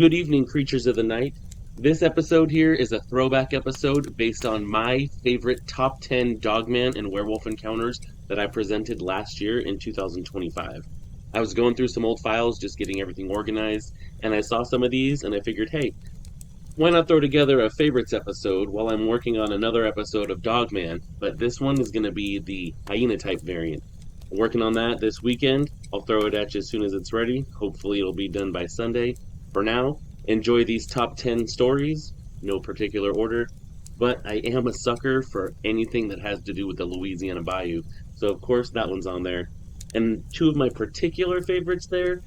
Good evening, creatures of the night. This episode here is a throwback episode based on my favorite top 10 Dogman and Werewolf encounters that I presented last year in 2025. I was going through some old files, just getting everything organized, and I saw some of these and I figured, hey, why not throw together a favorites episode while I'm working on another episode of Dogman? But this one is going to be the hyena type variant. I'm working on that this weekend. I'll throw it at you as soon as it's ready. Hopefully, it'll be done by Sunday. For now, enjoy these top 10 stories, no particular order. But I am a sucker for anything that has to do with the Louisiana Bayou. So, of course, that one's on there. And two of my particular favorites there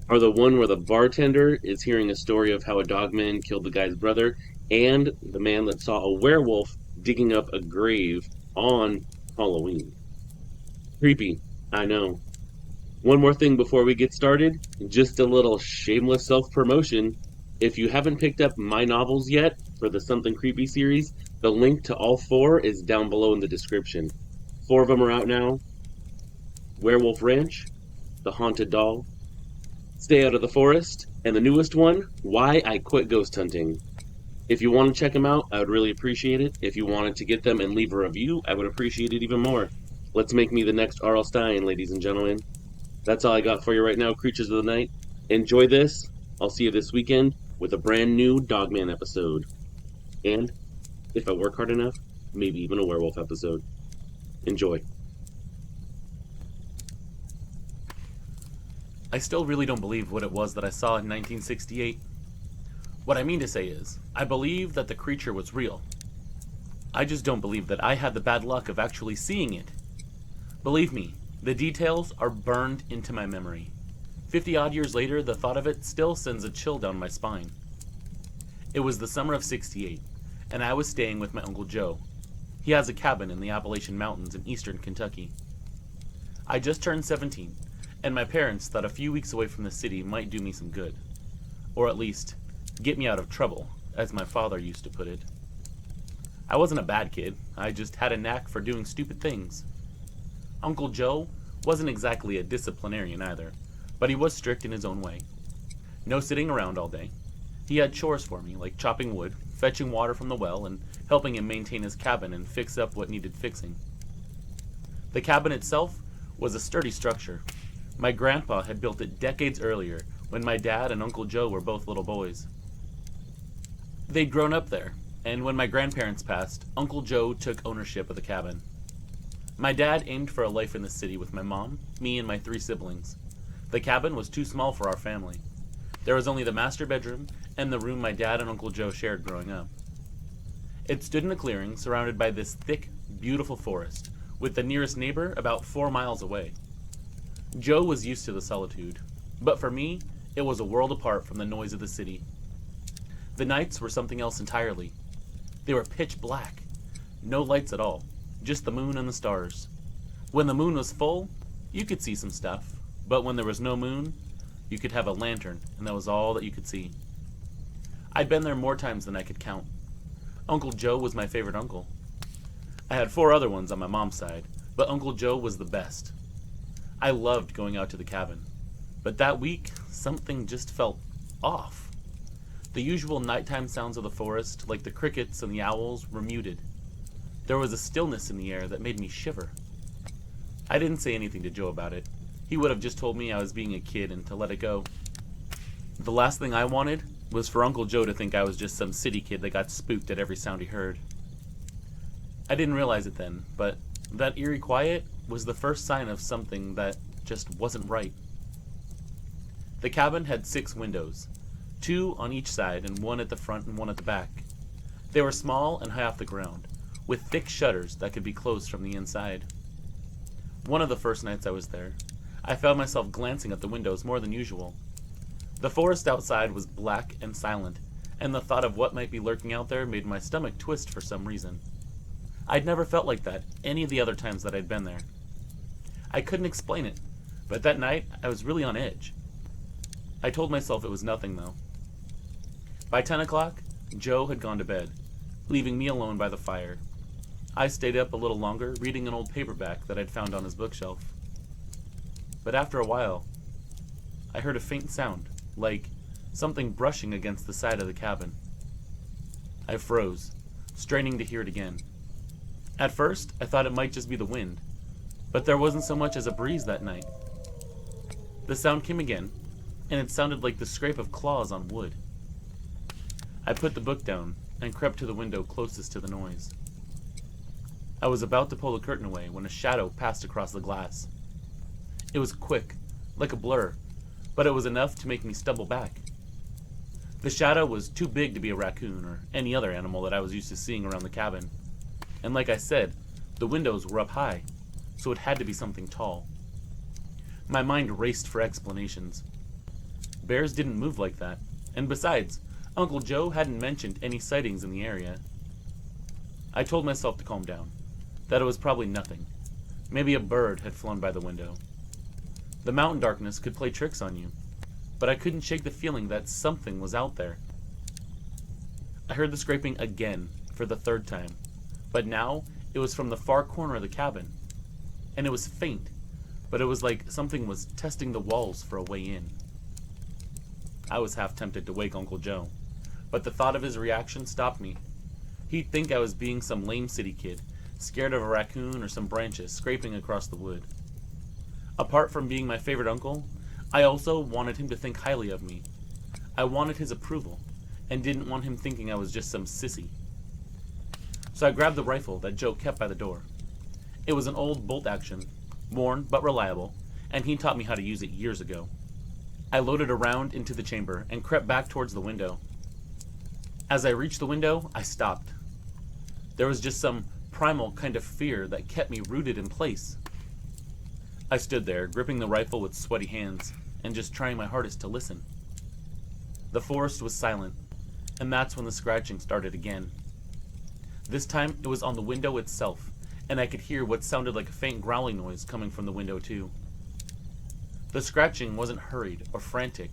are the one where the bartender is hearing a story of how a dogman killed the guy's brother, and the man that saw a werewolf digging up a grave on Halloween. Creepy, I know. One more thing before we get started, just a little shameless self promotion. If you haven't picked up my novels yet for the Something Creepy series, the link to all four is down below in the description. Four of them are out now: Werewolf Ranch, The Haunted Doll, Stay Out of the Forest, and the newest one, Why I Quit Ghost Hunting. If you want to check them out, I would really appreciate it. If you wanted to get them and leave a review, I would appreciate it even more. Let's make me the next R.L. Stein, ladies and gentlemen. That's all I got for you right now, creatures of the night. Enjoy this. I'll see you this weekend with a brand new Dogman episode. And, if I work hard enough, maybe even a werewolf episode. Enjoy. I still really don't believe what it was that I saw in 1968. What I mean to say is, I believe that the creature was real. I just don't believe that I had the bad luck of actually seeing it. Believe me, the details are burned into my memory. 50-odd years later, the thought of it still sends a chill down my spine. It was the summer of '68, and I was staying with my Uncle Joe. He has a cabin in the Appalachian Mountains in eastern Kentucky. I just turned 17, and my parents thought a few weeks away from the city might do me some good. Or at least, get me out of trouble, as my father used to put it. I wasn't a bad kid, I just had a knack for doing stupid things. Uncle Joe wasn't exactly a disciplinarian either, but he was strict in his own way. No sitting around all day. He had chores for me, like chopping wood, fetching water from the well, and helping him maintain his cabin and fix up what needed fixing. The cabin itself was a sturdy structure. My grandpa had built it decades earlier, when my dad and Uncle Joe were both little boys. They'd grown up there, and when my grandparents passed, Uncle Joe took ownership of the cabin. My dad aimed for a life in the city with my mom, me, and my 3 siblings. The cabin was too small for our family. There was only the master bedroom and the room my dad and Uncle Joe shared growing up. It stood in a clearing surrounded by this thick, beautiful forest, with the nearest neighbor about 4 miles away. Joe was used to the solitude, but for me, it was a world apart from the noise of the city. The nights were something else entirely. They were pitch black, no lights at all, just the moon and the stars. When the moon was full, you could see some stuff, but when there was no moon, you could have a lantern, and that was all that you could see. I'd been there more times than I could count. Uncle Joe was my favorite uncle. I had 4 other ones on my mom's side, but Uncle Joe was the best. I loved going out to the cabin, but that week, something just felt off. The usual nighttime sounds of the forest, like the crickets and the owls, were muted. There was a stillness in the air that made me shiver. I didn't say anything to Joe about it. He would have just told me I was being a kid and to let it go. The last thing I wanted was for Uncle Joe to think I was just some city kid that got spooked at every sound he heard. I didn't realize it then, but that eerie quiet was the first sign of something that just wasn't right. The cabin had 6 windows, 2 on each side and 1 at the front and 1 at the back. They were small and high off the ground, with thick shutters that could be closed from the inside. One of the first nights I was there, I found myself glancing at the windows more than usual. The forest outside was black and silent, and the thought of what might be lurking out there made my stomach twist for some reason. I'd never felt like that any of the other times that I'd been there. I couldn't explain it, but that night I was really on edge. I told myself it was nothing, though. By 10 o'clock, Joe had gone to bed, leaving me alone by the fire. I stayed up a little longer, reading an old paperback that I'd found on his bookshelf. But after a while, I heard a faint sound, like something brushing against the side of the cabin. I froze, straining to hear it again. At first, I thought it might just be the wind, but there wasn't so much as a breeze that night. The sound came again, and it sounded like the scrape of claws on wood. I put the book down and crept to the window closest to the noise. I was about to pull the curtain away when a shadow passed across the glass. It was quick, like a blur, but it was enough to make me stumble back. The shadow was too big to be a raccoon or any other animal that I was used to seeing around the cabin. And like I said, the windows were up high, so it had to be something tall. My mind raced for explanations. Bears didn't move like that, and besides, Uncle Joe hadn't mentioned any sightings in the area. I told myself to calm down, that it was probably nothing. Maybe a bird had flown by the window. The mountain darkness could play tricks on you, but I couldn't shake the feeling that something was out there. I heard the scraping again, for the third time, but now it was from the far corner of the cabin, and it was faint, but it was like something was testing the walls for a way in. I was half tempted to wake Uncle Joe, but the thought of his reaction stopped me. He'd think I was being some lame city kid, scared of a raccoon or some branches scraping across the wood. Apart from being my favorite uncle, I also wanted him to think highly of me. I wanted his approval, and didn't want him thinking I was just some sissy. So I grabbed the rifle that Joe kept by the door. It was an old bolt action, worn but reliable, and he taught me how to use it years ago. I loaded a round into the chamber and crept back towards the window. As I reached the window, I stopped. There was just some primal kind of fear that kept me rooted in place. I stood there, gripping the rifle with sweaty hands, and just trying my hardest to listen. The forest was silent, and that's when the scratching started again. This time, it was on the window itself, and I could hear what sounded like a faint growling noise coming from the window too. The scratching wasn't hurried or frantic.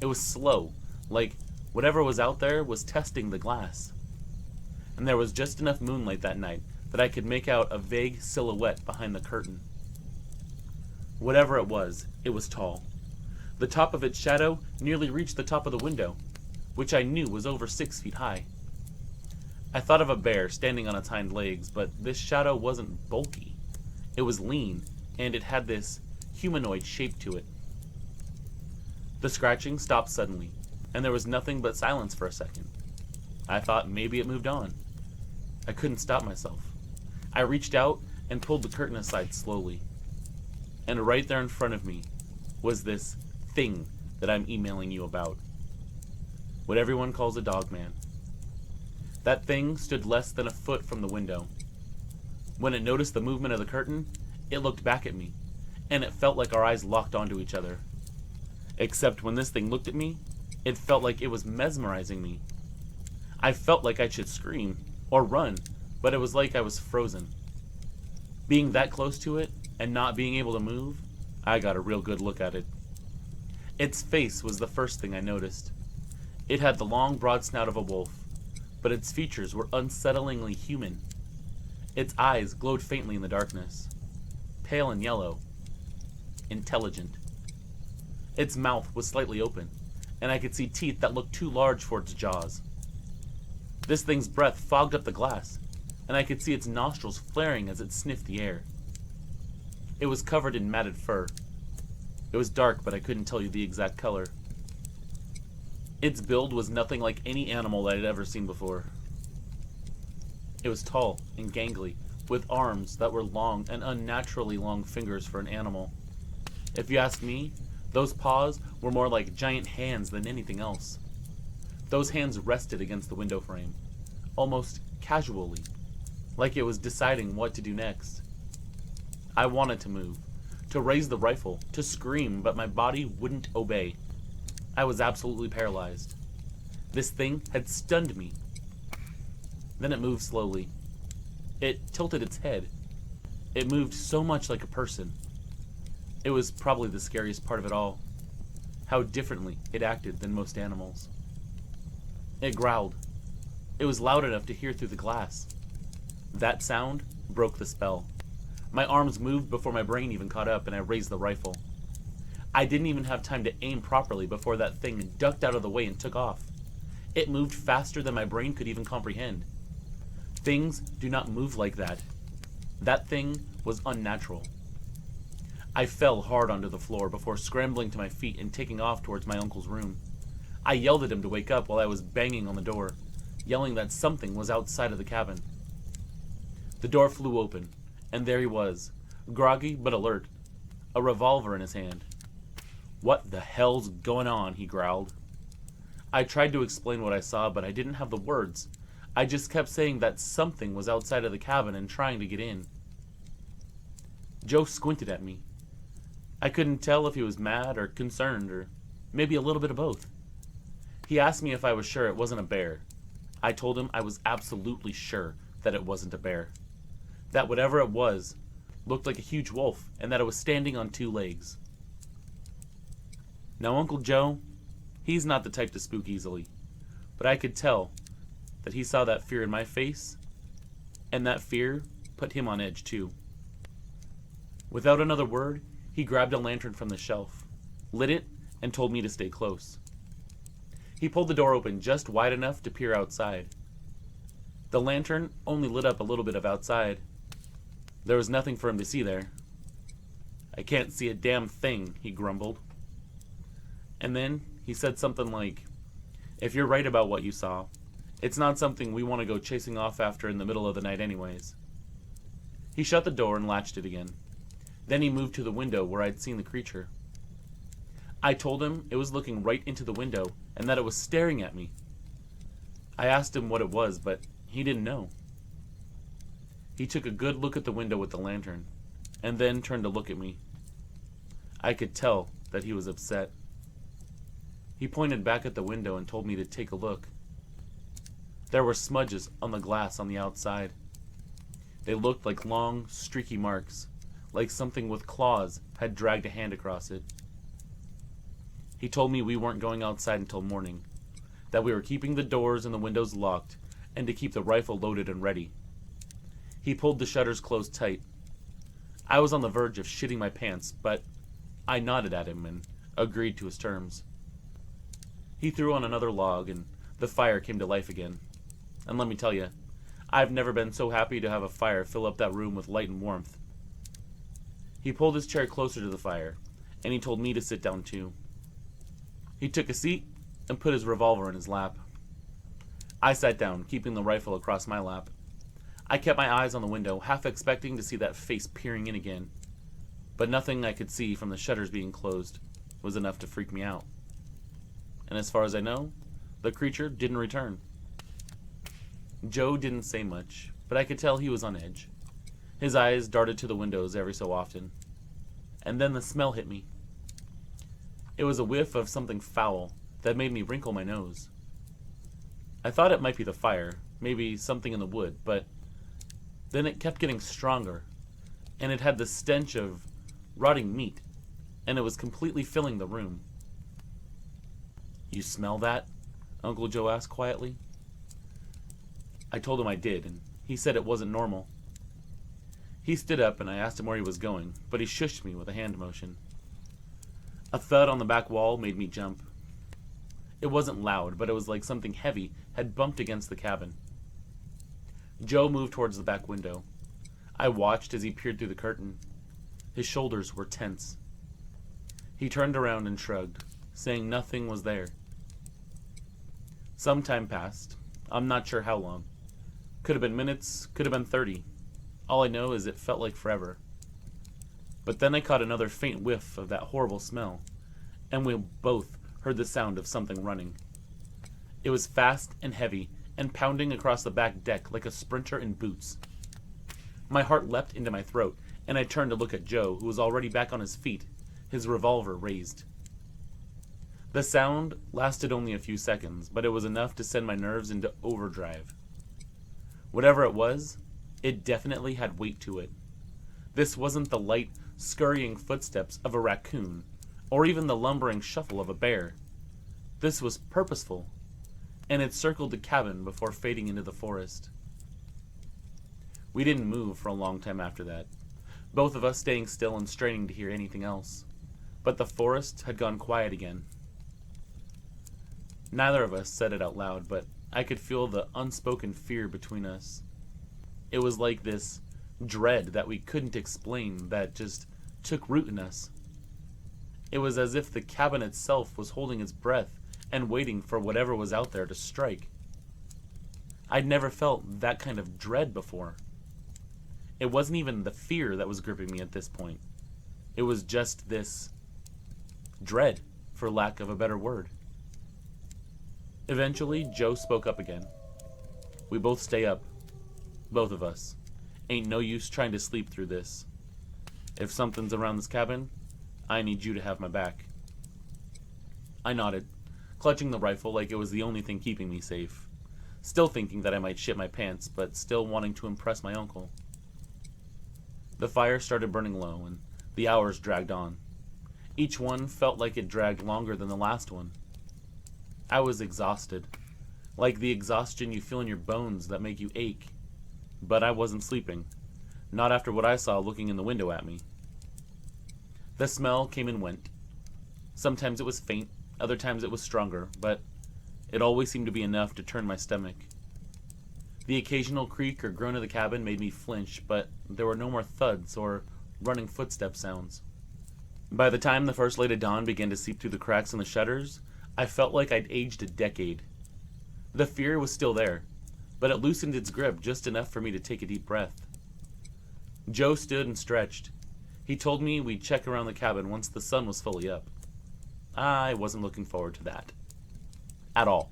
It was slow, like whatever was out there was testing the glass. And there was just enough moonlight that night that I could make out a vague silhouette behind the curtain. Whatever it was tall. The top of its shadow nearly reached the top of the window, which I knew was over 6 feet high. I thought of a bear standing on its hind legs, but this shadow wasn't bulky. It was lean, and it had this humanoid shape to it. The scratching stopped suddenly, and there was nothing but silence for a second. I thought maybe it moved on. I couldn't stop myself. I reached out and pulled the curtain aside slowly. And right there in front of me was this thing that I'm emailing you about. What everyone calls a dogman. That thing stood less than a foot from the window. When it noticed the movement of the curtain, it looked back at me, and it felt like our eyes locked onto each other. Except when this thing looked at me, it felt like it was mesmerizing me. I felt like I should scream or run, but it was like I was frozen. Being that close to it and not being able to move, I got a real good look at it. Its face was the first thing I noticed. It had the long, broad snout of a wolf, but its features were unsettlingly human. Its eyes glowed faintly in the darkness, pale and yellow, intelligent. Its mouth was slightly open, and I could see teeth that looked too large for its jaws. This thing's breath fogged up the glass, and I could see its nostrils flaring as it sniffed the air. It was covered in matted fur. It was dark, but I couldn't tell you the exact color. Its build was nothing like any animal that I'd ever seen before. It was tall and gangly, with arms that were long and unnaturally long fingers for an animal. If you ask me, those paws were more like giant hands than anything else. Those hands rested against the window frame, almost casually, like it was deciding what to do next. I wanted to move, to raise the rifle, to scream, but my body wouldn't obey. I was absolutely paralyzed. This thing had stunned me. Then it moved slowly. It tilted its head. It moved so much like a person. It was probably the scariest part of it all. How differently it acted than most animals. It growled. It was loud enough to hear through the glass. That sound broke the spell. My arms moved before my brain even caught up, and I raised the rifle. I didn't even have time to aim properly before that thing ducked out of the way and took off. It moved faster than my brain could even comprehend. Things do not move like that. That thing was unnatural. I fell hard onto the floor before scrambling to my feet and taking off towards my uncle's room. I yelled at him to wake up while I was banging on the door, yelling that something was outside of the cabin. The door flew open, and there he was, groggy but alert, a revolver in his hand. "What the hell's going on?" he growled. I tried to explain what I saw, but I didn't have the words. I just kept saying that something was outside of the cabin and trying to get in. Joe squinted at me. I couldn't tell if he was mad or concerned, or maybe a little bit of both. He asked me if I was sure it wasn't a bear. I told him I was absolutely sure that it wasn't a bear. That whatever it was looked like a huge wolf, and that it was standing on 2 legs. Now, Uncle Joe, he's not the type to spook easily, but I could tell that he saw that fear in my face, and that fear put him on edge too. Without another word, he grabbed a lantern from the shelf, lit it, and told me to stay close. He pulled the door open just wide enough to peer outside. The lantern only lit up a little bit of outside. There was nothing for him to see there. "I can't see a damn thing," he grumbled. And then he said something like, "If you're right about what you saw, it's not something we want to go chasing off after in the middle of the night anyways." He shut the door and latched it again. Then he moved to the window where I'd seen the creature. I told him it was looking right into the window and that it was staring at me. I asked him what it was, but he didn't know. He took a good look at the window with the lantern, and then turned to look at me. I could tell that he was upset. He pointed back at the window and told me to take a look. There were smudges on the glass on the outside. They looked like long, streaky marks, like something with claws had dragged a hand across it. He told me we weren't going outside until morning, that we were keeping the doors and the windows locked, and to keep the rifle loaded and ready. He pulled the shutters closed tight. I was on the verge of shitting my pants, but I nodded at him and agreed to his terms. He threw on another log, and the fire came to life again. And let me tell you, I've never been so happy to have a fire fill up that room with light and warmth. He pulled his chair closer to the fire, and he told me to sit down too. He took a seat and put his revolver in his lap. I sat down, keeping the rifle across my lap. I kept my eyes on the window, half expecting to see that face peering in again. But nothing I could see from the shutters being closed was enough to freak me out. And as far as I know, the creature didn't return. Joe didn't say much, but I could tell he was on edge. His eyes darted to the windows every so often. And then the smell hit me. It was a whiff of something foul that made me wrinkle my nose. I thought it might be the fire, maybe something in the wood, but then it kept getting stronger, and it had the stench of rotting meat, and it was completely filling the room. "You smell that?" Uncle Joe asked quietly. I told him I did, and he said it wasn't normal. He stood up, and I asked him where he was going, but he shushed me with a hand motion. A thud on the back wall made me jump. It wasn't loud, but it was like something heavy had bumped against the cabin. Joe moved towards the back window. I watched as he peered through the curtain. His shoulders were tense. He turned around and shrugged, saying nothing was there. Some time passed. I'm not sure how long. Could have been minutes, could have been 30. All I know is it felt like forever. But then I caught another faint whiff of that horrible smell, and we both heard the sound of something running. It was fast and heavy, and pounding across the back deck like a sprinter in boots. My heart leapt into my throat, and I turned to look at Joe, who was already back on his feet, his revolver raised. The sound lasted only a few seconds, but it was enough to send my nerves into overdrive. Whatever it was, it definitely had weight to it. This wasn't the light, scurrying footsteps of a raccoon, or even the lumbering shuffle of a bear. This was purposeful, and it circled the cabin before fading into the forest. We didn't move for a long time after that, both of us staying still and straining to hear anything else. but the forest had gone quiet again. Neither of us said it out loud, but I could feel the unspoken fear between us. It was like this dread that we couldn't explain that just took root in us. It was as if the cabin itself was holding its breath and waiting for whatever was out there to strike. I'd never felt that kind of dread before. It wasn't even the fear that was gripping me at this point. It was just this dread, for lack of a better word. Eventually, Joe spoke up again. We both stay up. Both of us. Ain't no use trying to sleep through this. If something's around this cabin, I need you to have my back. I nodded, clutching the rifle like it was the only thing keeping me safe. Still thinking that I might shit my pants, but still wanting to impress my uncle. The fire started burning low, and the hours dragged on. Each one felt like it dragged longer than the last one. I was exhausted, like the exhaustion you feel in your bones that make you ache. But I wasn't sleeping, not after what I saw looking in the window at me. The smell came and went. Sometimes it was faint, other times it was stronger, but it always seemed to be enough to turn my stomach. The occasional creak or groan of the cabin made me flinch, but there were no more thuds or running footstep sounds. By the time the first light of dawn began to seep through the cracks in the shutters, I felt like I'd aged a decade. The fear was still there, but it loosened its grip just enough for me to take a deep breath. Joe stood and stretched. He told me we'd check around the cabin once the sun was fully up. I wasn't looking forward to that. At all.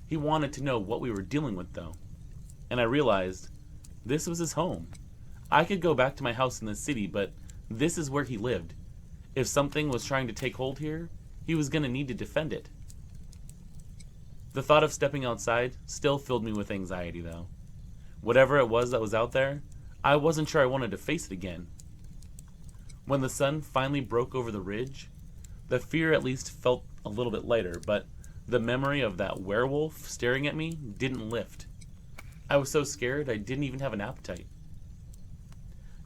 He wanted to know what we were dealing with, though. And I realized this was his home. I could go back to my house in the city, but this is where he lived. If something was trying to take hold here, he was going to need to defend it. The thought of stepping outside still filled me with anxiety, though. Whatever it was that was out there, I wasn't sure I wanted to face it again. When the sun finally broke over the ridge, the fear at least felt a little bit lighter, but the memory of that werewolf staring at me didn't lift. I was so scared I didn't even have an appetite.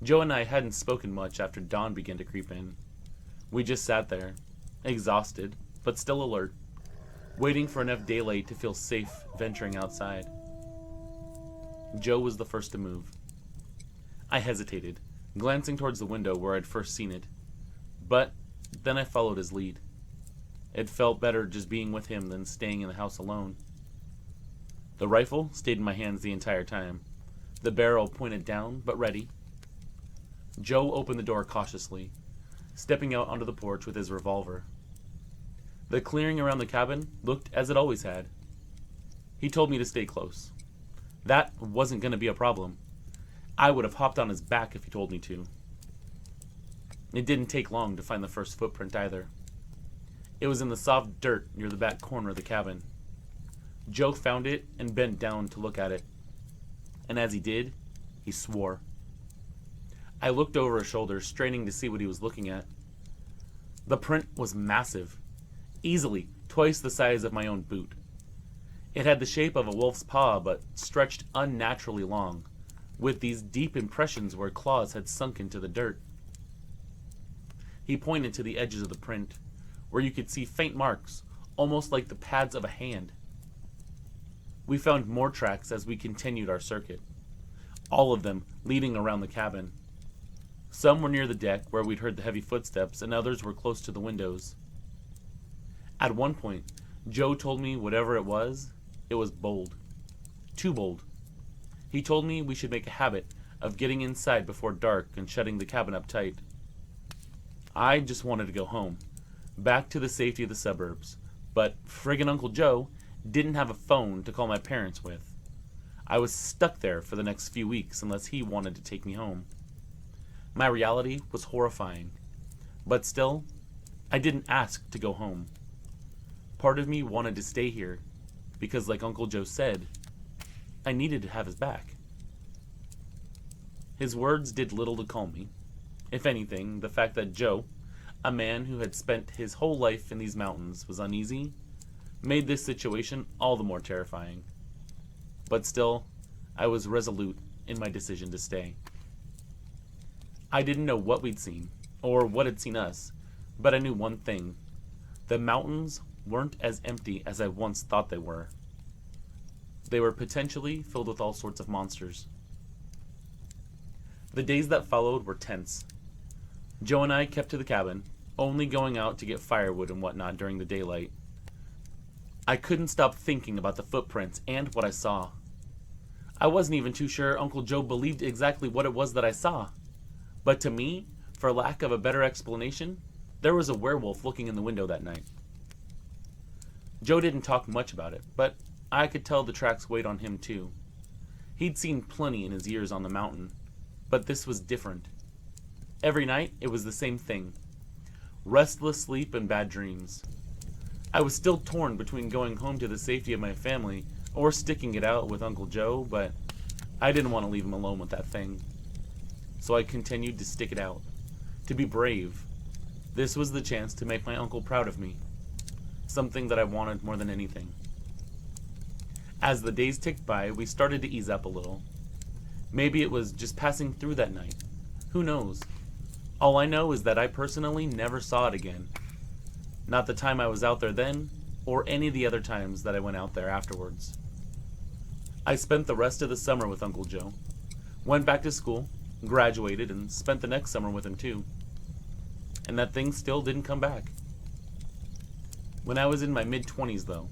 Joe and I hadn't spoken much after dawn began to creep in. We just sat there, exhausted, but still alert, waiting for enough daylight to feel safe venturing outside. Joe was the first to move. I hesitated, glancing towards the window where I'd first seen it, but then I followed his lead. It felt better just being with him than staying in the house alone. The rifle stayed in my hands the entire time, the barrel pointed down but ready. Joe opened the door cautiously, stepping out onto the porch with his revolver. The clearing around the cabin looked as it always had. He told me to stay close. That wasn't going to be a problem. I would have hopped on his back if he told me to. It didn't take long to find the first footprint either. It was in the soft dirt near the back corner of the cabin. Joe found it and bent down to look at it. And as he did, he swore. I looked over his shoulder, straining to see what he was looking at. The print was massive, easily twice the size of my own boot. It had the shape of a wolf's paw, but stretched unnaturally long, with these deep impressions where claws had sunk into the dirt. He pointed to the edges of the print, where you could see faint marks, almost like the pads of a hand. We found more tracks as we continued our circuit, all of them leading around the cabin. Some were near the deck where we'd heard the heavy footsteps, and others were close to the windows. At one point, Joe told me whatever it was bold. Too bold. He told me we should make a habit of getting inside before dark and shutting the cabin up tight. I just wanted to go home, back to the safety of the suburbs, but friggin' Uncle Joe didn't have a phone to call my parents with. I was stuck there for the next few weeks unless he wanted to take me home. My reality was horrifying, but still, I didn't ask to go home. Part of me wanted to stay here, because like Uncle Joe said, I needed to have his back. His words did little to calm me. If anything, the fact that Joe, a man who had spent his whole life in these mountains, was uneasy, made this situation all the more terrifying. But still, I was resolute in my decision to stay. I didn't know what we'd seen, or what had seen us, But I knew one thing. The mountains weren't as empty as I once thought they were. They were potentially filled with all sorts of monsters. The days that followed were tense. Joe and I kept to the cabin, only going out to get firewood and whatnot during the daylight. I couldn't stop thinking about the footprints and what I saw. I wasn't even too sure Uncle Joe believed exactly what it was that I saw. But to me, for lack of a better explanation, there was a werewolf looking in the window that night. Joe didn't talk much about it, but I could tell the tracks weighed on him too. He'd seen plenty in his years on the mountain, but this was different. Every night, it was the same thing. Restless sleep and bad dreams. I was still torn between going home to the safety of my family or sticking it out with Uncle Joe, but I didn't want to leave him alone with that thing. So I continued to stick it out, to be brave. This was the chance to make my uncle proud of me, something that I wanted more than anything. As the days ticked by, we started to ease up a little. Maybe it was just passing through that night. Who knows? All I know is that I personally never saw it again. Not the time I was out there then, or any of the other times that I went out there afterwards. I spent the rest of the summer with Uncle Joe. Went back to school, graduated, and spent the next summer with him too. And that thing still didn't come back. When I was in my mid-20s though,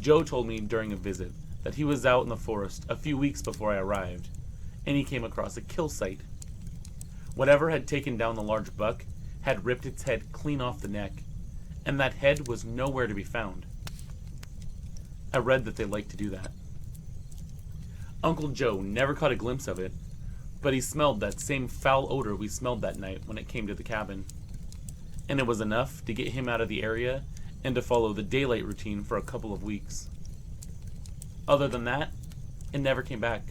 Joe told me during a visit that he was out in the forest a few weeks before I arrived, and he came across a kill site. Whatever had taken down the large buck had ripped its head clean off the neck, and that head was nowhere to be found. I read that they liked to do that. Uncle Joe never caught a glimpse of it, but he smelled that same foul odor we smelled that night when it came to the cabin. And it was enough to get him out of the area and to follow the daylight routine for a couple of weeks. Other than that, it never came back.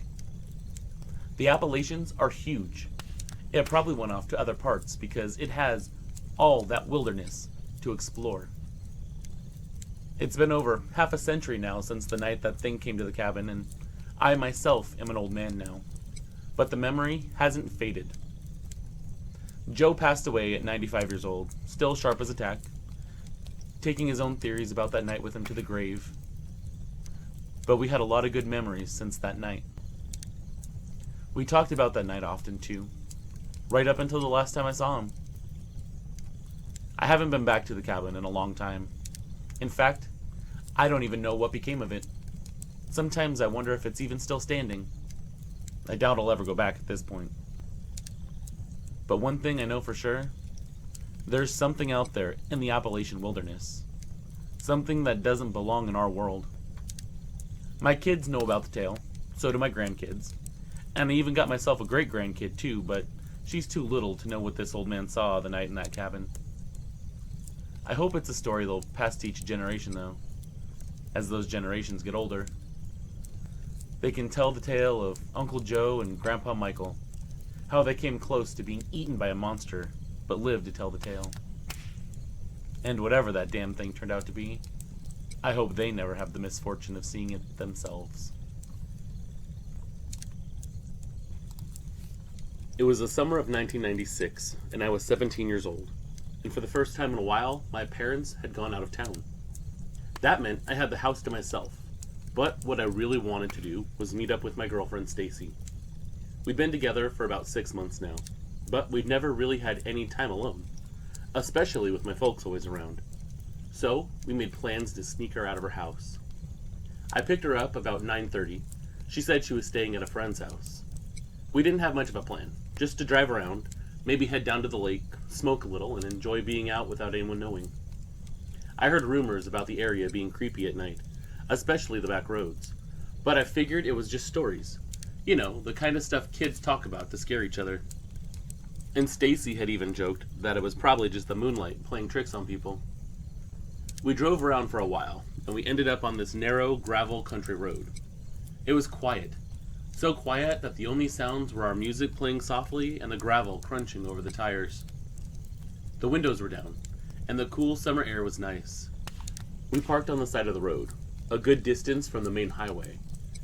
The Appalachians are huge. It probably went off to other parts because it has all that wilderness to explore. It's been over half a century now since the night that thing came to the cabin, and I myself am an old man now. But the memory hasn't faded. Joe passed away at 95 years old, still sharp as a tack, taking his own theories about that night with him to the grave. But we had a lot of good memories since that night. We talked about that night often too, right up until the last time I saw him. I haven't been back to the cabin in a long time. In fact, I don't even know what became of it. Sometimes I wonder if it's even still standing. I doubt I'll ever go back at this point. But one thing I know for sure, there's something out there in the Appalachian wilderness. Something that doesn't belong in our world. My kids know about the tale, so do my grandkids. And I even got myself a great-grandkid too, but she's too little to know what this old man saw the night in that cabin. I hope it's a story they'll pass to each generation though, as those generations get older. They can tell the tale of Uncle Joe and Grandpa Michael, how they came close to being eaten by a monster, but lived to tell the tale. And whatever that damn thing turned out to be, I hope they never have the misfortune of seeing it themselves. It was the summer of 1996, and I was 17 years old. And for the first time in a while, my parents had gone out of town. That meant I had the house to myself. But what I really wanted to do was meet up with my girlfriend Stacy. We'd been together for about 6 months now, but we'd never really had any time alone, especially with my folks always around. So we made plans to sneak her out of her house. I picked her up about 9:30. She said she was staying at a friend's house. We didn't have much of a plan, just to drive around, maybe head down to the lake, smoke a little, and enjoy being out without anyone knowing. I heard rumors about the area being creepy at night, especially the back roads, but I figured it was just stories. You know, the kind of stuff kids talk about to scare each other. And Stacy had even joked that it was probably just the moonlight playing tricks on people. We drove around for a while, and we ended up on this narrow gravel country road. It was quiet. So quiet that the only sounds were our music playing softly and the gravel crunching over the tires. The windows were down, and the cool summer air was nice. We parked on the side of the road, a good distance from the main highway,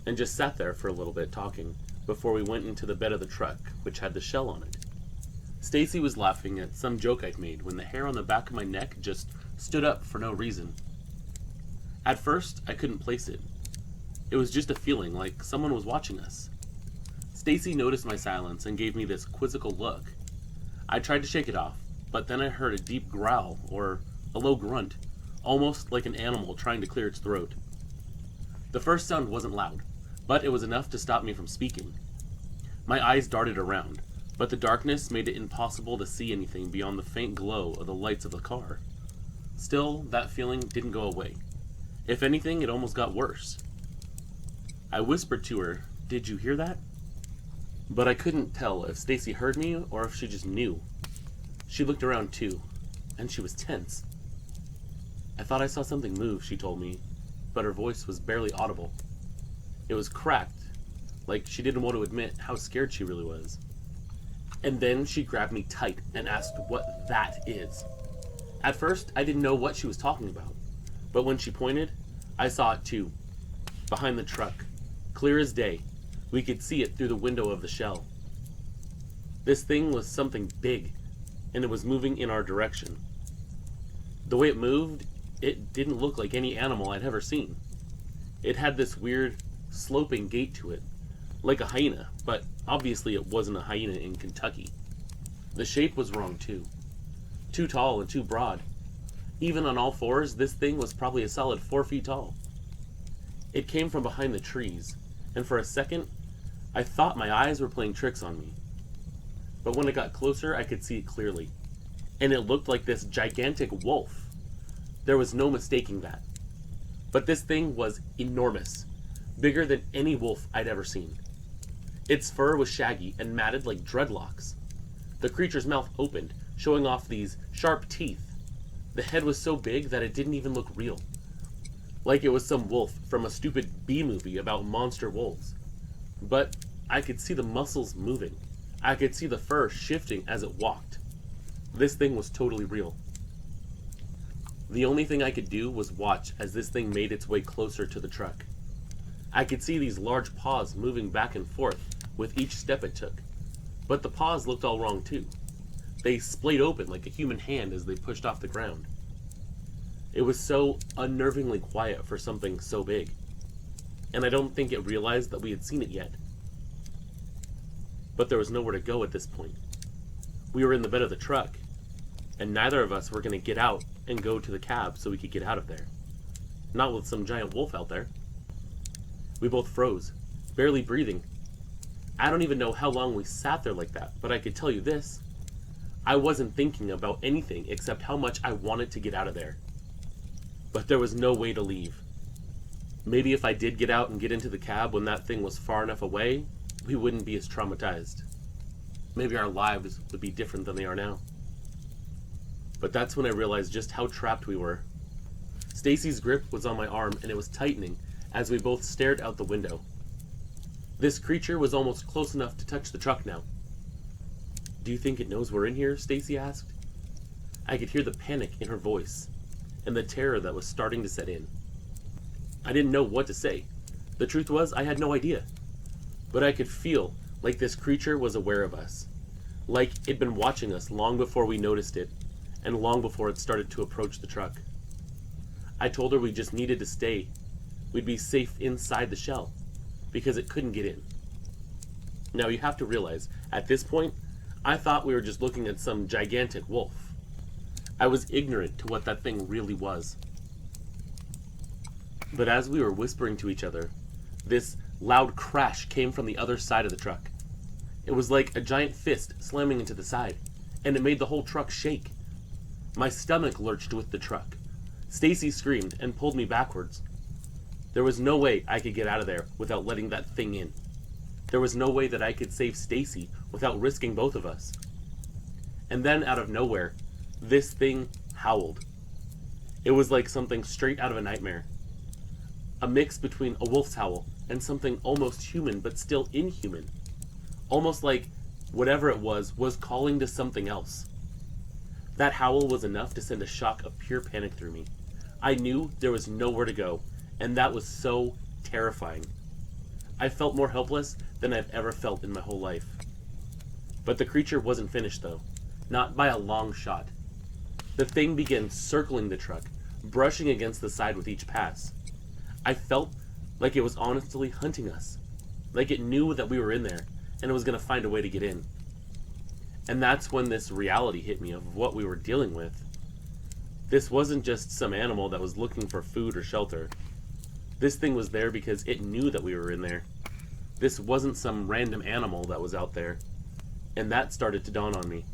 and just sat there for a little bit talking before we went into the bed of the truck, which had the shell on it. Stacy was laughing at some joke I'd made when the hair on the back of my neck just stood up for no reason. At first, I couldn't place it. It was just a feeling like someone was watching us. Stacy noticed my silence and gave me this quizzical look. I tried to shake it off, but then I heard a deep growl or a low grunt, almost like an animal trying to clear its throat. The first sound wasn't loud, but it was enough to stop me from speaking. My eyes darted around, but the darkness made it impossible to see anything beyond the faint glow of the lights of the car. Still, that feeling didn't go away. If anything, it almost got worse. I whispered to her, "Did you hear that?" But I couldn't tell if Stacy heard me or if she just knew. She looked around too, and she was tense. "I thought I saw something move," she told me, but her voice was barely audible. It was cracked, like she didn't want to admit how scared she really was. And then she grabbed me tight and asked what that is. At first, I didn't know what she was talking about, but when she pointed, I saw it too. Behind the truck, clear as day, we could see it through the window of the shell. This thing was something big, and it was moving in our direction. The way it moved, it didn't look like any animal I'd ever seen. It had this weird, sloping gait to it, like a hyena, but obviously it wasn't a hyena in Kentucky. The shape was wrong too. Too tall and too broad. Even on all fours, this thing was probably a solid 4 feet tall. It came from behind the trees, and for a second, I thought my eyes were playing tricks on me. But when it got closer, I could see it clearly. And it looked like this gigantic wolf. There was no mistaking that. But this thing was enormous, bigger than any wolf I'd ever seen. Its fur was shaggy and matted like dreadlocks. The creature's mouth opened, showing off these sharp teeth. The head was so big that it didn't even look real. Like it was some wolf from a stupid B-movie about monster wolves. But I could see the muscles moving. I could see the fur shifting as it walked. This thing was totally real. The only thing I could do was watch as this thing made its way closer to the truck. I could see these large paws moving back and forth with each step it took. But the paws looked all wrong too. They splayed open like a human hand as they pushed off the ground. It was so unnervingly quiet for something so big. And I don't think it realized that we had seen it yet. But there was nowhere to go at this point. We were in the bed of the truck, and neither of us were going to get out and go to the cab so we could get out of there. Not with some giant wolf out there. We both froze, barely breathing. I don't even know how long we sat there like that, but I could tell you this. I wasn't thinking about anything except how much I wanted to get out of there. But there was no way to leave. Maybe if I did get out and get into the cab when that thing was far enough away, we wouldn't be as traumatized. Maybe our lives would be different than they are now. But that's when I realized just how trapped we were. Stacy's grip was on my arm and it was tightening as we both stared out the window. This creature was almost close enough to touch the truck now. "Do you think it knows we're in here?" Stacy asked. I could hear the panic in her voice and the terror that was starting to set in. I didn't know what to say. The truth was, I had no idea. But I could feel like this creature was aware of us. Like it'd been watching us long before we noticed it, and long before it started to approach the truck. I told her we just needed to stay. We'd be safe inside the shell, because it couldn't get in. Now you have to realize, at this point, I thought we were just looking at some gigantic wolf. I was ignorant to what that thing really was. But as we were whispering to each other, this loud crash came from the other side of the truck. It was like a giant fist slamming into the side, and it made the whole truck shake. My stomach lurched with the truck. Stacy screamed and pulled me backwards. There was no way I could get out of there without letting that thing in. There was no way that I could save Stacy without risking both of us. And then out of nowhere, this thing howled. It was like something straight out of a nightmare. A mix between a wolf's howl and something almost human but still inhuman. Almost like whatever it was calling to something else. That howl was enough to send a shock of pure panic through me. I knew there was nowhere to go, and that was so terrifying. I felt more helpless than I've ever felt in my whole life. But the creature wasn't finished though. not by a long shot. The thing began circling the truck, brushing against the side with each pass. I felt like it was honestly hunting us, like it knew that we were in there and it was going to find a way to get in. And that's when this reality hit me of what we were dealing with. This wasn't just some animal that was looking for food or shelter. This thing was there because it knew that we were in there. This wasn't some random animal that was out there. And that started to dawn on me.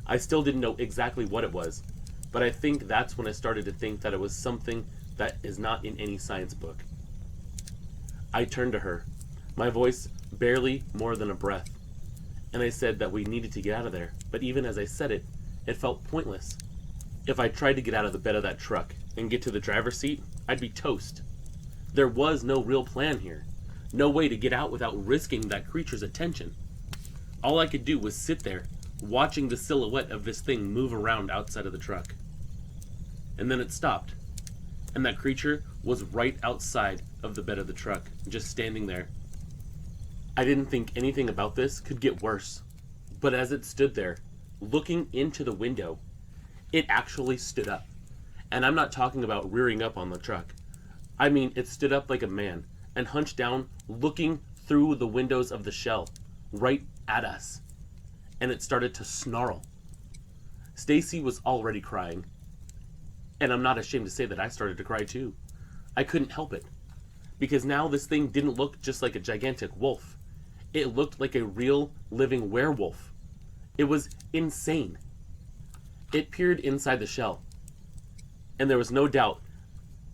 I still didn't know exactly what it was, but I think that's when I started to think that it was something that is not in any science book. I turned to her, my voice barely more than a breath, and I said that we needed to get out of there, but even as I said it, it felt pointless. If I tried to get out of the bed of that truck and get to the driver's seat, I'd be toast. There was no real plan here, no way to get out without risking that creature's attention. All I could do was sit there, watching the silhouette of this thing move around outside of the truck. And then it stopped, and that creature was right outside of the bed of the truck, just standing there. I didn't think anything about this could get worse, but as it stood there, looking into the window, it actually stood up. And I'm not talking about rearing up on the truck. I mean, it stood up like a man and hunched down, looking through the windows of the shell, right at us. And it started to snarl. Stacy was already crying. And I'm not ashamed to say that I started to cry too. I couldn't help it. Because now this thing didn't look just like a gigantic wolf. It looked like a real, living werewolf. It was insane. It peered inside the shell. And there was no doubt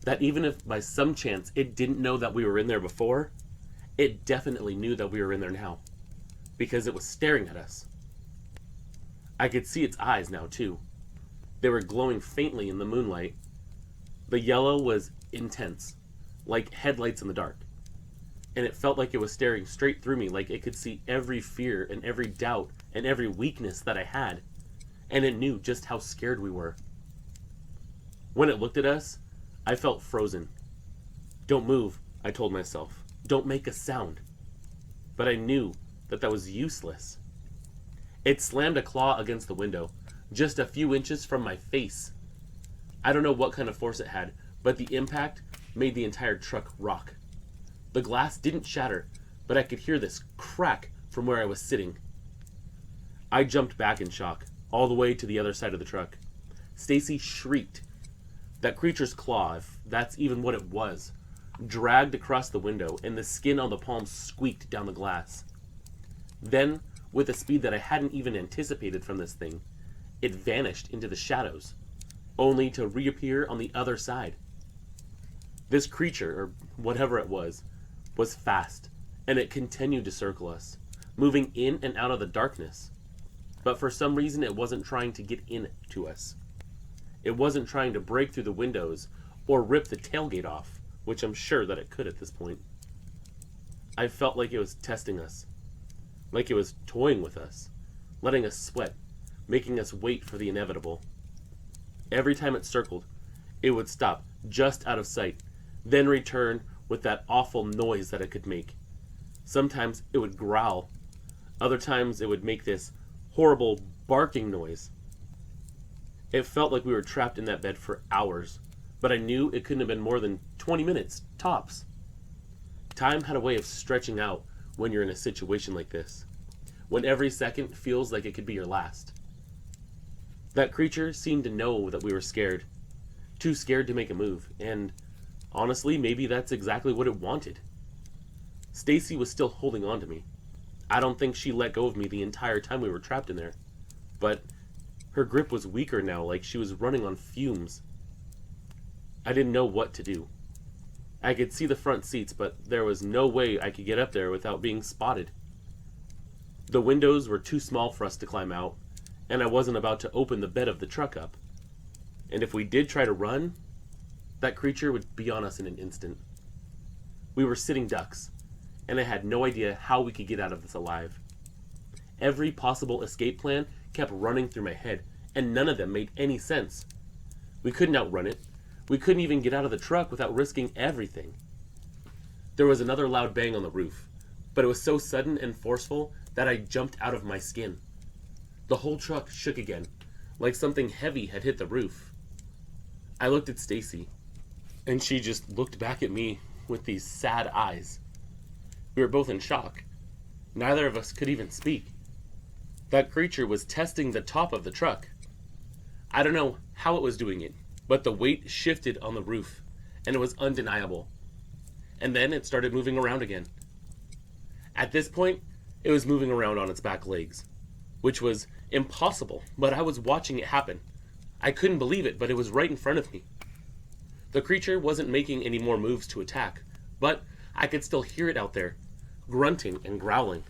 that even if by some chance it didn't know that we were in there before, it definitely knew that we were in there now. Because it was staring at us. I could see its eyes now too. They were glowing faintly in the moonlight. The yellow was intense, like headlights in the dark. And it felt like it was staring straight through me, like it could see every fear and every doubt and every weakness that I had. And it knew just how scared we were. When it looked at us, I felt frozen. Don't move, I told myself. Don't make a sound. But I knew that that was useless. It slammed a claw against the window, just a few inches from my face. I don't know what kind of force it had, but the impact made the entire truck rock. The glass didn't shatter, but I could hear this crack from where I was sitting. I jumped back in shock, all the way to the other side of the truck. Stacy shrieked. That creature's claw, if that's even what it was, dragged across the window, and the skin on the palm squeaked down the glass. Then, with a speed that I hadn't even anticipated from this thing, it vanished into the shadows, only to reappear on the other side. This creature, or whatever it was fast, and it continued to circle us, moving in and out of the darkness. But for some reason it wasn't trying to get in to us. It wasn't trying to break through the windows or rip the tailgate off, which I'm sure that it could at this point. I felt like it was testing us, like it was toying with us, letting us sweat, making us wait for the inevitable. Every time it circled, it would stop just out of sight, then return with that awful noise that it could make. Sometimes it would growl. Other times it would make this horrible barking noise. It felt like we were trapped in that bed for hours, but I knew it couldn't have been more than 20 minutes, tops. Time had a way of stretching out when you're in a situation like this, when every second feels like it could be your last. That creature seemed to know that we were scared, too scared to make a move, and honestly, maybe that's exactly what it wanted. Stacy was still holding on to me. I don't think she let go of me the entire time we were trapped in there, but her grip was weaker now, like she was running on fumes. I didn't know what to do. I could see the front seats, but there was no way I could get up there without being spotted. The windows were too small for us to climb out, and I wasn't about to open the bed of the truck up. And if we did try to run, that creature would be on us in an instant. We were sitting ducks, and I had no idea how we could get out of this alive. Every possible escape plan kept running through my head, and none of them made any sense. We couldn't outrun it. We couldn't even get out of the truck without risking everything. There was another loud bang on the roof, but it was so sudden and forceful that I jumped out of my skin. The whole truck shook again, like something heavy had hit the roof. I looked at Stacy, and she just looked back at me with these sad eyes. We were both in shock. Neither of us could even speak. That creature was testing the top of the truck. I don't know how it was doing it, but the weight shifted on the roof, and it was undeniable. And then it started moving around again. At this point, it was moving around on its back legs, which was impossible, but I was watching it happen. I couldn't believe it, but it was right in front of me. The creature wasn't making any more moves to attack, but I could still hear it out there, grunting and growling.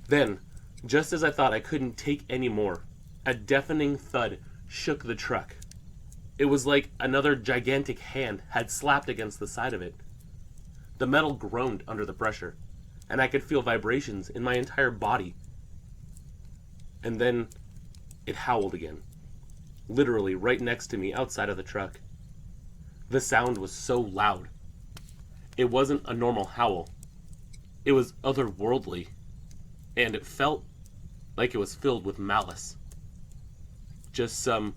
Then, just as I thought I couldn't take any more, a deafening thud shook the truck. It was like another gigantic hand had slapped against the side of it. The metal groaned under the pressure, and I could feel vibrations in my entire body. And then it howled again, literally right next to me outside of the truck. The sound was so loud. It wasn't a normal howl. It was otherworldly, and it felt like it was filled with malice. Just some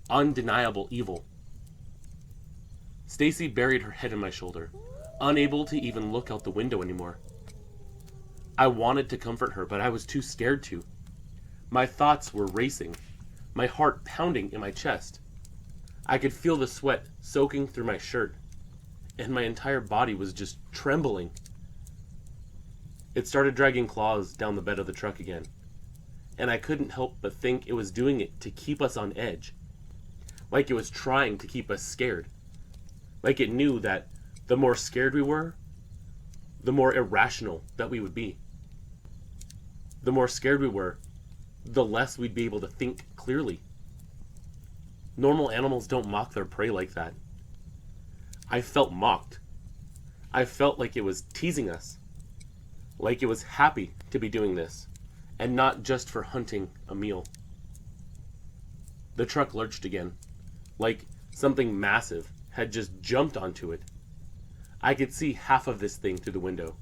undeniable evil. Stacy buried her head in my shoulder, unable to even look out the window anymore. I wanted to comfort her, but I was too scared to. My thoughts were racing, my heart pounding in my chest. I could feel the sweat soaking through my shirt, and my entire body was just trembling. It started dragging claws down the bed of the truck again, and I couldn't help but think it was doing it to keep us on edge, like it was trying to keep us scared, like it knew that the more scared we were, the more irrational that we would be. The more scared we were, the less we'd be able to think clearly. Normal animals don't mock their prey like that. I felt mocked. I felt like it was teasing us, like it was happy to be doing this, and not just for hunting a meal. The truck lurched again, like something massive had just jumped onto it. I could see half of this thing through the window.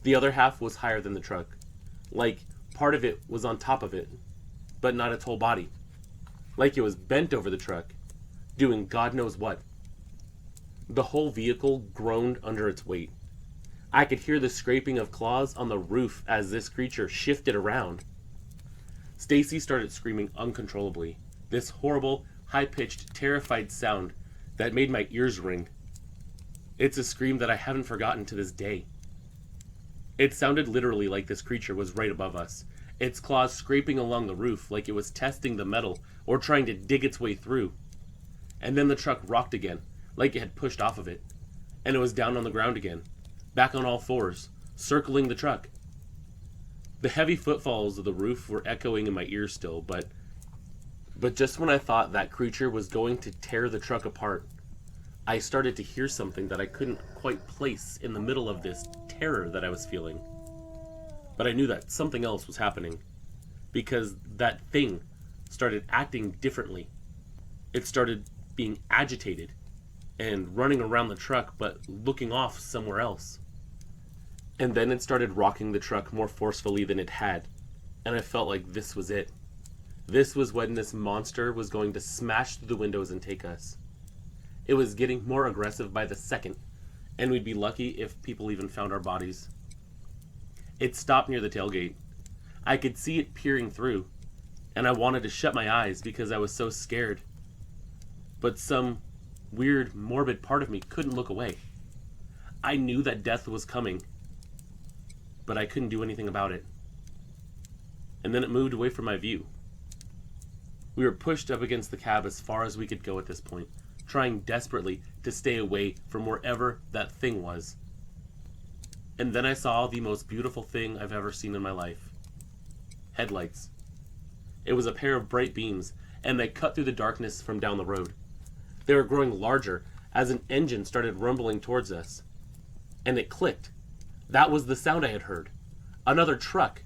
The other half was higher than the truck, like part of it was on top of it, but not its whole body. Like it was bent over the truck, doing God knows what. The whole vehicle groaned under its weight. I could hear the scraping of claws on the roof as this creature shifted around. Stacy started screaming uncontrollably, this horrible, high-pitched, terrified sound that made my ears ring. It's a scream that I haven't forgotten to this day. It sounded literally like this creature was right above us, its claws scraping along the roof like it was testing the metal or trying to dig its way through. And then the truck rocked again, like it had pushed off of it, and it was down on the ground again, back on all fours, circling the truck. The heavy footfalls of the roof were echoing in my ears still, but just when I thought that creature was going to tear the truck apart, I started to hear something that I couldn't quite place in the middle of this terror that I was feeling. But I knew that something else was happening, because that thing started acting differently. It started being agitated and running around the truck, but looking off somewhere else. And then it started rocking the truck more forcefully than it had, and I felt like this was it. This was when this monster was going to smash through the windows and take us. It was getting more aggressive by the second, and we'd be lucky if people even found our bodies. It stopped near the tailgate. I could see it peering through, and I wanted to shut my eyes because I was so scared. But some weird, morbid part of me couldn't look away. I knew that death was coming, but I couldn't do anything about it. And then it moved away from my view. We were pushed up against the cab as far as we could go at this point, trying desperately to stay away from wherever that thing was. And then I saw the most beautiful thing I've ever seen in my life. Headlights. It was a pair of bright beams, and they cut through the darkness from down the road. They were growing larger as an engine started rumbling towards us. And it clicked. That was the sound I had heard. Another truck.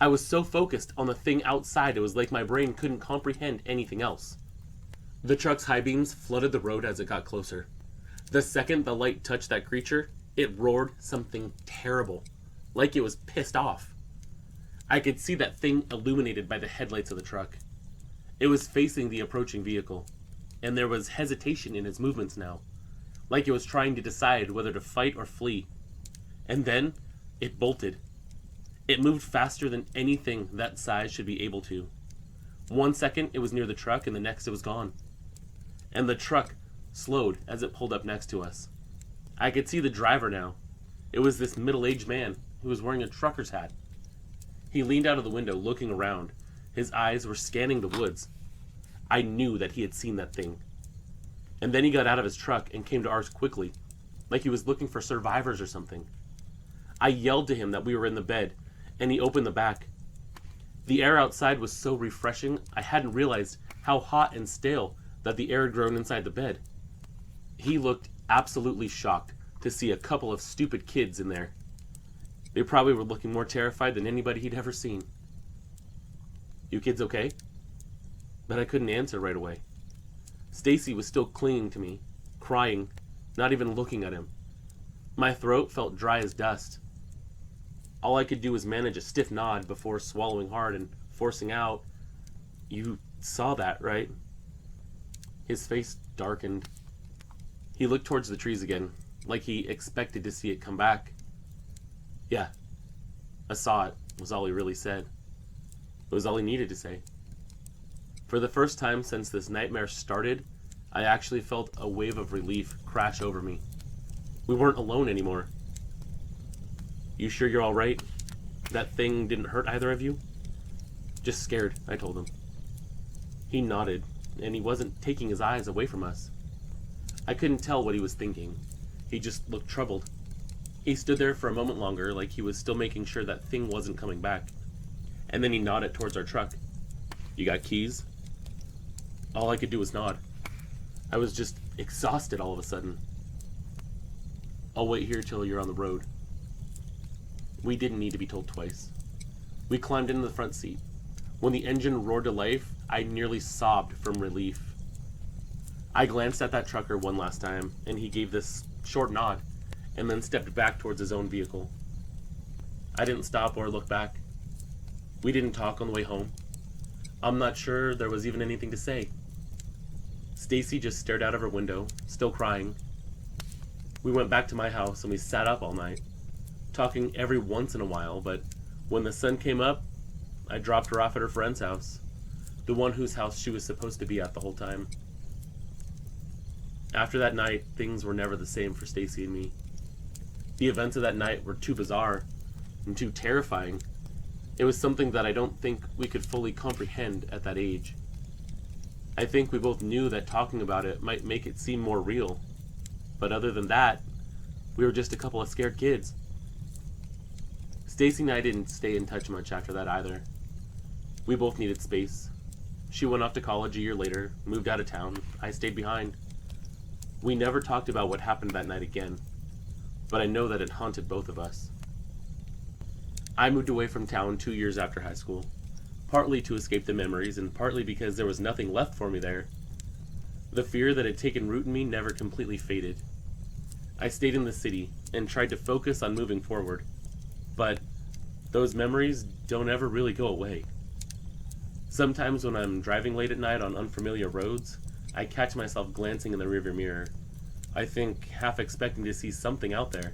I was so focused on the thing outside, it was like my brain couldn't comprehend anything else. The truck's high beams flooded the road as it got closer. The second the light touched that creature, it roared something terrible, like it was pissed off. I could see that thing illuminated by the headlights of the truck. It was facing the approaching vehicle, and there was hesitation in its movements now, like it was trying to decide whether to fight or flee. And then it bolted. It moved faster than anything that size should be able to. 1 second it was near the truck, and the next it was gone. And the truck slowed as it pulled up next to us. I could see the driver now. It was this middle-aged man who was wearing a trucker's hat. He leaned out of the window, looking around. His eyes were scanning the woods. I knew that he had seen that thing. And then he got out of his truck and came to ours quickly, like he was looking for survivors or something. I yelled to him that we were in the bed, and he opened the back. The air outside was so refreshing, I hadn't realized how hot and stale that the air had grown inside the bed. He looked absolutely shocked to see a couple of stupid kids in there. They probably were looking more terrified than anybody he'd ever seen. "You kids okay?" But I couldn't answer right away. Stacy was still clinging to me, crying, not even looking at him. My throat felt dry as dust. All I could do was manage a stiff nod before swallowing hard and forcing out, "You saw that, right?" His face darkened. He looked towards the trees again, like he expected to see it come back. "Yeah, I saw it," was all he really said. It was all he needed to say. For the first time since this nightmare started, I actually felt a wave of relief crash over me. We weren't alone anymore. "You sure you're all right? That thing didn't hurt either of you?" "Just scared," I told him. He nodded, and he wasn't taking his eyes away from us. I couldn't tell what he was thinking. He just looked troubled. He stood there for a moment longer, like he was still making sure that thing wasn't coming back. And then he nodded towards our truck. "You got keys?" All I could do was nod. I was just exhausted all of a sudden. "I'll wait here till you're on the road." We didn't need to be told twice. We climbed into the front seat. When the engine roared to life, I nearly sobbed from relief. I glanced at that trucker one last time, and he gave this short nod, and then stepped back towards his own vehicle. I didn't stop or look back. We didn't talk on the way home. I'm not sure there was even anything to say. Stacy just stared out of her window, still crying. We went back to my house and we sat up all night, talking every once in a while, but when the sun came up, I dropped her off at her friend's house, the one whose house she was supposed to be at the whole time. After that night, things were never the same for Stacy and me. The events of that night were too bizarre and too terrifying. It was something that I don't think we could fully comprehend at that age. I think we both knew that talking about it might make it seem more real, but other than that, we were just a couple of scared kids. Stacy and I didn't stay in touch much after that either. We both needed space. She went off to college a year later, moved out of town. I stayed behind. We never talked about what happened that night again, but I know that it haunted both of us. I moved away from town 2 years after high school, partly to escape the memories and partly because there was nothing left for me there. The fear that had taken root in me never completely faded. I stayed in the city and tried to focus on moving forward, but those memories don't ever really go away. Sometimes when I'm driving late at night on unfamiliar roads, I catch myself glancing in the rearview mirror. I think, half expecting to see something out there.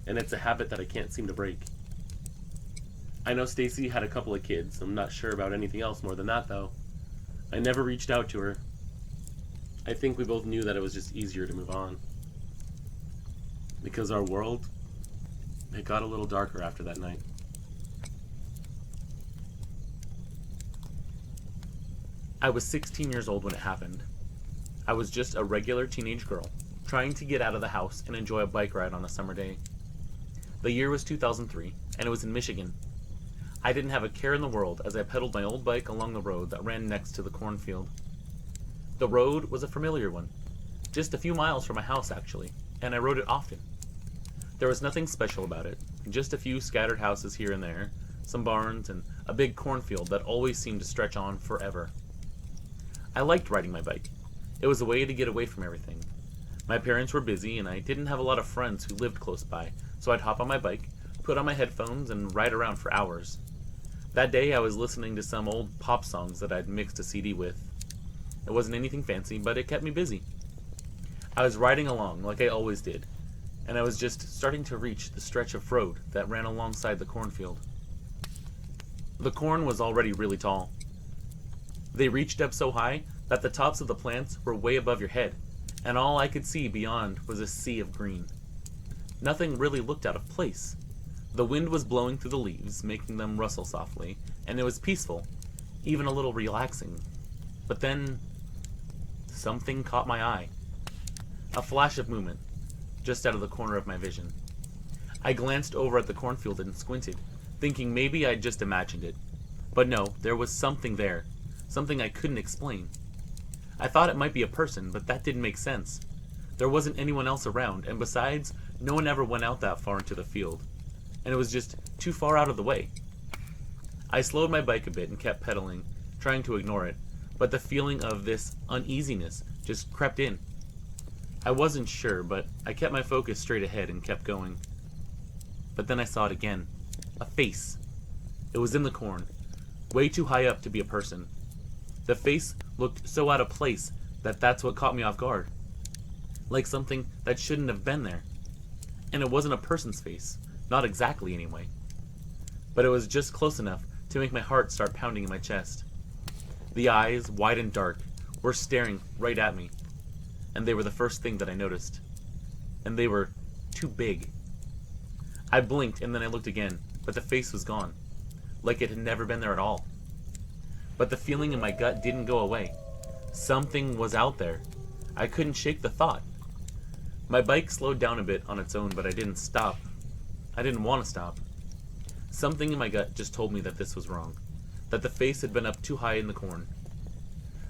And it's a habit that I can't seem to break. I know Stacy had a couple of kids. I'm not sure about anything else more than that, though. I never reached out to her. I think we both knew that it was just easier to move on. Because our world, it got a little darker after that night. I was 16 years old when it happened. I was just a regular teenage girl, trying to get out of the house and enjoy a bike ride on a summer day. The year was 2003, and it was in Michigan. I didn't have a care in the world as I pedaled my old bike along the road that ran next to the cornfield. The road was a familiar one, just a few miles from my house actually, and I rode it often. There was nothing special about it, just a few scattered houses here and there, some barns, and a big cornfield that always seemed to stretch on forever. I liked riding my bike. It was a way to get away from everything. My parents were busy and I didn't have a lot of friends who lived close by, so I'd hop on my bike, put on my headphones, and ride around for hours. That day I was listening to some old pop songs that I'd mixed a CD with. It wasn't anything fancy, but it kept me busy. I was riding along like I always did, and I was just starting to reach the stretch of road that ran alongside the cornfield. The corn was already really tall. They reached up so high that the tops of the plants were way above your head, and all I could see beyond was a sea of green. Nothing really looked out of place. The wind was blowing through the leaves, making them rustle softly, and it was peaceful, even a little relaxing. But then, something caught my eye. A flash of movement, just out of the corner of my vision. I glanced over at the cornfield and squinted, thinking maybe I'd just imagined it. But no, there was something there, something I couldn't explain. I thought it might be a person, but that didn't make sense. There wasn't anyone else around, and besides, no one ever went out that far into the field, and it was just too far out of the way. I slowed my bike a bit and kept pedaling, trying to ignore it, but the feeling of this uneasiness just crept in. I wasn't sure, but I kept my focus straight ahead and kept going. But then I saw it again. A face. It was in the corn, way too high up to be a person. The face looked so out of place that that's what caught me off guard. Like something that shouldn't have been there. And it wasn't a person's face. Not exactly, anyway. But it was just close enough to make my heart start pounding in my chest. The eyes, wide and dark, were staring right at me. And they were the first thing that I noticed. And they were too big. I blinked and then I looked again, but the face was gone. Like it had never been there at all. But the feeling in my gut didn't go away. Something was out there. I couldn't shake the thought. My bike slowed down a bit on its own, but I didn't stop. I didn't want to stop. Something in my gut just told me that this was wrong. That the face had been up too high in the corn.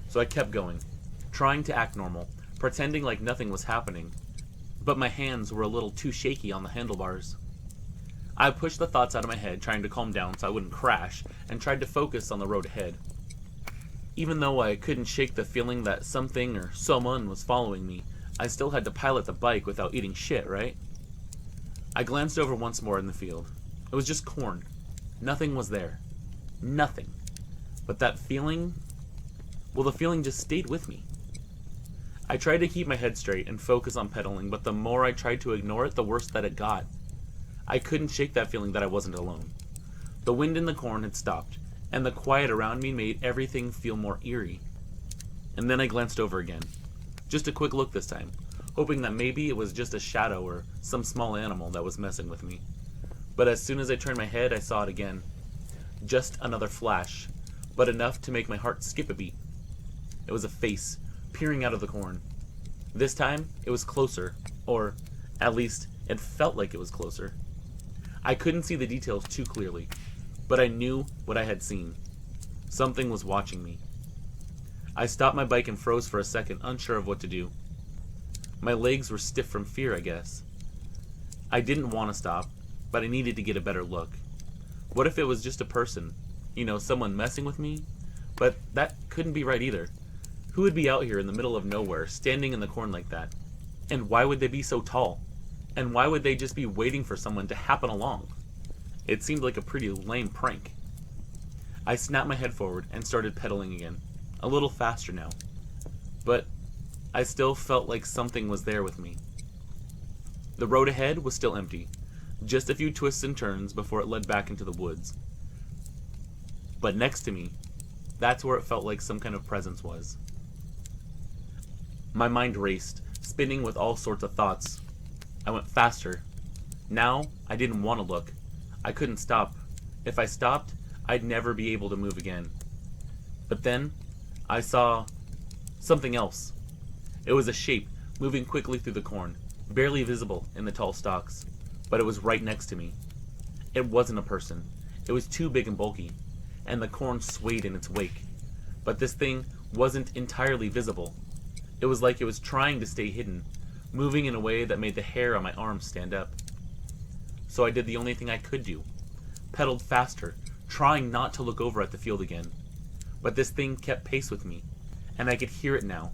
So I kept going, trying to act normal, pretending like nothing was happening. But my hands were a little too shaky on the handlebars. I pushed the thoughts out of my head, trying to calm down so I wouldn't crash, and tried to focus on the road ahead. Even though I couldn't shake the feeling that something or someone was following me, I still had to pilot the bike without eating shit, right? I glanced over once more in the field. It was just corn. Nothing was there. Nothing. But that feeling, well, the feeling just stayed with me. I tried to keep my head straight and focus on pedaling, but the more I tried to ignore it, the worse that it got. I couldn't shake that feeling that I wasn't alone. The wind in the corn had stopped, and the quiet around me made everything feel more eerie. And then I glanced over again. Just a quick look this time, hoping that maybe it was just a shadow or some small animal that was messing with me. But as soon as I turned my head, I saw it again. Just another flash, but enough to make my heart skip a beat. It was a face, peering out of the corn. This time, it was closer, or at least it felt like it was closer. I couldn't see the details too clearly, but I knew what I had seen. Something was watching me. I stopped my bike and froze for a second, unsure of what to do. My legs were stiff from fear, I guess. I didn't want to stop, but I needed to get a better look. What if it was just a person? You know, someone messing with me? But that couldn't be right either. Who would be out here in the middle of nowhere, standing in the corn like that? And why would they be so tall? And why would they just be waiting for someone to happen along? It seemed like a pretty lame prank. I snapped my head forward and started pedaling again, a little faster now. But I still felt like something was there with me. The road ahead was still empty, just a few twists and turns before it led back into the woods. But next to me, that's where it felt like some kind of presence was. My mind raced, spinning with all sorts of thoughts. I went faster. Now, I didn't want to look. I couldn't stop. If I stopped, I'd never be able to move again. But then, I saw something else. It was a shape moving quickly through the corn, barely visible in the tall stalks, but it was right next to me. It wasn't a person. It was too big and bulky, and the corn swayed in its wake. But this thing wasn't entirely visible. It was like it was trying to stay hidden, moving in a way that made the hair on my arms stand up. So I did the only thing I could do. Pedaled faster, trying not to look over at the field again. But this thing kept pace with me, and I could hear it now,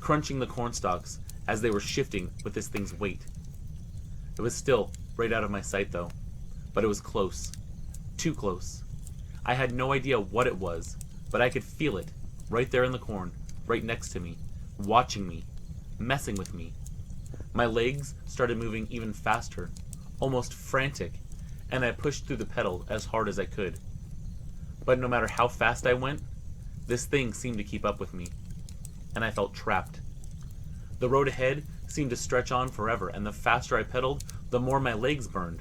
crunching the corn stalks as they were shifting with this thing's weight. It was still right out of my sight, though. but it was close. Too close. I had no idea what it was, but I could feel it, right there in the corn, right next to me, watching me, messing with me. My legs started moving even faster, almost frantic, and I pushed through the pedal as hard as I could. But no matter how fast I went, this thing seemed to keep up with me, and I felt trapped. The road ahead seemed to stretch on forever, and the faster I pedaled, the more my legs burned.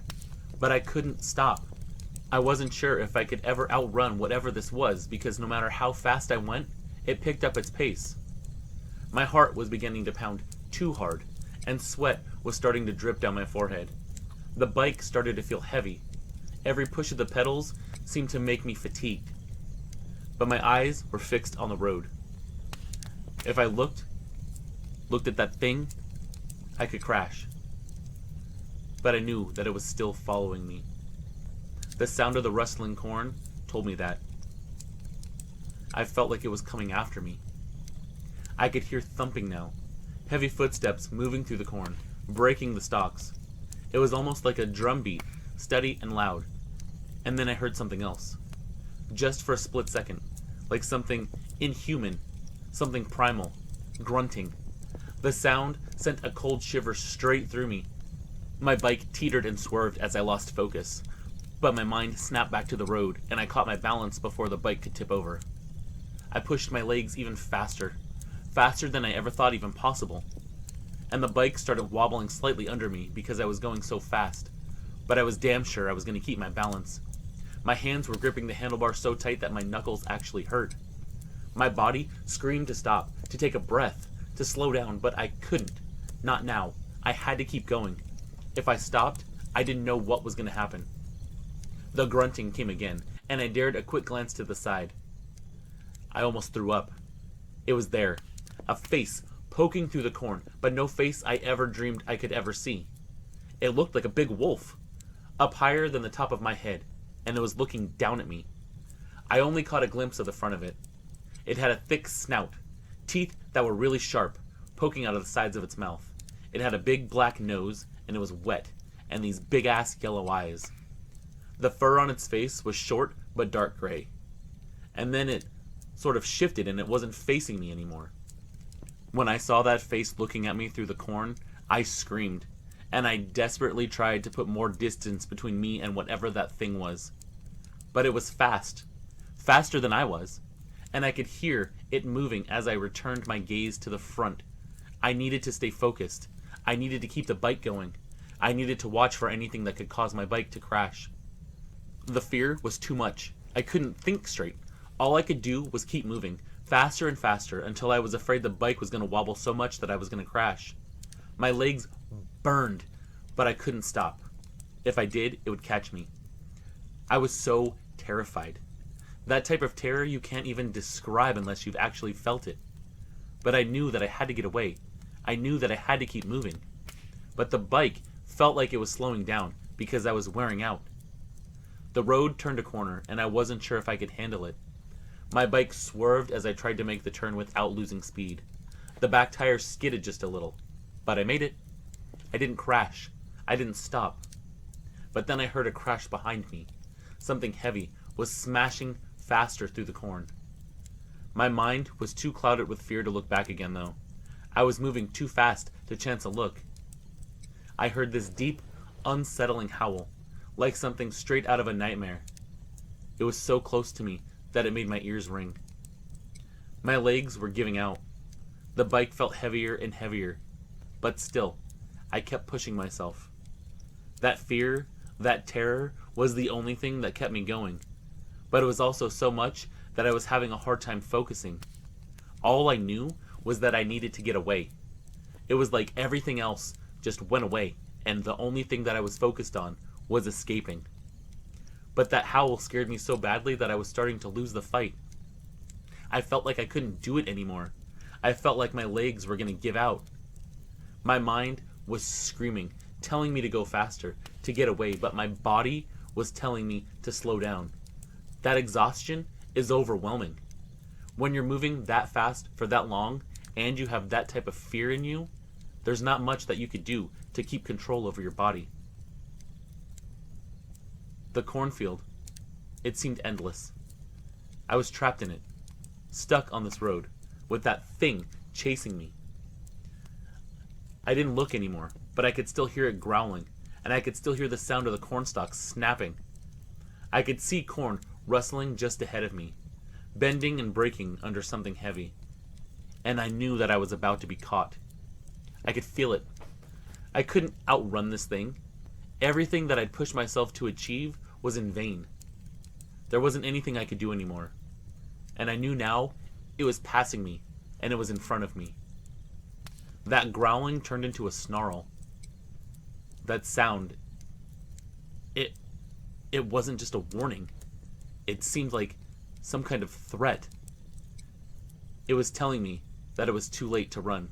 But I couldn't stop. I wasn't sure if I could ever outrun whatever this was, because no matter how fast I went, it picked up its pace. My heart was beginning to pound too hard, and sweat was starting to drip down my forehead. The bike started to feel heavy. Every push of the pedals seemed to make me fatigued. But my eyes were fixed on the road. If I looked at that thing, I could crash. But I knew that it was still following me. The sound of the rustling corn told me that. I felt like it was coming after me. I could hear thumping now, heavy footsteps moving through the corn, breaking the stalks. It was almost like a drum beat, steady and loud. And then I heard something else. Just for a split second, like something inhuman, something primal, grunting. The sound sent a cold shiver straight through me. My bike teetered and swerved as I lost focus, but my mind snapped back to the road, and I caught my balance before the bike could tip over. I pushed my legs even faster, faster than I ever thought even possible. And the bike started wobbling slightly under me because I was going so fast, but I was damn sure I was going to keep my balance. My hands were gripping the handlebar so tight that my knuckles actually hurt. My body screamed to stop, to take a breath, to slow down, but I couldn't. Not now. I had to keep going. If I stopped, I didn't know what was going to happen. The grunting came again, and I dared a quick glance to the side. I almost threw up. It was there. A face poking through the corn, but no face I ever dreamed I could ever see. It looked like a big wolf, up higher than the top of my head, and it was looking down at me. I only caught a glimpse of the front of it. It had a thick snout, teeth that were really sharp, poking out of the sides of its mouth. It had a big black nose, and it was wet, and these big-ass yellow eyes. The fur on its face was short but dark gray. And then it sort of shifted and it wasn't facing me anymore. When I saw that face looking at me through the corn, I screamed, and I desperately tried to put more distance between me and whatever that thing was. But it was fast, faster than I was, and I could hear it moving as I returned my gaze to the front. I needed to stay focused. I needed to keep the bike going. I needed to watch for anything that could cause my bike to crash. The fear was too much. I couldn't think straight. All I could do was keep moving, faster and faster, until I was afraid the bike was going to wobble so much that I was going to crash. My legs burned, but I couldn't stop. If I did, it would catch me. I was so terrified. That type of terror you can't even describe unless you've actually felt it. But I knew that I had to get away. I knew that I had to keep moving. But the bike felt like it was slowing down because I was wearing out. The road turned a corner, and I wasn't sure if I could handle it. My bike swerved as I tried to make the turn without losing speed. The back tire skidded just a little, but I made it. I didn't crash. I didn't stop. But then I heard a crash behind me. Something heavy was smashing faster through the corn. My mind was too clouded with fear to look back again, though. I was moving too fast to chance a look. I heard this deep, unsettling howl, like something straight out of a nightmare. It was so close to me that it made my ears ring. My legs were giving out. The bike felt heavier and heavier, but still, I kept pushing myself. That fear, that terror, was the only thing that kept me going, but it was also so much that I was having a hard time focusing. All I knew was that I needed to get away. It was like everything else just went away, and the only thing that I was focused on was escaping. But that howl scared me so badly that I was starting to lose the fight. I felt like I couldn't do it anymore. I felt like my legs were going to give out. My mind was screaming, telling me to go faster, to get away, but my body was telling me to slow down. That exhaustion is overwhelming. When you're moving that fast for that long, and you have that type of fear in you, there's not much that you could do to keep control over your body. The cornfield. It seemed endless. I was trapped in it, stuck on this road, with that thing chasing me. I didn't look anymore, but I could still hear it growling, and I could still hear the sound of the corn stalks snapping. I could see corn rustling just ahead of me, bending and breaking under something heavy. And I knew that I was about to be caught. I could feel it. I couldn't outrun this thing. Everything that I'd pushed myself to achieve was in vain. There wasn't anything I could do anymore. And I knew now it was passing me, and it was in front of me. That growling turned into a snarl. That sound, it wasn't just a warning. It seemed like some kind of threat. It was telling me that it was too late to run.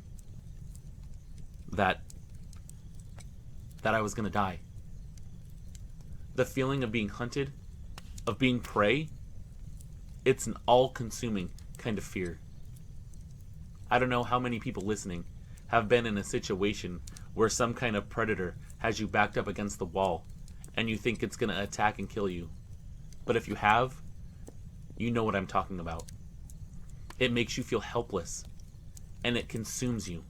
That I was gonna die. The feeling of being hunted, of being prey, it's an all-consuming kind of fear. I don't know how many people listening have been in a situation where some kind of predator has you backed up against the wall and you think it's gonna attack and kill you. But if you have, you know what I'm talking about. It makes you feel helpless, and it consumes you.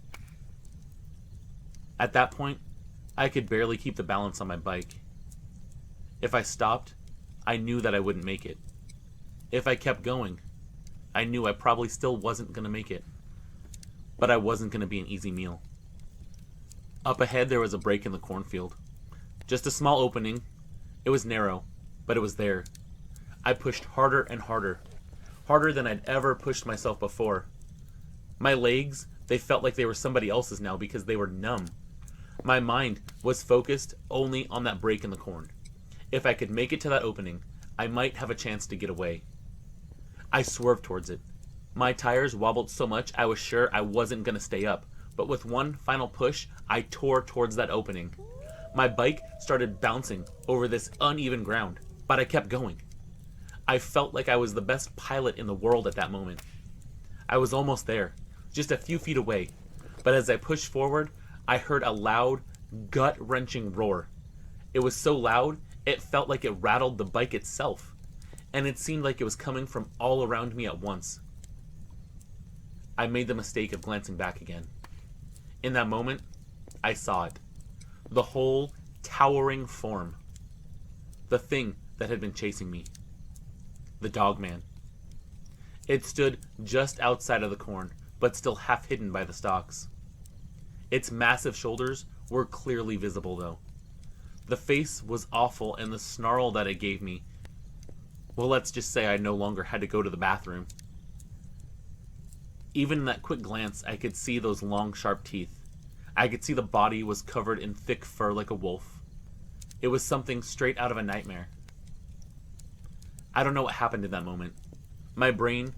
At that point, I could barely keep the balance on my bike. If I stopped, I knew that I wouldn't make it. If I kept going, I knew I probably still wasn't going to make it. But I wasn't going to be an easy meal. Up ahead, there was a break in the cornfield. Just a small opening. It was narrow, but it was there. I pushed harder and harder. Harder than I'd ever pushed myself before. My legs, they felt like they were somebody else's now because they were numb. My mind was focused only on that break in the corn. If I could make it to that opening, I might have a chance to get away. I swerved towards it. My tires wobbled so much I was sure I wasn't going to stay up, but with one final push, I tore towards that opening. My bike started bouncing over this uneven ground, but I kept going. I felt like I was the best pilot in the world at that moment. I was almost there, just a few feet away, but as I pushed forward, I heard a loud, gut-wrenching roar. It was so loud, it felt like it rattled the bike itself, and it seemed like it was coming from all around me at once. I made the mistake of glancing back again. In that moment, I saw it. The whole towering form. The thing that had been chasing me. The Dogman. It stood just outside of the corn, but still half hidden by the stalks. Its massive shoulders were clearly visible, though. The face was awful, and the snarl that it gave me, well, let's just say I no longer had to go to the bathroom. Even in that quick glance, I could see those long, sharp teeth. I could see the body was covered in thick fur like a wolf. It was something straight out of a nightmare. I don't know what happened in that moment. My brain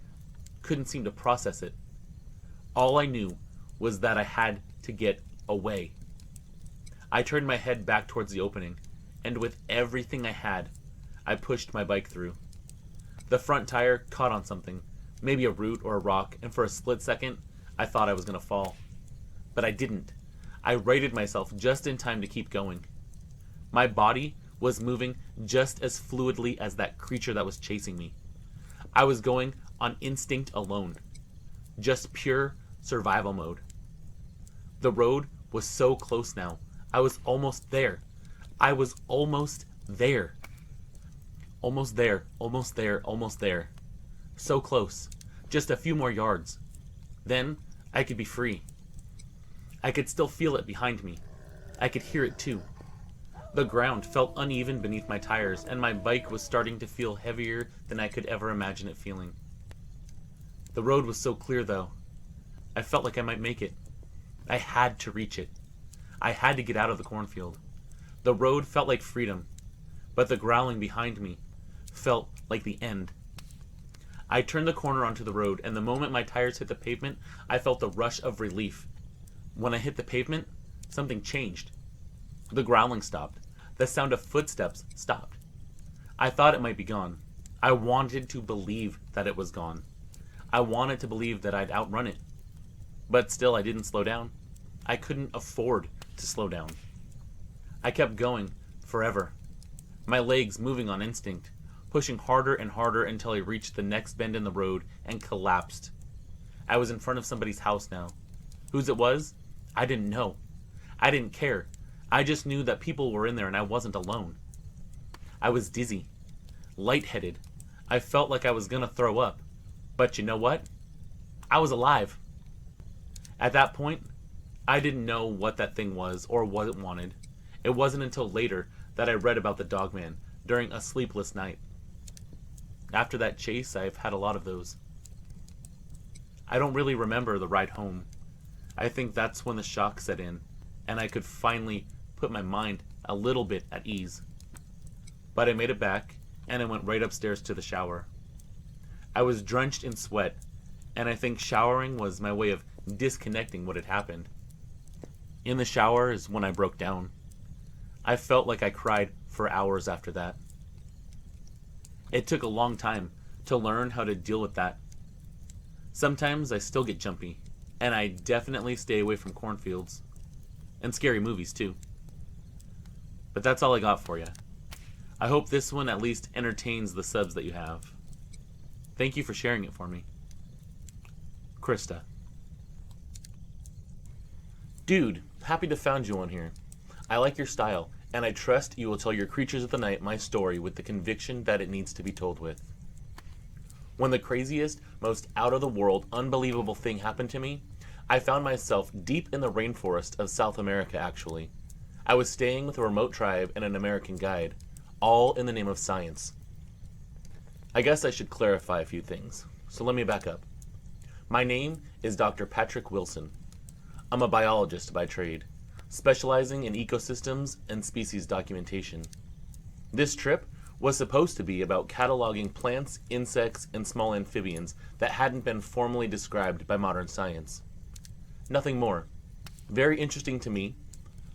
couldn't seem to process it. All I knew was that I had to get away. I turned my head back towards the opening, and with everything I had, I pushed my bike through. The front tire caught on something, maybe a root or a rock, and for a split second, I thought I was going to fall. But I didn't. I righted myself just in time to keep going. My body was moving just as fluidly as that creature that was chasing me. I was going on instinct alone. Just pure survival mode. The road was so close now. I was almost there. I was almost there. Almost there, almost there, almost there. So close. Just a few more yards. Then I could be free. I could still feel it behind me. I could hear it too. The ground felt uneven beneath my tires, and my bike was starting to feel heavier than I could ever imagine it feeling. The road was so clear, though. I felt like I might make it. I had to reach it. I had to get out of the cornfield. The road felt like freedom, but the growling behind me felt like the end. I turned the corner onto the road, and the moment my tires hit the pavement, I felt a rush of relief. When I hit the pavement, something changed. The growling stopped. The sound of footsteps stopped. I thought it might be gone. I wanted to believe that it was gone. I wanted to believe that I'd outrun it. But still, I didn't slow down. I couldn't afford to slow down. I kept going forever. my legs moving on instinct, pushing harder and harder until I reached the next bend in the road and collapsed. I was in front of somebody's house now. Whose it was? I didn't know. I didn't care. I just knew that people were in there and I wasn't alone. I was dizzy, lightheaded. I felt like I was gonna throw up. But you know what? I was alive. At that point, I didn't know what that thing was or what it wanted. It wasn't until later that I read about the Dogman during a sleepless night. After that chase, I've had a lot of those. I don't really remember the ride home. I think that's when the shock set in, and I could finally put my mind a little bit at ease. But I made it back, and I went right upstairs to the shower. I was drenched in sweat, and I think showering was my way of disconnecting what had happened. In the shower is when I broke down. I felt like I cried for hours after that. It took a long time to learn how to deal with that. Sometimes I still get jumpy, and I definitely stay away from cornfields. And scary movies, too. But that's all I got for you. I hope this one at least entertains the subs that you have. Thank you for sharing it for me. Krista. Dude, happy to found you on here. I like your style, and I trust you will tell your creatures of the night my story with the conviction that it needs to be told with. When the craziest, most out-of-the-world, unbelievable thing happened to me, I found myself deep in the rainforest of South America, actually. I was staying with a remote tribe and an American guide, all in the name of science. I guess I should clarify a few things, so let me back up. My name is Dr. Patrick Wilson. I'm a biologist by trade, specializing in ecosystems and species documentation. This trip was supposed to be about cataloging plants, insects, and small amphibians that hadn't been formally described by modern science. Nothing more. Very interesting to me,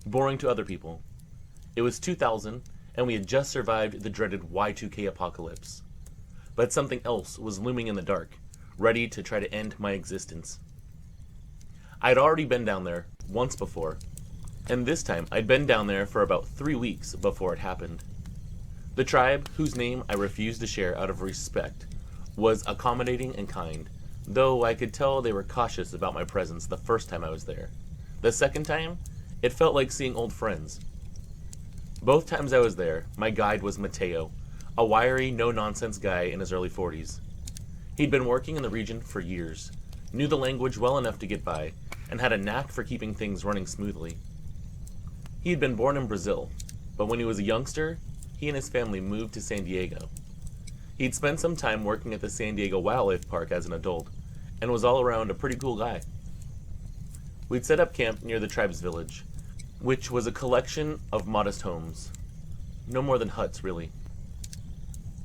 boring to other people. It was 2000, and we had just survived the dreaded Y2K apocalypse. But something else was looming in the dark, ready to try to end my existence. I'd already been down there once before, and this time I'd been down there for about 3 weeks before it happened. The tribe, whose name I refused to share out of respect, was accommodating and kind, though I could tell they were cautious about my presence the first time I was there. The second time, it felt like seeing old friends. Both times I was there, my guide was Mateo, a wiry, no-nonsense guy in his early 40s. He'd been working in the region for years, knew the language well enough to get by, and had a knack for keeping things running smoothly. He had been born in Brazil, but when he was a youngster, he and his family moved to San Diego. He'd spent some time working at the San Diego Wildlife Park as an adult, and was all around a pretty cool guy. We'd set up camp near the tribe's village, which was a collection of modest homes. No more than huts, really.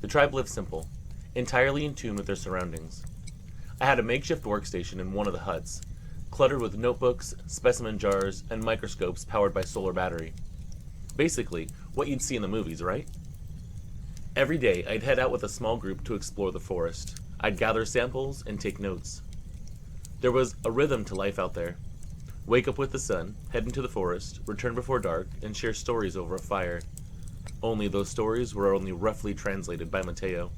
The tribe lived simple, entirely in tune with their surroundings. I had a makeshift workstation in one of the huts, cluttered with notebooks, specimen jars, and microscopes powered by solar battery. Basically, what you'd see in the movies, right? Every day, I'd head out with a small group to explore the forest. I'd gather samples and take notes. There was a rhythm to life out there. Wake up with the sun, head into the forest, return before dark, and share stories over a fire. Only those stories were only roughly translated by Mateo.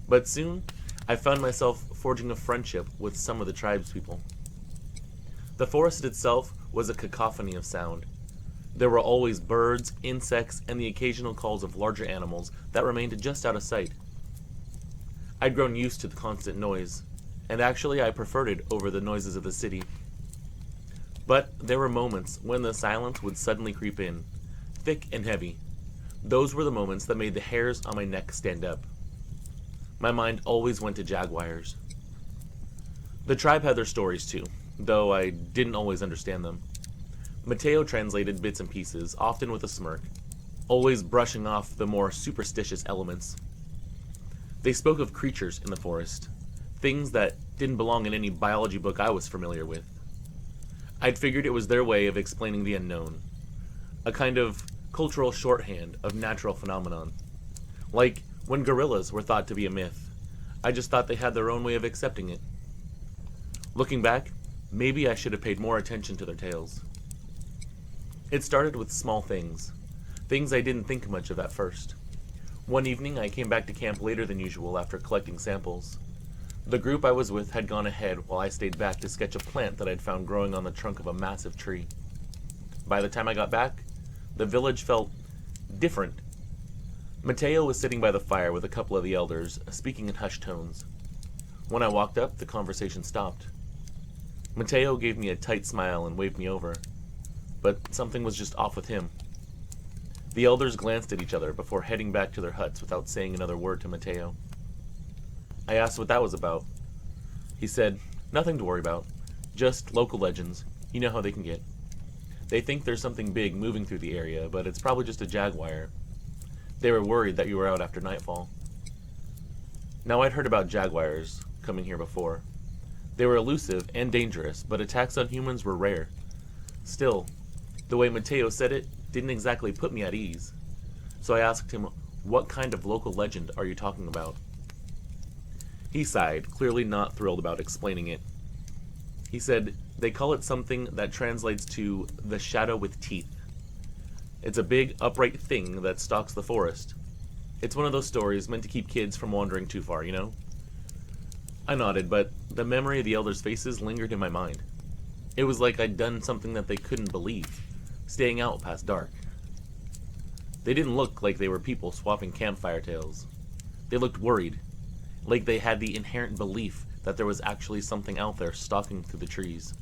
But soon, I found myself forging a friendship with some of the tribespeople. The forest itself was a cacophony of sound. There were always birds, insects, and the occasional calls of larger animals that remained just out of sight. I'd grown used to the constant noise, and actually I preferred it over the noises of the city. But there were moments when the silence would suddenly creep in, thick and heavy. Those were the moments that made the hairs on my neck stand up. My mind always went to jaguars. The tribe had their stories too, though I didn't always understand them. Mateo translated bits and pieces, often with a smirk, always brushing off the more superstitious elements. They spoke of creatures in the forest, things that didn't belong in any biology book I was familiar with. I'd figured it was their way of explaining the unknown, a kind of cultural shorthand of natural phenomenon. Like when gorillas were thought to be a myth, I just thought they had their own way of accepting it. Looking back, maybe I should have paid more attention to their tales. It started with small things things I didn't think much of at first. One evening, I came back to camp later than usual after collecting samples. The group I was with had gone ahead while I stayed back to sketch a plant that I'd found growing on the trunk of a massive tree. By the time I got back, the village felt different. Mateo was sitting by the fire with a couple of the elders, speaking in hushed tones. When I walked up, the conversation stopped. Mateo gave me a tight smile and waved me over, but something was just off with him. The elders glanced at each other before heading back to their huts without saying another word to Mateo. I asked what that was about. He said, "Nothing to worry about. Just local legends. You know how they can get. They think there's something big moving through the area, but it's probably just a jaguar. They were worried that you were out after nightfall." Now, I'd heard about jaguars coming here before. They were elusive and dangerous, but attacks on humans were rare. Still, the way Mateo said it didn't exactly put me at ease. So I asked him, "What kind of local legend are you talking about?" He sighed, clearly not thrilled about explaining it. He said, "They call it something that translates to the shadow with teeth. It's a big, upright thing that stalks the forest. It's one of those stories meant to keep kids from wandering too far, you know?" I nodded, but the memory of the elders' faces lingered in my mind. It was like I'd done something that they couldn't believe, staying out past dark. They didn't look like they were people swapping campfire tales. They looked worried, like they had the inherent belief that there was actually something out there stalking through the trees.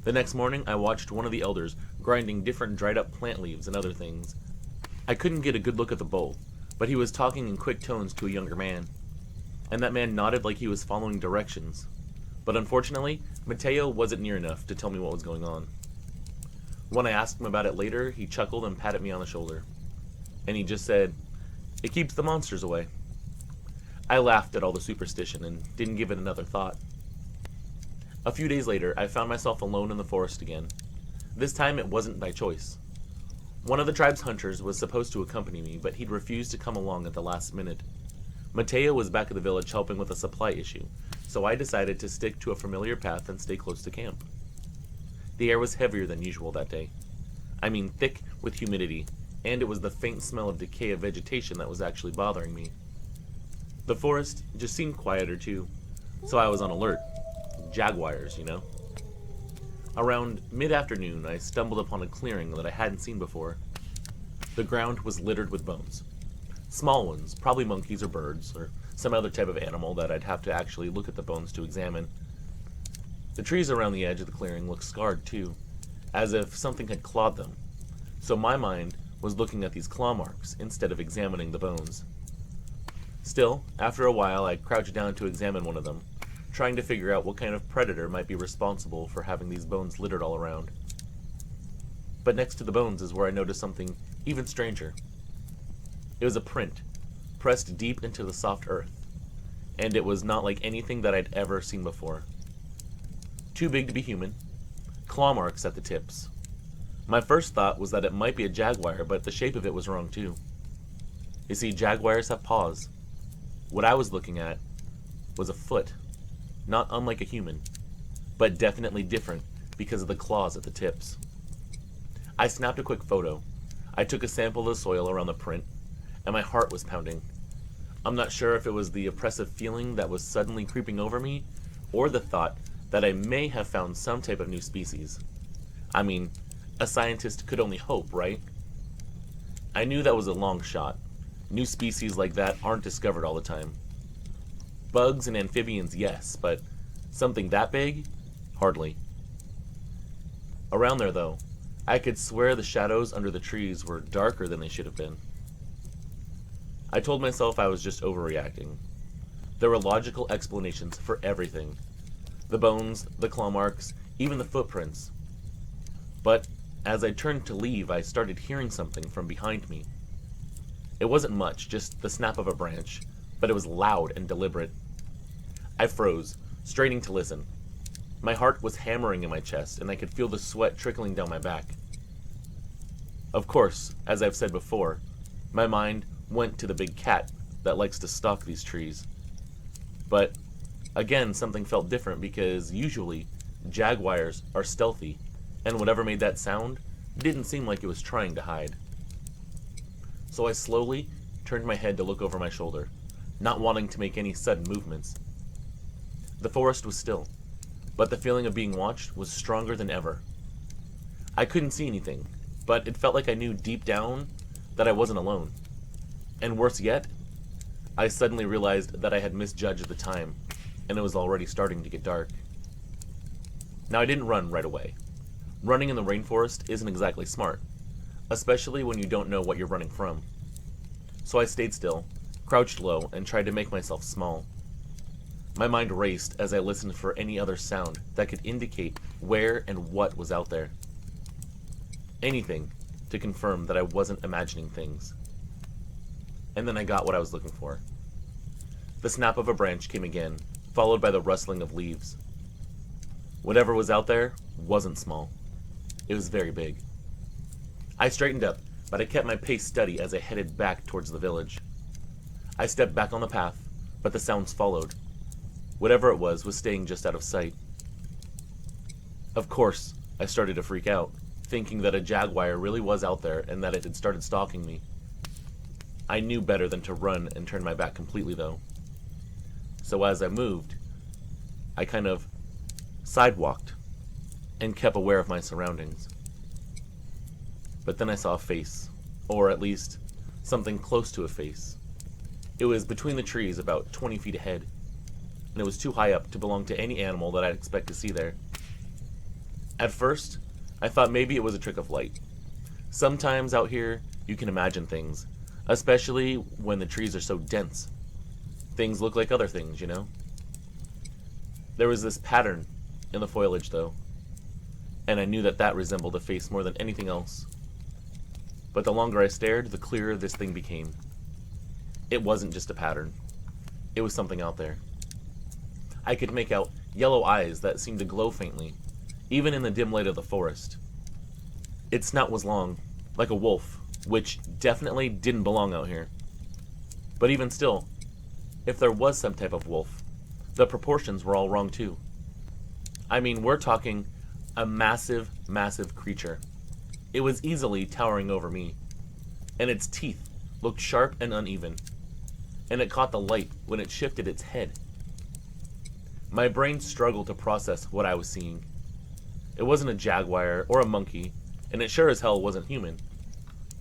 The next morning, I watched one of the elders grinding different dried-up plant leaves and other things. I couldn't get a good look at the bowl, but he was talking in quick tones to a younger man, and that man nodded like he was following directions. But unfortunately, Mateo wasn't near enough to tell me what was going on. When I asked him about it later, he chuckled and patted me on the shoulder. And he just said, "It keeps the monsters away." I laughed at all the superstition and didn't give it another thought. A few days later, I found myself alone in the forest again. This time it wasn't by choice. One of the tribe's hunters was supposed to accompany me, but he'd refused to come along at the last minute. Mateo was back at the village helping with a supply issue, so I decided to stick to a familiar path and stay close to camp. The air was heavier than usual that day. I mean, thick with humidity, and it was the faint smell of decay of vegetation that was actually bothering me. The forest just seemed quieter too, so I was on alert. Jaguars, you know? Around mid-afternoon, I stumbled upon a clearing that I hadn't seen before. The ground was littered with bones. Small ones, probably monkeys or birds, or some other type of animal that I'd have to actually look at the bones to examine. The trees around the edge of the clearing looked scarred too, as if something had clawed them, so my mind was looking at these claw marks instead of examining the bones. Still, after a while, I crouched down to examine one of them, trying to figure out what kind of predator might be responsible for having these bones littered all around. But next to the bones is where I noticed something even stranger. It was a print, pressed deep into the soft earth, and it was not like anything that I'd ever seen before. Too big to be human, claw marks at the tips. My first thought was that it might be a jaguar, but the shape of it was wrong too. You see, jaguars have paws. What I was looking at was a foot, not unlike a human, but definitely different because of the claws at the tips. I snapped a quick photo. I took a sample of the soil around the print, and my heart was pounding. I'm not sure if it was the oppressive feeling that was suddenly creeping over me, or the thought that I may have found some type of new species. I mean, a scientist could only hope, right? I knew that was a long shot. New species like that aren't discovered all the time. Bugs and amphibians, yes, but something that big? Hardly. Around there, though, I could swear the shadows under the trees were darker than they should have been. I told myself I was just overreacting. There were logical explanations for everything. The bones, the claw marks, even the footprints. But as I turned to leave, I started hearing something from behind me. It wasn't much, just the snap of a branch, but it was loud and deliberate. I froze, straining to listen. My heart was hammering in my chest, and I could feel the sweat trickling down my back. Of course, as I've said before, my mind went to the big cat that likes to stalk these trees. But again, something felt different because usually jaguars are stealthy, and whatever made that sound didn't seem like it was trying to hide. so I slowly turned my head to look over my shoulder, not wanting to make any sudden movements. The forest was still, but the feeling of being watched was stronger than ever. I couldn't see anything, but it felt like I knew deep down that I wasn't alone. And worse yet, I suddenly realized that I had misjudged the time, and it was already starting to get dark. Now, I didn't run right away. Running in the rainforest isn't exactly smart, especially when you don't know what you're running from. So I stayed still, crouched low, and tried to make myself small. My mind raced as I listened for any other sound that could indicate where and what was out there. Anything to confirm that I wasn't imagining things. And then I got what I was looking for. The snap of a branch came again, followed by the rustling of leaves. Whatever was out there wasn't small. It was very big. I straightened up, but I kept my pace steady as I headed back towards the village. I stepped back on the path, but the sounds followed. Whatever it was staying just out of sight. Of course, I started to freak out, thinking that a jaguar really was out there and that it had started stalking me. I knew better than to run and turn my back completely, though. So as I moved, I kind of sidewalked and kept aware of my surroundings. But then I saw a face, or at least something close to a face. It was between the trees about 20 feet ahead, and it was too high up to belong to any animal that I'd expect to see there. At first, I thought maybe it was a trick of light. Sometimes out here, you can imagine things, especially when the trees are so dense. Things look like other things, you know? There was this pattern in the foliage, though, and I knew that that resembled a face more than anything else. But the longer I stared, the clearer this thing became. It wasn't just a pattern. It was something out there. I could make out yellow eyes that seemed to glow faintly, even in the dim light of the forest. Its snout was long, like a wolf, which definitely didn't belong out here. But even still, if there was some type of wolf, the proportions were all wrong too. I mean, we're talking a massive, massive creature. It was easily towering over me, and its teeth looked sharp and uneven, and it caught the light when it shifted its head. My brain struggled to process what I was seeing. It wasn't a jaguar or a monkey, and it sure as hell wasn't human.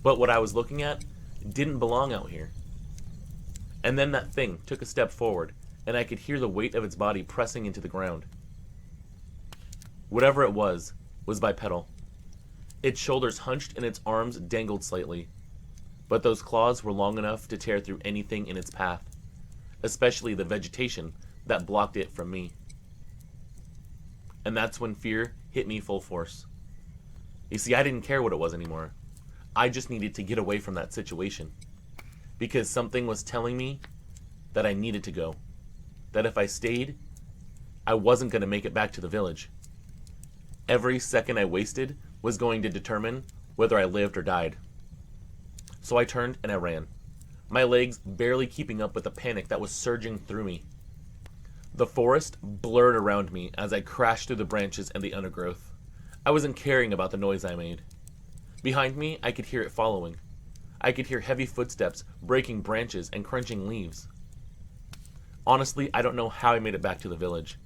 But what I was looking at didn't belong out here. And then that thing took a step forward, and I could hear the weight of its body pressing into the ground. Whatever it was bipedal. Its shoulders hunched and its arms dangled slightly, but those claws were long enough to tear through anything in its path, especially the vegetation that blocked it from me. And that's when fear hit me full force. You see, I didn't care what it was anymore. I just needed to get away from that situation, because something was telling me that I needed to go, that if I stayed, I wasn't going to make it back to the village. Every second I wasted was going to determine whether I lived or died. So I turned and I ran, my legs barely keeping up with the panic that was surging through me. The forest blurred around me as I crashed through the branches and the undergrowth. I wasn't caring about the noise I made. Behind me, I could hear it following. I could hear heavy footsteps breaking branches and crunching leaves. Honestly, I don't know how I made it back to the village.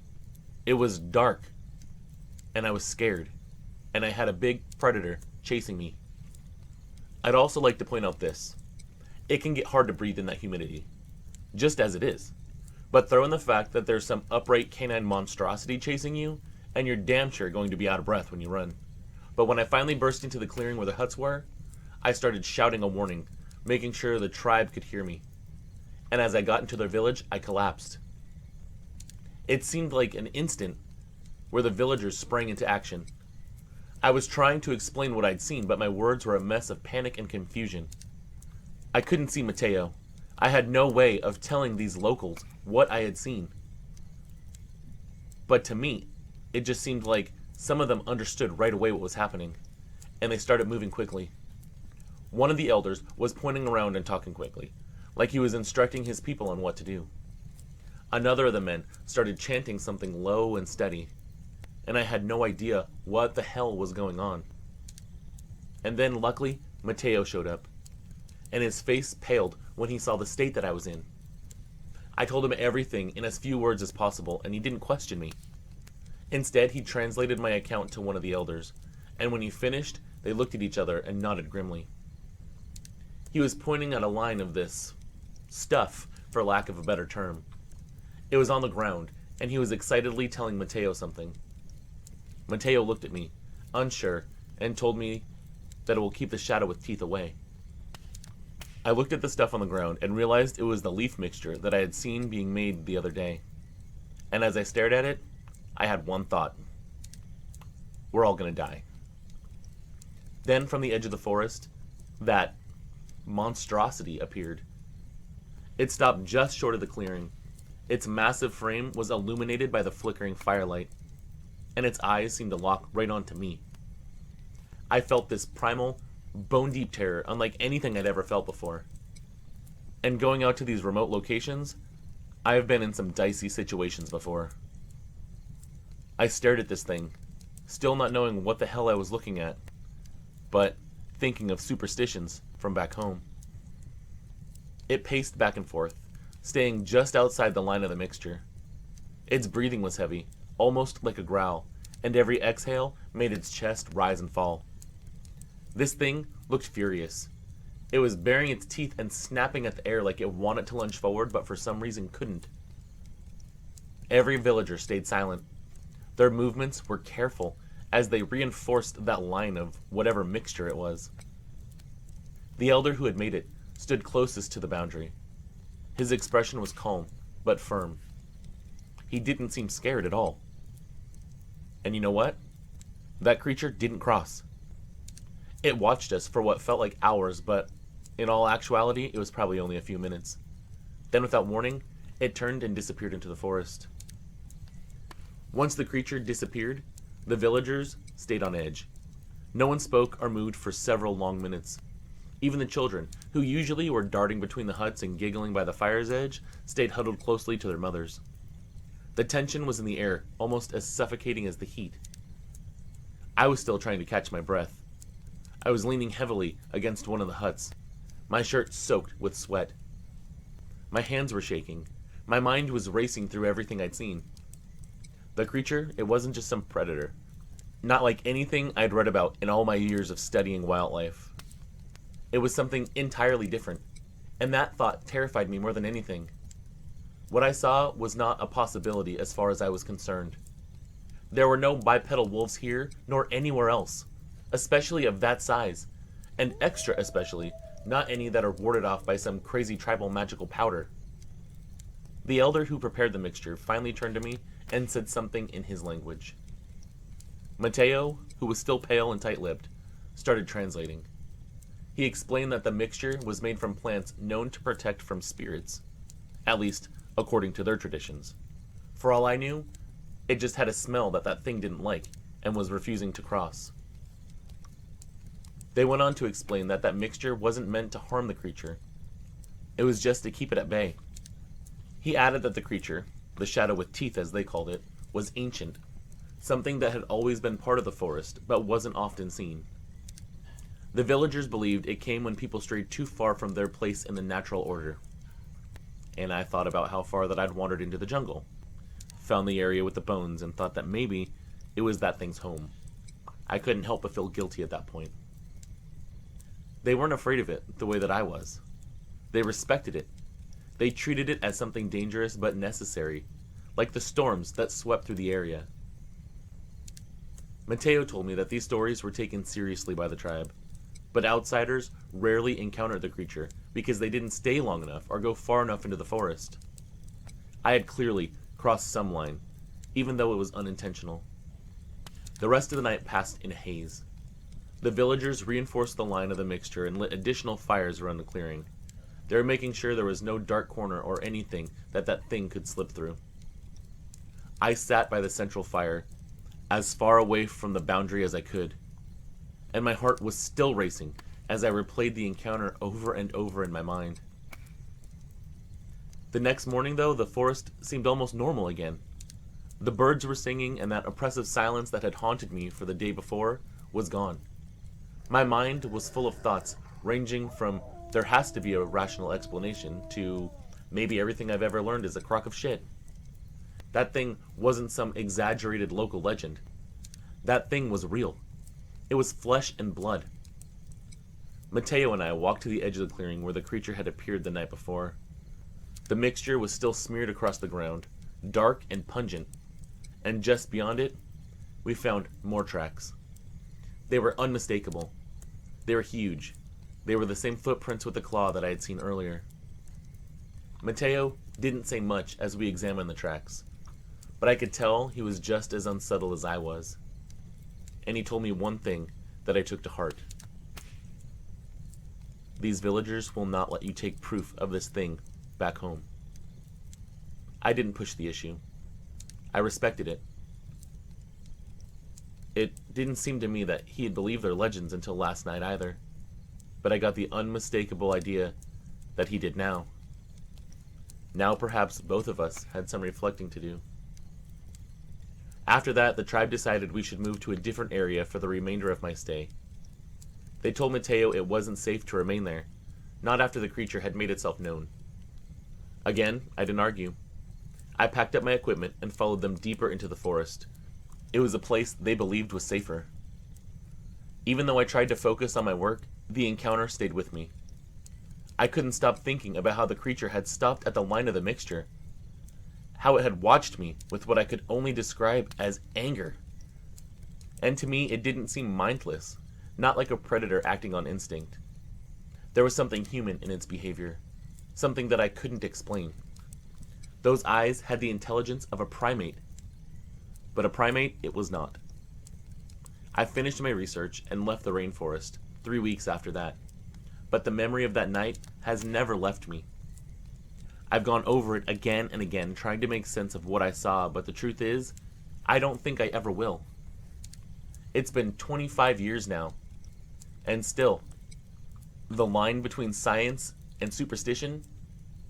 It was dark, and I was scared, and I had a big predator chasing me. I'd also like to point out this. It can get hard to breathe in that humidity, just as it is. But throw in the fact that there's some upright canine monstrosity chasing you, and you're damn sure going to be out of breath when you run. But when I finally burst into the clearing where the huts were, I started shouting a warning, making sure the tribe could hear me. And as I got into their village, I collapsed. It seemed like an instant where the villagers sprang into action. I was trying to explain what I'd seen, but my words were a mess of panic and confusion. I couldn't see Mateo. I had no way of telling these locals what I had seen. But to me, it just seemed like some of them understood right away what was happening, and they started moving quickly. One of the elders was pointing around and talking quickly, like he was instructing his people on what to do. Another of the men started chanting something low and steady, and I had no idea what the hell was going on. And then, luckily, Mateo showed up. and his face paled when he saw the state that I was in. I told him everything in as few words as possible, and he didn't question me. Instead, he translated my account to one of the elders, and when he finished, they looked at each other and nodded grimly. He was pointing at a line of this stuff, for lack of a better term. It was on the ground, and he was excitedly telling Mateo something. Mateo looked at me, unsure, and told me that it will keep the shadow with teeth away. I looked at the stuff on the ground and realized it was the leaf mixture that I had seen being made the other day. And as I stared at it, I had one thought. We're all gonna die. Then from the edge of the forest, that monstrosity appeared. It stopped just short of the clearing. Its massive frame was illuminated by the flickering firelight, and its eyes seemed to lock right onto me. I felt this primal, bone-deep terror unlike anything I'd ever felt before. And going out to these remote locations, I have been in some dicey situations before. I stared at this thing, still not knowing what the hell I was looking at, but thinking of superstitions from back home. It paced back and forth, staying just outside the line of the mixture. Its breathing was heavy, almost like a growl, and every exhale made its chest rise and fall. This thing looked furious. It was baring its teeth and snapping at the air like it wanted to lunge forward, but for some reason couldn't. Every villager stayed silent. Their movements were careful, as they reinforced that line of whatever mixture it was. The elder who had made it stood closest to the boundary. His expression was calm, but firm. He didn't seem scared at all. And you know what? That creature didn't cross. It watched us for what felt like hours, but in all actuality, it was probably only a few minutes. Then, without warning, it turned and disappeared into the forest. Once the creature disappeared, the villagers stayed on edge. No one spoke or moved for several long minutes. Even the children, who usually were darting between the huts and giggling by the fire's edge, stayed huddled closely to their mothers. The tension was in the air, almost as suffocating as the heat. I was still trying to catch my breath. I was leaning heavily against one of the huts, my shirt soaked with sweat. My hands were shaking. My mind was racing through everything I'd seen. The creature, it wasn't just some predator. Not like anything I'd read about in all my years of studying wildlife. It was something entirely different, and that thought terrified me more than anything. What I saw was not a possibility as far as I was concerned. There were no bipedal wolves here, nor anywhere else, especially of that size, and extra especially, not any that are warded off by some crazy tribal magical powder. The elder who prepared the mixture finally turned to me and said something in his language. Mateo, who was still pale and tight-lipped, started translating. He explained that the mixture was made from plants known to protect from spirits, at least according to their traditions. For all I knew, it just had a smell that thing didn't like and was refusing to cross. They went on to explain that mixture wasn't meant to harm the creature. It was just to keep it at bay. He added that the creature, the shadow with teeth as they called it, was ancient, something that had always been part of the forest but wasn't often seen. The villagers believed it came when people strayed too far from their place in the natural order. And I thought about how far that I'd wandered into the jungle, found the area with the bones, and thought that maybe it was that thing's home. I couldn't help but feel guilty at that point. They weren't afraid of it the way that I was. They respected it. They treated it as something dangerous but necessary, like the storms that swept through the area. Mateo told me that these stories were taken seriously by the tribe, but outsiders rarely encountered the creature because they didn't stay long enough or go far enough into the forest. I had clearly crossed some line, even though it was unintentional. The rest of the night passed in a haze. The villagers reinforced the line of the mixture and lit additional fires around the clearing. They were making sure there was no dark corner or anything that thing could slip through. I sat by the central fire, as far away from the boundary as I could, and my heart was still racing as I replayed the encounter over and over in my mind. The next morning, though, the forest seemed almost normal again. The birds were singing, and that oppressive silence that had haunted me for the day before was gone. My mind was full of thoughts ranging from There has to be a rational explanation to maybe everything I've ever learned is a crock of shit. That thing wasn't some exaggerated local legend. That thing was real. It was flesh and blood. Mateo and I walked to the edge of the clearing where the creature had appeared the night before. The mixture was still smeared across the ground, dark and pungent, and just beyond it, we found more tracks. They were unmistakable. They were huge. They were the same footprints with the claw that I had seen earlier. Mateo didn't say much as we examined the tracks, but I could tell he was just as unsettled as I was. And he told me one thing that I took to heart. These villagers will not let you take proof of this thing back home. I didn't push the issue. I respected it. It didn't seem to me that he had believed their legends until last night either, but I got the unmistakable idea that he did now. Now perhaps both of us had some reflecting to do. After that, the tribe decided we should move to a different area for the remainder of my stay. They told Mateo it wasn't safe to remain there, not after the creature had made itself known. Again, I didn't argue. I packed up my equipment and followed them deeper into the forest. It was a place they believed was safer. Even though I tried to focus on my work, the encounter stayed with me. I couldn't stop thinking about how the creature had stopped at the line of the mixture, how it had watched me with what I could only describe as anger. And to me, it didn't seem mindless, not like a predator acting on instinct. There was something human in its behavior, something that I couldn't explain. Those eyes had the intelligence of a primate, but a primate it was not. I finished my research and left the rainforest 3 weeks after that, but the memory of that night has never left me. I've gone over it again and again trying to make sense of what I saw, but the truth is, I don't think I ever will. It's been 25 years now, and still, the line between science and superstition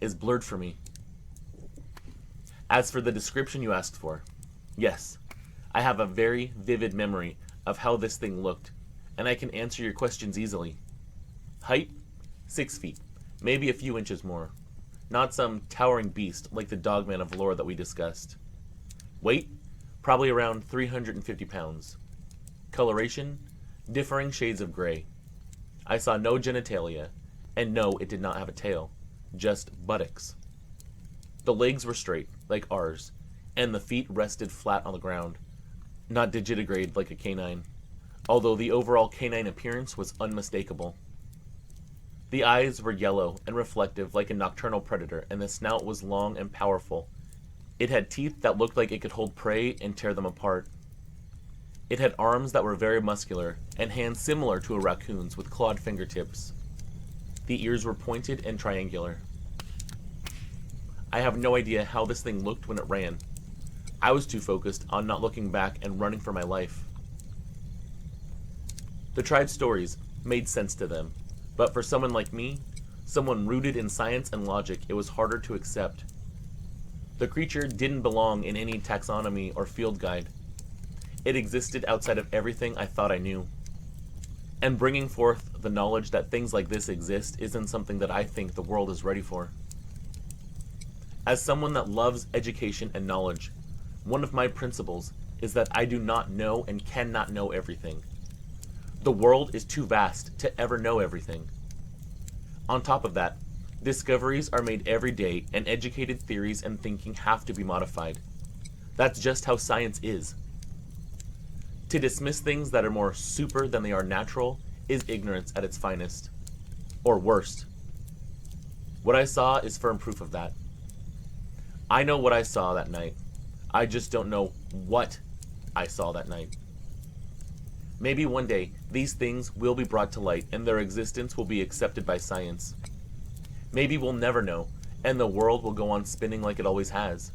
is blurred for me. As for the description you asked for, yes, I have a very vivid memory of how this thing looked, and I can answer your questions easily. Height, 6 feet, maybe a few inches more. Not some towering beast like the Dogman of lore that we discussed. Weight, probably around 350 pounds. Coloration, differing shades of gray. I saw no genitalia, and no, it did not have a tail, just buttocks. The legs were straight, like ours, and the feet rested flat on the ground, not digitigrade like a canine, although the overall canine appearance was unmistakable. The eyes were yellow and reflective like a nocturnal predator, and the snout was long and powerful. It had teeth that looked like it could hold prey and tear them apart. It had arms that were very muscular, and hands similar to a raccoon's with clawed fingertips. The ears were pointed and triangular. I have no idea how this thing looked when it ran. I was too focused on not looking back and running for my life. The tribe's stories made sense to them, but for someone like me, someone rooted in science and logic, it was harder to accept. The creature didn't belong in any taxonomy or field guide. It existed outside of everything I thought I knew. And bringing forth the knowledge that things like this exist isn't something that I think the world is ready for. As someone that loves education and knowledge, one of my principles is that I do not know and cannot know everything. The world is too vast to ever know everything. On top of that, discoveries are made every day, and educated theories and thinking have to be modified. That's just how science is. To dismiss things that are more super than they are natural is ignorance at its finest. Or worst. What I saw is firm proof of that. I know what I saw that night. I just don't know what I saw that night. Maybe one day, these things will be brought to light and their existence will be accepted by science. Maybe we'll never know, and the world will go on spinning like it always has,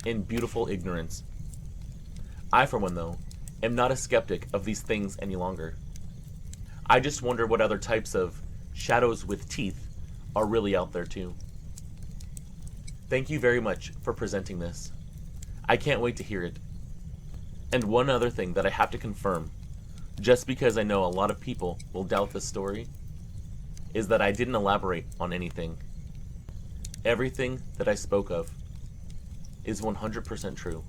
in beautiful ignorance. I, for one, though, am not a skeptic of these things any longer. I just wonder what other types of shadows with teeth are really out there too. Thank you very much for presenting this. I can't wait to hear it. And one other thing that I have to confirm, just because I know a lot of people will doubt this story, is that I didn't elaborate on anything. Everything that I spoke of is 100% true.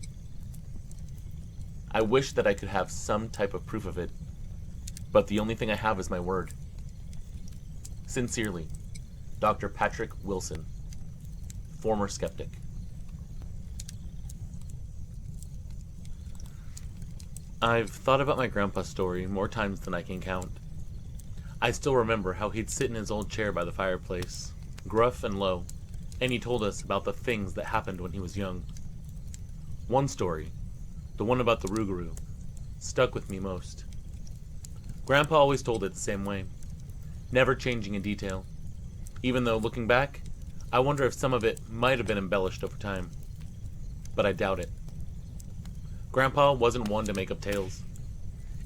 I wish that I could have some type of proof of it, but the only thing I have is my word. Sincerely, Dr. Patrick Wilson, former skeptic. I've thought about my grandpa's story more times than I can count. I still remember how he'd sit in his old chair by the fireplace, gruff and low, and he told us about the things that happened when he was young. One story, the one about the rugaroo, stuck with me most. Grandpa always told it the same way, never changing a detail, even though, looking back, I wonder if some of it might have been embellished over time. But I doubt it. Grandpa wasn't one to make up tales.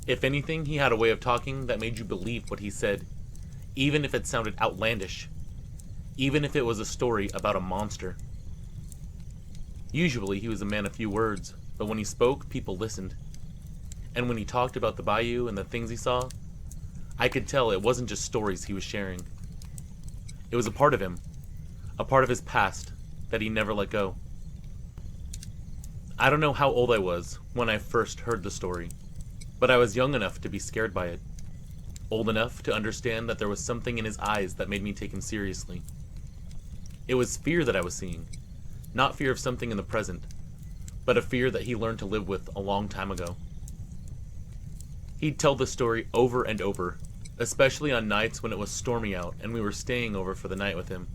If anything, he had a way of talking that made you believe what he said, even if it sounded outlandish, even if it was a story about a monster. Usually he was a man of few words, but when he spoke, people listened. And when he talked about the bayou and the things he saw, I could tell it wasn't just stories he was sharing. It was a part of him, a part of his past that he never let go. I don't know how old I was when I first heard the story, but I was young enough to be scared by it, old enough to understand that there was something in his eyes that made me take him seriously. It was fear that I was seeing, not fear of something in the present, but a fear that he learned to live with a long time ago. He'd tell the story over and over, especially on nights when it was stormy out and we were staying over for the night with him.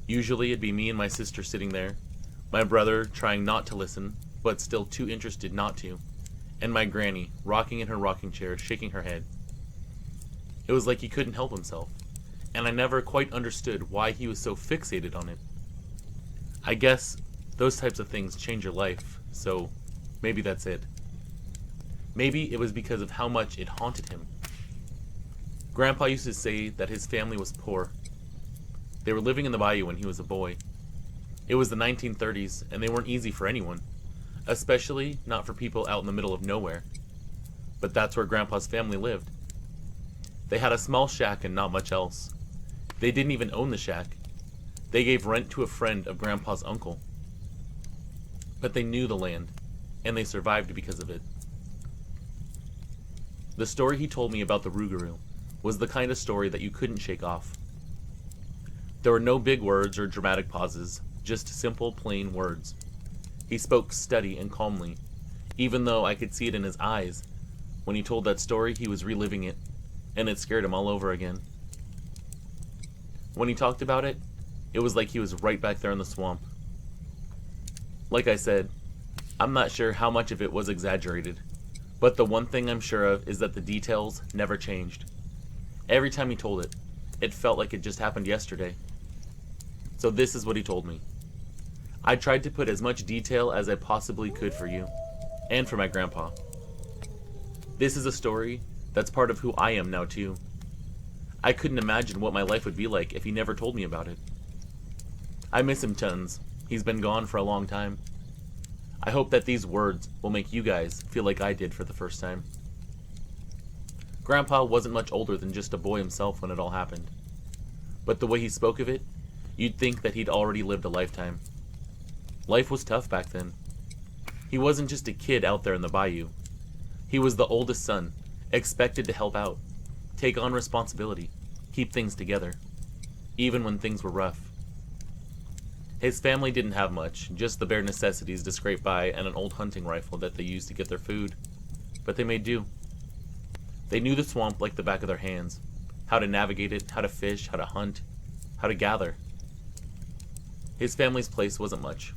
Usually it'd be me and my sister sitting there, my brother trying not to listen, but still too interested not to, and my granny rocking in her rocking chair, shaking her head. It was like he couldn't help himself, and I never quite understood why he was so fixated on it. I guess those types of things change your life, so maybe that's it. Maybe it was because of how much it haunted him. Grandpa used to say that his family was poor. They were living in the bayou when he was a boy. It was the 1930s, and they weren't easy for anyone, especially not for people out in the middle of nowhere. But that's where Grandpa's family lived. They had a small shack and not much else. They didn't even own the shack. They gave rent to a friend of Grandpa's uncle. But they knew the land, and they survived because of it. The story he told me about the rugaroo was the kind of story that you couldn't shake off. There were no big words or dramatic pauses, just simple, plain words. He spoke steady and calmly, even though I could see it in his eyes. When he told that story, he was reliving it, and it scared him all over again. When he talked about it, it was like he was right back there in the swamp. Like I said, I'm not sure how much of it was exaggerated, but the one thing I'm sure of is that the details never changed. Every time he told it, it felt like it just happened yesterday. So this is what he told me. I tried to put as much detail as I possibly could for you, and for my grandpa. This is a story that's part of who I am now too. I couldn't imagine what my life would be like if he never told me about it. I miss him tons. He's been gone for a long time. I hope that these words will make you guys feel like I did for the first time. Grandpa wasn't much older than just a boy himself when it all happened. But the way he spoke of it, you'd think that he'd already lived a lifetime. Life was tough back then. He wasn't just a kid out there in the bayou. He was the oldest son, expected to help out, take on responsibility, keep things together, even when things were rough. His family didn't have much, just the bare necessities to scrape by and an old hunting rifle that they used to get their food. But they made do. They knew the swamp like the back of their hands, how to navigate it, how to fish, how to hunt, how to gather. His family's place wasn't much,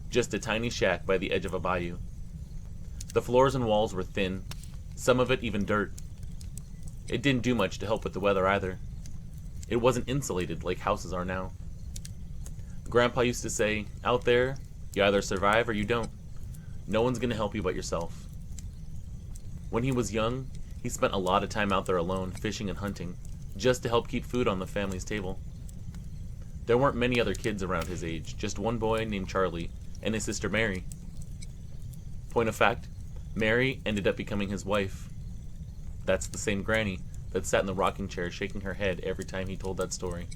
just a tiny shack by the edge of a bayou. The floors and walls were thin, some of it even dirt. It didn't do much to help with the weather either. It wasn't insulated like houses are now. Grandpa used to say, out there, you either survive or you don't. No one's gonna help you but yourself. When he was young, he spent a lot of time out there alone, fishing and hunting, just to help keep food on the family's table. There weren't many other kids around his age, just one boy named Charlie, and his sister Mary. Point of fact, Mary ended up becoming his wife. That's the same granny that sat in the rocking chair shaking her head every time he told that story.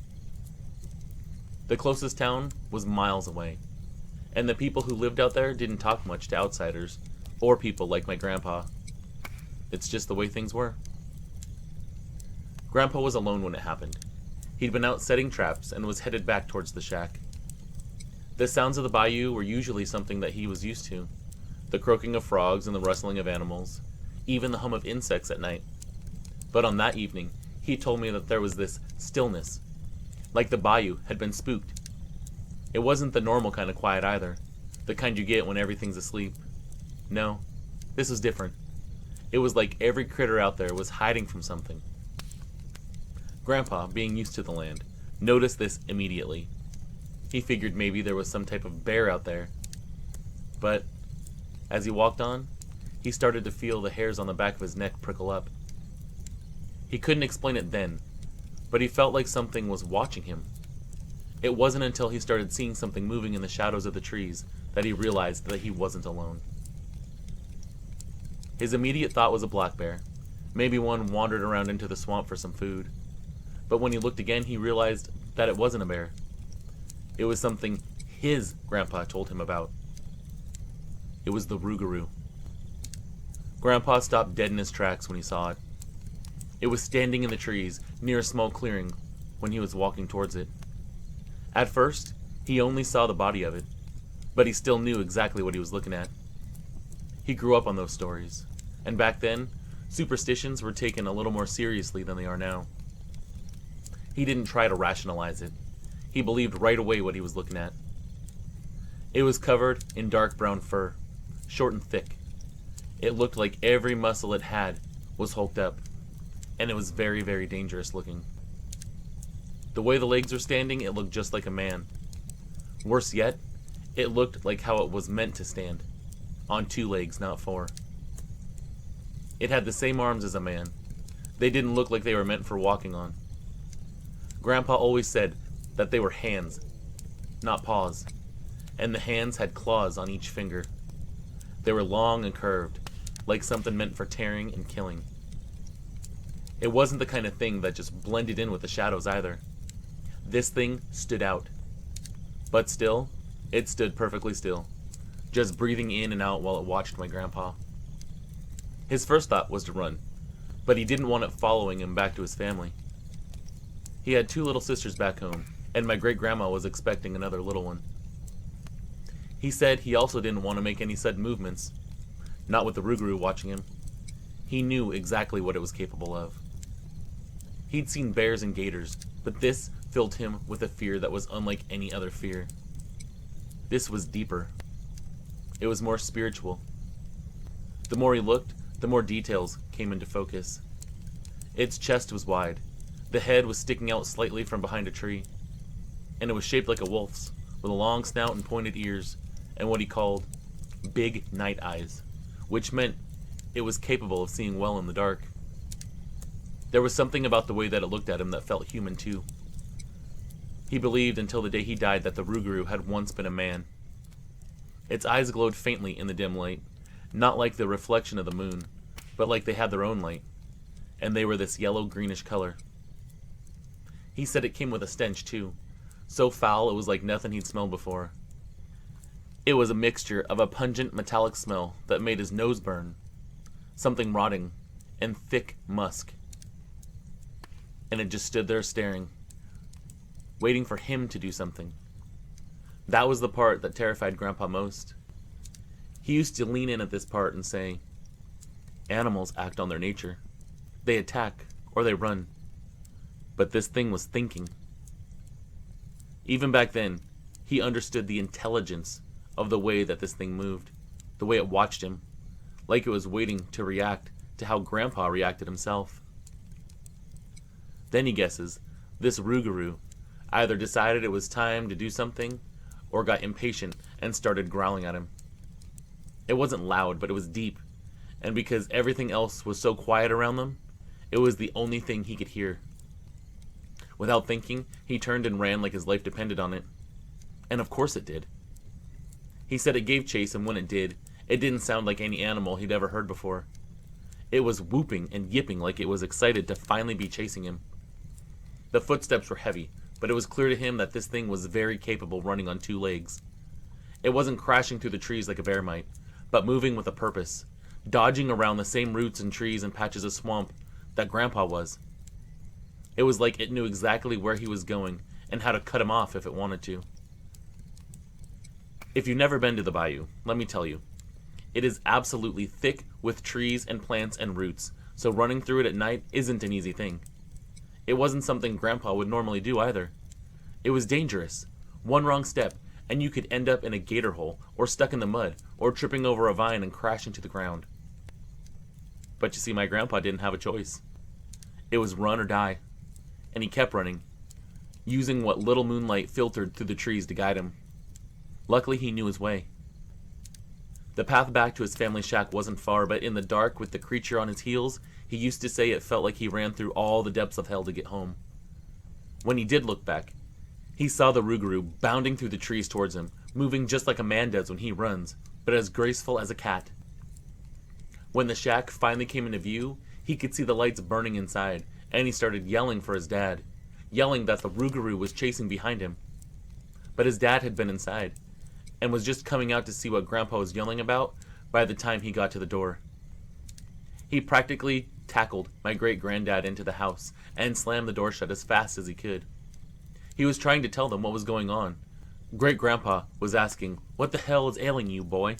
The closest town was miles away, and the people who lived out there didn't talk much to outsiders, or people like my grandpa. It's just the way things were. Grandpa was alone when it happened. He'd been out setting traps and was headed back towards the shack. The sounds of the bayou were usually something that he was used to. The croaking of frogs and the rustling of animals, even the hum of insects at night. But on that evening, he told me that there was this stillness, like the bayou had been spooked. It wasn't the normal kind of quiet either, the kind you get when everything's asleep. No, this was different. It was like every critter out there was hiding from something. Grandpa, being used to the land, noticed this immediately. He figured maybe there was some type of bear out there. But as he walked on, he started to feel the hairs on the back of his neck prickle up. He couldn't explain it then, but he felt like something was watching him. It wasn't until he started seeing something moving in the shadows of the trees that he realized that he wasn't alone. His immediate thought was a black bear. Maybe one wandered around into the swamp for some food. But when he looked again, he realized that it wasn't a bear. It was something his grandpa told him about. It was the rugaroo. Grandpa stopped dead in his tracks when he saw it. It was standing in the trees near a small clearing when he was walking towards it. At first, he only saw the body of it, but he still knew exactly what he was looking at. He grew up on those stories, and back then, superstitions were taken a little more seriously than they are now. He didn't try to rationalize it. He believed right away what he was looking at. It was covered in dark brown fur, short and thick. It looked like every muscle it had was hulked up, and it was very, very dangerous looking. The way the legs were standing, it looked just like a man. Worse yet, it looked like how it was meant to stand, on 2 legs, not 4. It had the same arms as a man. They didn't look like they were meant for walking on. Grandpa always said that they were hands, not paws, and the hands had claws on each finger. They were long and curved, like something meant for tearing and killing. It wasn't the kind of thing that just blended in with the shadows either. This thing stood out. But still, it stood perfectly still, just breathing in and out while it watched my grandpa. His first thought was to run, but he didn't want it following him back to his family. He had 2 little sisters back home, and my great-grandma was expecting another little one. He said he also didn't want to make any sudden movements, not with the rugaroo watching him. He knew exactly what it was capable of. He'd seen bears and gators, but this filled him with a fear that was unlike any other fear. This was deeper. It was more spiritual. The more he looked, the more details came into focus. Its chest was wide. The head was sticking out slightly from behind a tree, and it was shaped like a wolf's, with a long snout and pointed ears, and what he called big night eyes, which meant it was capable of seeing well in the dark. There was something about the way that it looked at him that felt human too. He believed until the day he died that the rugaroo had once been a man. Its eyes glowed faintly in the dim light, not like the reflection of the moon, but like they had their own light, and they were this yellow-greenish color. He said it came with a stench too, so foul it was like nothing he'd smelled before. It was a mixture of a pungent metallic smell that made his nose burn, something rotting, and thick musk. And it just stood there staring, waiting for him to do something. That was the part that terrified Grandpa most. He used to lean in at this part and say, "Animals act on their nature. They attack or they run. But this thing was thinking." Even back then, he understood the intelligence of the way that this thing moved, the way it watched him, like it was waiting to react to how Grandpa reacted himself. Then he guesses this rugaroo either decided it was time to do something or got impatient and started growling at him. It wasn't loud, but it was deep, and because everything else was so quiet around them, it was the only thing he could hear. Without thinking, he turned and ran like his life depended on it. And of course it did. He said it gave chase, and when it did, it didn't sound like any animal he'd ever heard before. It was whooping and yipping like it was excited to finally be chasing him. The footsteps were heavy, but it was clear to him that this thing was very capable running on 2 legs. It wasn't crashing through the trees like a bear might, but moving with a purpose, dodging around the same roots and trees and patches of swamp that Grandpa was. It was like it knew exactly where he was going and how to cut him off if it wanted to. If you've never been to the bayou, let me tell you, it is absolutely thick with trees and plants and roots, so running through it at night isn't an easy thing. It wasn't something Grandpa would normally do either. It was dangerous. One wrong step, and you could end up in a gator hole, or stuck in the mud, or tripping over a vine and crashing to the ground. But you see, my grandpa didn't have a choice. It was run or die, and he kept running, using what little moonlight filtered through the trees to guide him. Luckily, he knew his way. The path back to his family shack wasn't far, but in the dark, with the creature on his heels, he used to say it felt like he ran through all the depths of hell to get home. When he did look back, he saw the rugaroo bounding through the trees towards him, moving just like a man does when he runs, but as graceful as a cat. When the shack finally came into view, he could see the lights burning inside, and he started yelling for his dad, yelling that the rugaroo was chasing behind him. But his dad had been inside, and was just coming out to see what Grandpa was yelling about by the time he got to the door. He practically tackled my great-granddad into the house and slammed the door shut as fast as he could. He was trying to tell them what was going on. Great-grandpa was asking, "What the hell is ailing you, boy?"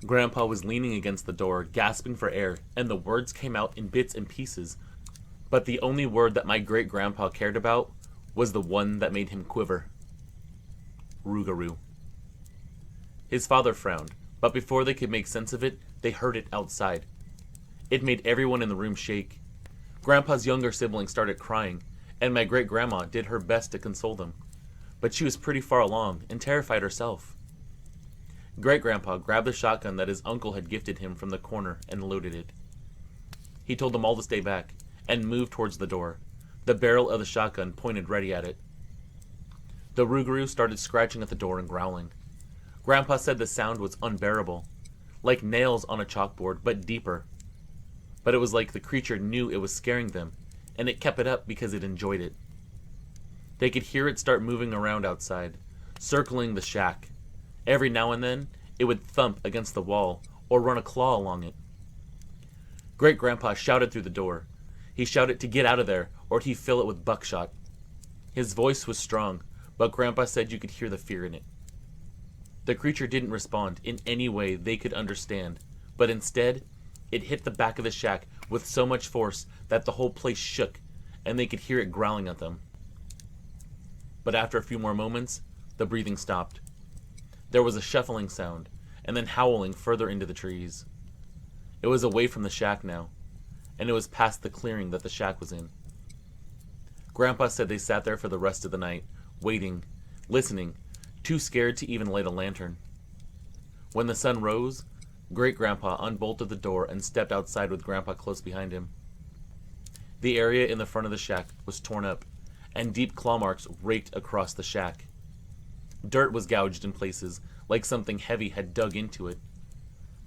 Grandpa was leaning against the door, gasping for air, and the words came out in bits and pieces. But the only word that my great-grandpa cared about was the one that made him quiver. Rugaroo. His father frowned, but before they could make sense of it, they heard it outside. It made everyone in the room shake. Grandpa's younger sibling started crying, and my great-grandma did her best to console them. But she was pretty far along and terrified herself. Great-grandpa grabbed the shotgun that his uncle had gifted him from the corner and loaded it. He told them all to stay back and move towards the door, the barrel of the shotgun pointed ready at it. The rugaroo started scratching at the door and growling. Grandpa said the sound was unbearable, like nails on a chalkboard, but deeper. But it was like the creature knew it was scaring them, and it kept it up because it enjoyed it. They could hear it start moving around outside, circling the shack. Every now and then, it would thump against the wall or run a claw along it. Great-grandpa shouted through the door. He shouted to get out of there, or he'd fill it with buckshot. His voice was strong, but Grandpa said you could hear the fear in it. The creature didn't respond in any way they could understand, but instead, it hit the back of the shack with so much force that the whole place shook, and they could hear it growling at them. But after a few more moments, the breathing stopped. There was a shuffling sound, and then howling further into the trees. It was away from the shack now, and it was past the clearing that the shack was in. Grandpa said they sat there for the rest of the night, waiting, listening, too scared to even light a lantern. When the sun rose, Great-grandpa unbolted the door and stepped outside with Grandpa close behind him. The area in the front of the shack was torn up, and deep claw marks raked across the shack. Dirt was gouged in places, like something heavy had dug into it,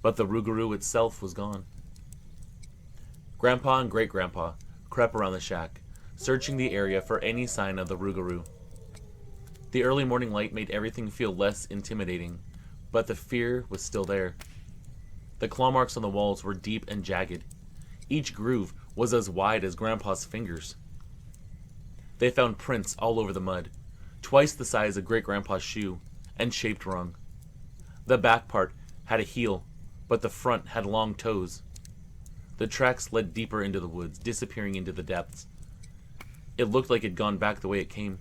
but the rugaroo itself was gone. Grandpa and Great-grandpa crept around the shack, searching the area for any sign of the rugaroo. The early morning light made everything feel less intimidating, but the fear was still there. The claw marks on the walls were deep and jagged. Each groove was as wide as Grandpa's fingers. They found prints all over the mud, twice the size of Great-grandpa's shoe, and shaped wrong. The back part had a heel, but the front had long toes. The tracks led deeper into the woods, disappearing into the depths. It looked like it had gone back the way it came.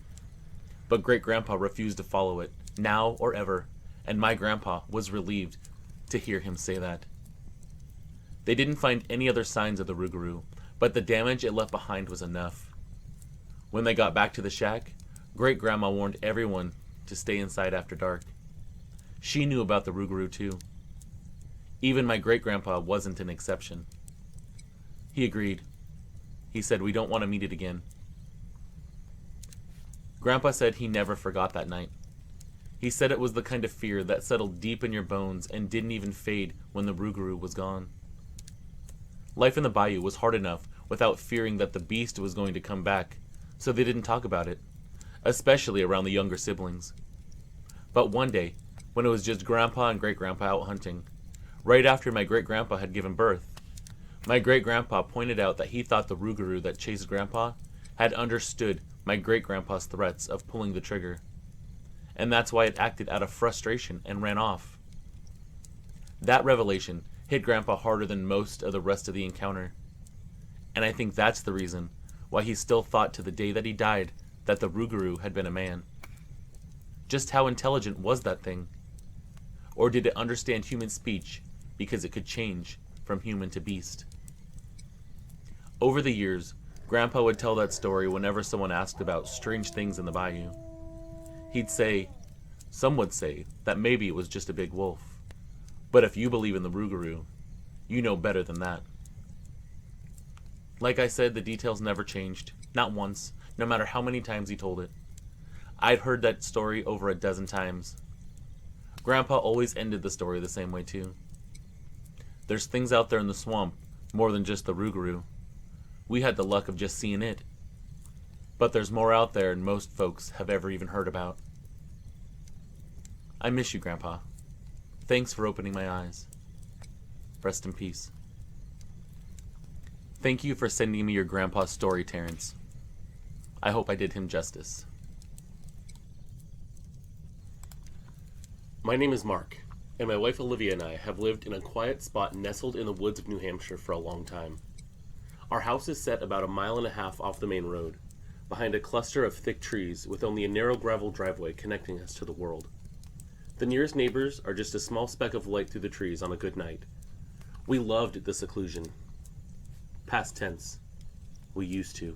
But Great-grandpa refused to follow it, now or ever, and my grandpa was relieved to hear him say that. They didn't find any other signs of the rugaroo, but the damage it left behind was enough. When they got back to the shack, Great-grandma warned everyone to stay inside after dark. She knew about the rugaroo too. Even my great-grandpa wasn't an exception. He agreed. He said, "We don't want to meet it again." Grandpa said he never forgot that night. He said it was the kind of fear that settled deep in your bones and didn't even fade when the rugaroo was gone. Life in the bayou was hard enough without fearing that the beast was going to come back, so they didn't talk about it, especially around the younger siblings. But one day, when it was just Grandpa and Great-Grandpa out hunting, right after my great-grandpa had given birth, my great-grandpa pointed out that he thought the rugaroo that chased Grandpa had understood my great-grandpa's threats of pulling the trigger, and that's why it acted out of frustration and ran off. That revelation hit Grandpa harder than most of the rest of the encounter, and I think that's the reason why he still thought to the day that he died that the rugaroo had been a man. Just how intelligent was that thing? Or did it understand human speech because it could change from human to beast? Over the years, Grandpa would tell that story whenever someone asked about strange things in the bayou. He'd say, some would say that maybe it was just a big wolf. But if you believe in the rugaroo, you know better than that. Like I said, the details never changed. Not once, no matter how many times he told it. I'd heard that story over a dozen times. Grandpa always ended the story the same way too. There's things out there in the swamp, more than just the rugaroo. We had the luck of just seeing it. But there's more out there than most folks have ever even heard about. I miss you, Grandpa. Thanks for opening my eyes. Rest in peace. Thank you for sending me your grandpa's story, Terrence. I hope I did him justice. My name is Mark, and my wife Olivia and I have lived in a quiet spot nestled in the woods of New Hampshire for a long time. Our house is set about 1.5 miles off the main road, behind a cluster of thick trees with only a narrow gravel driveway connecting us to the world. The nearest neighbors are just a small speck of light through the trees on a good night. We loved the seclusion. Past tense. We used to.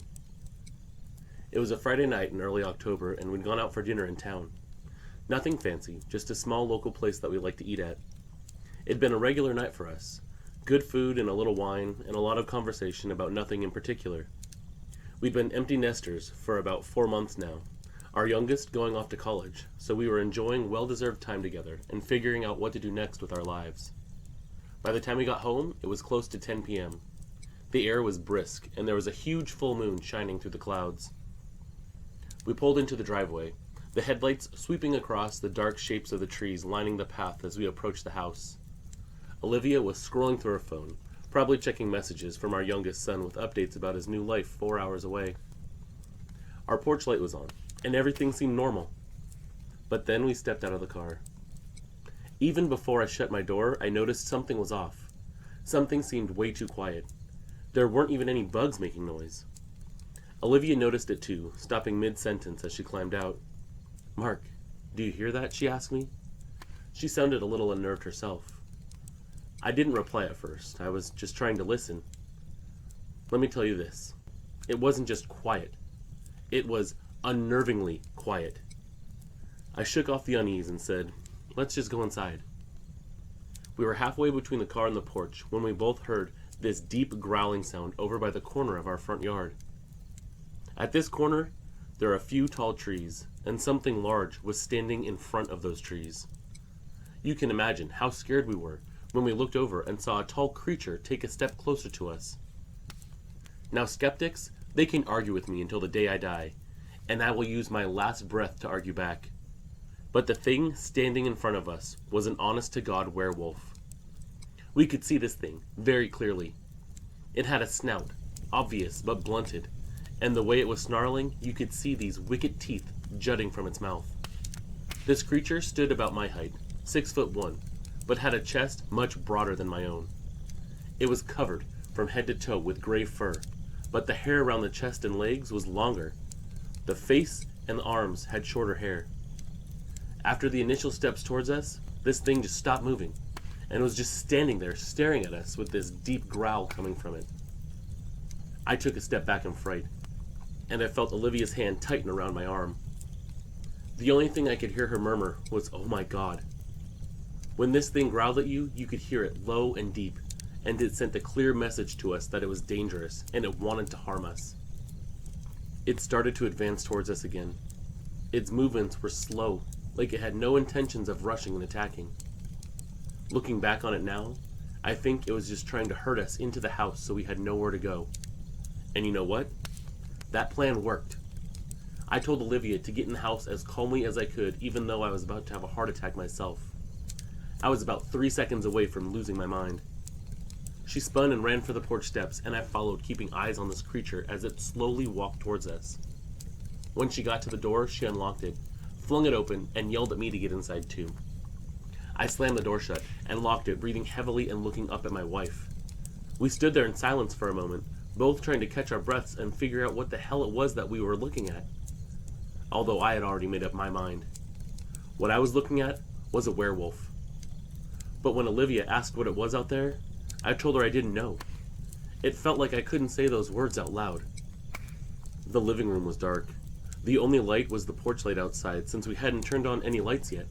It was a Friday night in early October, and we'd gone out for dinner in town. Nothing fancy, just a small local place that we like to eat at. It'd been a regular night for us. Good food and a little wine, and a lot of conversation about nothing in particular. We'd been empty nesters for about 4 months now, our youngest going off to college, so we were enjoying well-deserved time together and figuring out what to do next with our lives. By the time we got home, it was close to 10 p.m. The air was brisk, and there was a huge full moon shining through the clouds. We pulled into the driveway, the headlights sweeping across the dark shapes of the trees lining the path as we approached the house. Olivia was scrolling through her phone, probably checking messages from our youngest son with updates about his new life 4 hours away. Our porch light was on, and everything seemed normal. But then we stepped out of the car. Even before I shut my door, I noticed something was off. Something seemed way too quiet. There weren't even any bugs making noise. Olivia noticed it too, stopping mid-sentence as she climbed out. "Mark, do you hear that?" she asked me. She sounded a little unnerved herself. I didn't reply at first. I was just trying to listen. Let me tell you this. It wasn't just quiet. It was unnervingly quiet. I shook off the unease and said, "Let's just go inside." We were halfway between the car and the porch when we both heard this deep growling sound over by the corner of our front yard. At this corner, there are a few tall trees, and something large was standing in front of those trees. You can imagine how scared we were when we looked over and saw a tall creature take a step closer to us. Now, skeptics, they can argue with me until the day I die, and I will use my last breath to argue back. But the thing standing in front of us was an honest-to-God werewolf. We could see this thing very clearly. It had a snout, obvious but blunted, and the way it was snarling, you could see these wicked teeth jutting from its mouth. This creature stood about my height, 6'1", but had a chest much broader than my own. It was covered from head to toe with gray fur, but the hair around the chest and legs was longer. The face and the arms had shorter hair. After the initial steps towards us, this thing just stopped moving, and was just standing there staring at us with this deep growl coming from it. I took a step back in fright, and I felt Olivia's hand tighten around my arm. The only thing I could hear her murmur was, "Oh my God." When this thing growled at you, you could hear it low and deep, and it sent a clear message to us that it was dangerous and it wanted to harm us. It started to advance towards us again. Its movements were slow, like it had no intentions of rushing and attacking. Looking back on it now, I think it was just trying to herd us into the house so we had nowhere to go. And you know what? That plan worked. I told Olivia to get in the house as calmly as I could, even though I was about to have a heart attack myself. I was about 3 seconds away from losing my mind. She spun and ran for the porch steps, and I followed, keeping eyes on this creature as it slowly walked towards us. When she got to the door, she unlocked it, flung it open, and yelled at me to get inside too. I slammed the door shut and locked it, breathing heavily and looking up at my wife. We stood there in silence for a moment, both trying to catch our breaths and figure out what the hell it was that we were looking at. Although I had already made up my mind. What I was looking at was a werewolf. But when Olivia asked what it was out there, I told her I didn't know. It felt like I couldn't say those words out loud. The living room was dark. The only light was the porch light outside, since we hadn't turned on any lights yet.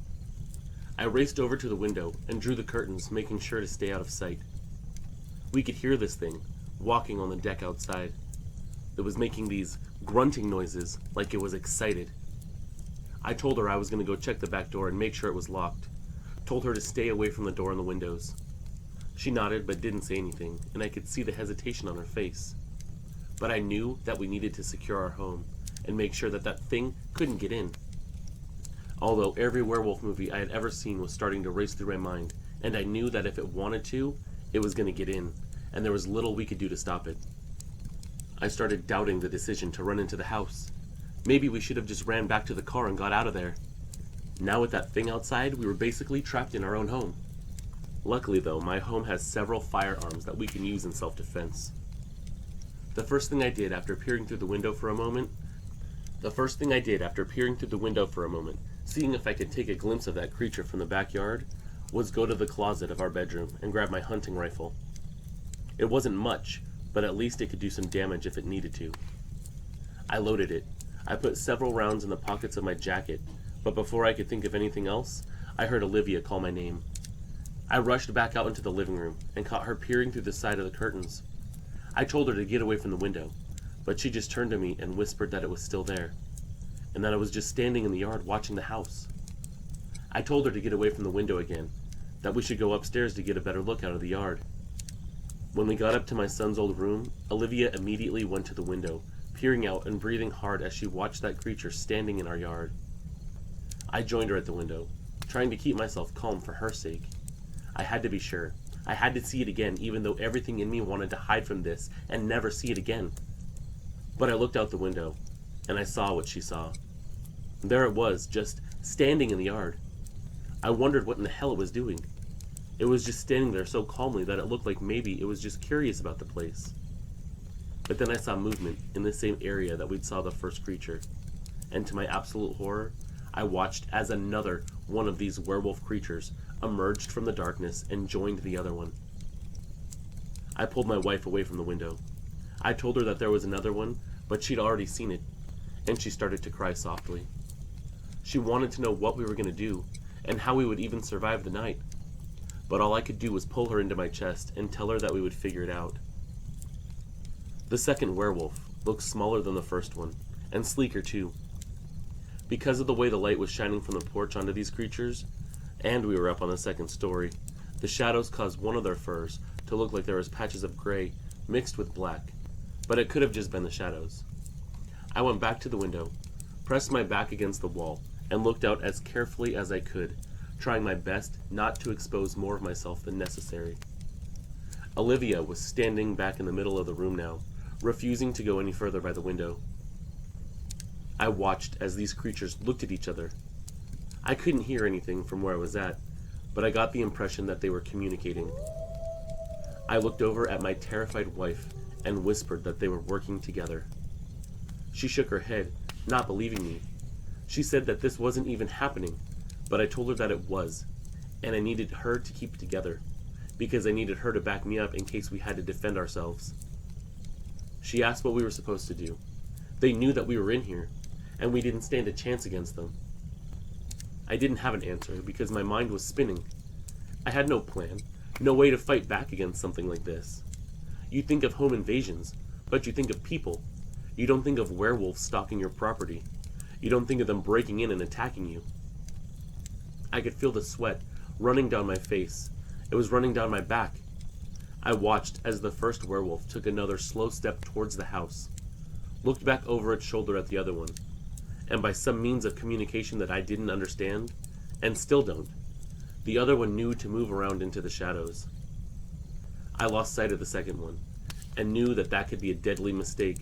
I raced over to the window and drew the curtains, making sure to stay out of sight. We could hear this thing, walking on the deck outside. It was making these grunting noises, like it was excited. I told her I was going to go check the back door and make sure it was locked. Told her to stay away from the door and the windows. She nodded but didn't say anything, and I could see the hesitation on her face. But I knew that we needed to secure our home and make sure that that thing couldn't get in. Although every werewolf movie I had ever seen was starting to race through my mind, and I knew that if it wanted to, it was going to get in, and there was little we could do to stop it. I started doubting the decision to run into the house. Maybe we should have just ran back to the car and got out of there. Now with that thing outside, we were basically trapped in our own home. Luckily though, my home has several firearms that we can use in self-defense. The first thing I did after peering through the window for a moment, seeing if I could take a glimpse of that creature from the backyard, was go to the closet of our bedroom and grab my hunting rifle. It wasn't much, but at least it could do some damage if it needed to. I loaded it. I put several rounds in the pockets of my jacket, but before I could think of anything else, I heard Olivia call my name. I rushed back out into the living room and caught her peering through the side of the curtains. I told her to get away from the window, but she just turned to me and whispered that it was still there, and that I was just standing in the yard watching the house. I told her to get away from the window again, that we should go upstairs to get a better look out of the yard. When we got up to my son's old room, Olivia immediately went to the window, peering out and breathing hard as she watched that creature standing in our yard. I joined her at the window, trying to keep myself calm for her sake. I had to be sure. I had to see it again, even though everything in me wanted to hide from this and never see it again. But I looked out the window, and I saw what she saw. There it was, just standing in the yard. I wondered what in the hell it was doing. It was just standing there so calmly that it looked like maybe it was just curious about the place. But then I saw movement in the same area that we'd saw the first creature, and to my absolute horror, I watched as another one of these werewolf creatures emerged from the darkness and joined the other one. I pulled my wife away from the window. I told her that there was another one, but she'd already seen it, and she started to cry softly. She wanted to know what we were going to do, and how we would even survive the night. But all I could do was pull her into my chest and tell her that we would figure it out. The second werewolf looked smaller than the first one, and sleeker too. Because of the way the light was shining from the porch onto these creatures, and we were up on the second story, the shadows caused one of their furs to look like there was patches of gray mixed with black, but it could have just been the shadows. I went back to the window, pressed my back against the wall, and looked out as carefully as I could, trying my best not to expose more of myself than necessary. Olivia was standing back in the middle of the room now, refusing to go any further by the window. I watched as these creatures looked at each other. I couldn't hear anything from where I was at, but I got the impression that they were communicating. I looked over at my terrified wife and whispered that they were working together. She shook her head, not believing me. She said that this wasn't even happening, but I told her that it was, and I needed her to keep it together, because I needed her to back me up in case we had to defend ourselves. She asked what we were supposed to do. They knew that we were in here, and we didn't stand a chance against them. I didn't have an answer because my mind was spinning. I had no plan, no way to fight back against something like this. You think of home invasions, but you think of people. You don't think of werewolves stalking your property. You don't think of them breaking in and attacking you. I could feel the sweat running down my face. It was running down my back, I watched as the first werewolf took another slow step towards the house, looked back over its shoulder at the other one, and by some means of communication that I didn't understand, and still don't, the other one knew to move around into the shadows. I lost sight of the second one, and knew that that could be a deadly mistake,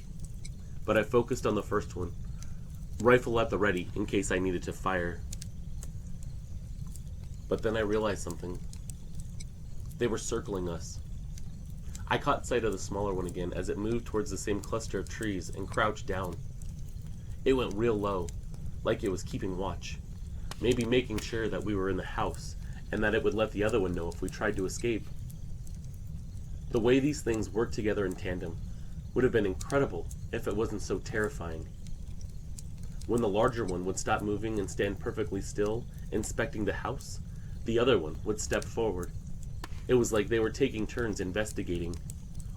but I focused on the first one, rifle at the ready in case I needed to fire. But then I realized something. They were circling us. I caught sight of the smaller one again as it moved towards the same cluster of trees and crouched down. It went real low, like it was keeping watch, maybe making sure that we were in the house and that it would let the other one know if we tried to escape. The way these things worked together in tandem would have been incredible if it wasn't so terrifying. When the larger one would stop moving and stand perfectly still, inspecting the house, the other one would step forward. It was like they were taking turns investigating,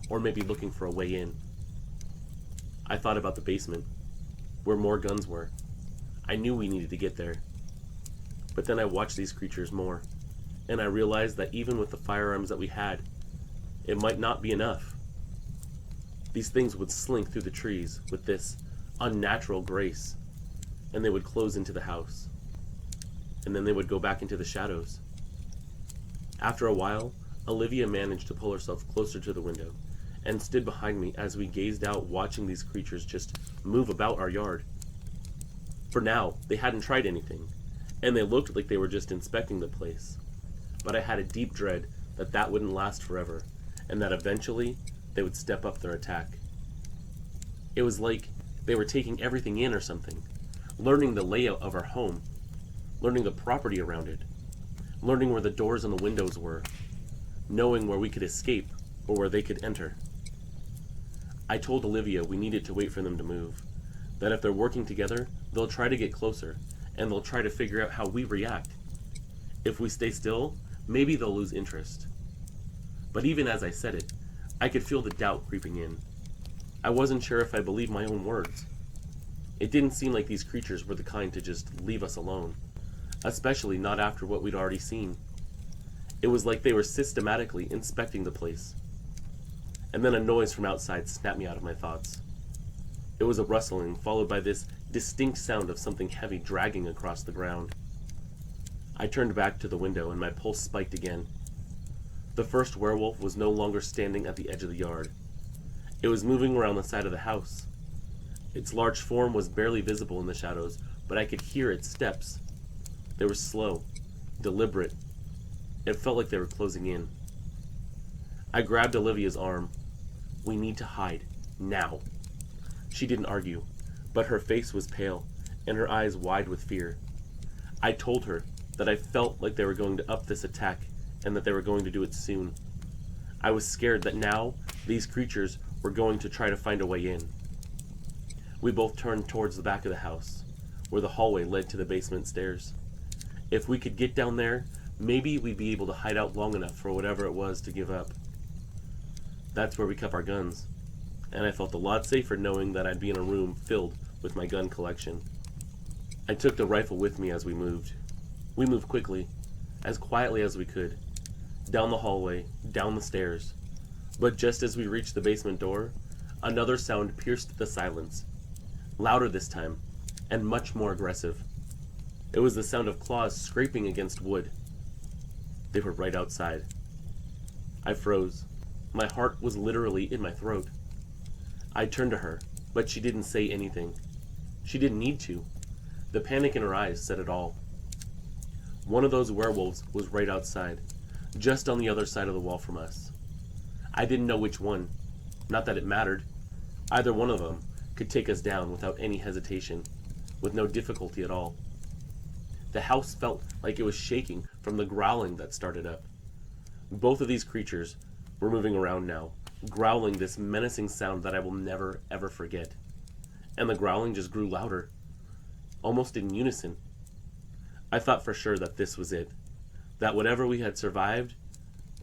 or maybe looking for a way in. I thought about the basement, where more guns were. I knew we needed to get there. But then I watched these creatures more, and I realized that even with the firearms that we had, it might not be enough. These things would slink through the trees with this unnatural grace, and they would close into the house. And then they would go back into the shadows. After a while, Olivia managed to pull herself closer to the window and stood behind me as we gazed out, watching these creatures just move about our yard. For now, they hadn't tried anything, and they looked like they were just inspecting the place. But I had a deep dread that that wouldn't last forever, and that eventually they would step up their attack. It was like they were taking everything in or something, learning the layout of our home, learning the property around it, learning where the doors and the windows were, knowing where we could escape or where they could enter. I told Olivia we needed to wait for them to move, that if they're working together, they'll try to get closer, and they'll try to figure out how we react. If we stay still, maybe they'll lose interest. But even as I said it, I could feel the doubt creeping in. I wasn't sure if I believed my own words. It didn't seem like these creatures were the kind to just leave us alone, especially not after what we'd already seen. It was like they were systematically inspecting the place. And then a noise from outside snapped me out of my thoughts. It was a rustling, followed by this distinct sound of something heavy dragging across the ground. I turned back to the window and my pulse spiked again. The first werewolf was no longer standing at the edge of the yard. It was moving around the side of the house. Its large form was barely visible in the shadows, but I could hear its steps. They were slow, deliberate. It felt like they were closing in. I grabbed Olivia's arm. We need to hide, now. She didn't argue, but her face was pale, and her eyes wide with fear. I told her that I felt like they were going to up this attack, and that they were going to do it soon. I was scared that now these creatures were going to try to find a way in. We both turned towards the back of the house, where the hallway led to the basement stairs. If we could get down there, maybe we'd be able to hide out long enough for whatever it was to give up. That's where we kept our guns, and I felt a lot safer knowing that I'd be in a room filled with my gun collection. I took the rifle with me as we moved. We moved quickly, as quietly as we could, down the hallway, down the stairs. But just as we reached the basement door, another sound pierced the silence, louder this time, and much more aggressive. It was the sound of claws scraping against wood. They were right outside. I froze. My heart was literally in my throat. I turned to her, but she didn't say anything. She didn't need to. The panic in her eyes said it all. One of those werewolves was right outside, just on the other side of the wall from us. I didn't know which one. Not that it mattered. Either one of them could take us down without any hesitation, with no difficulty at all. The house felt like it was shaking from the growling that started up. Both of these creatures were moving around now, growling this menacing sound that I will never, ever forget. And the growling just grew louder, almost in unison. I thought for sure that this was it, that whatever we had survived,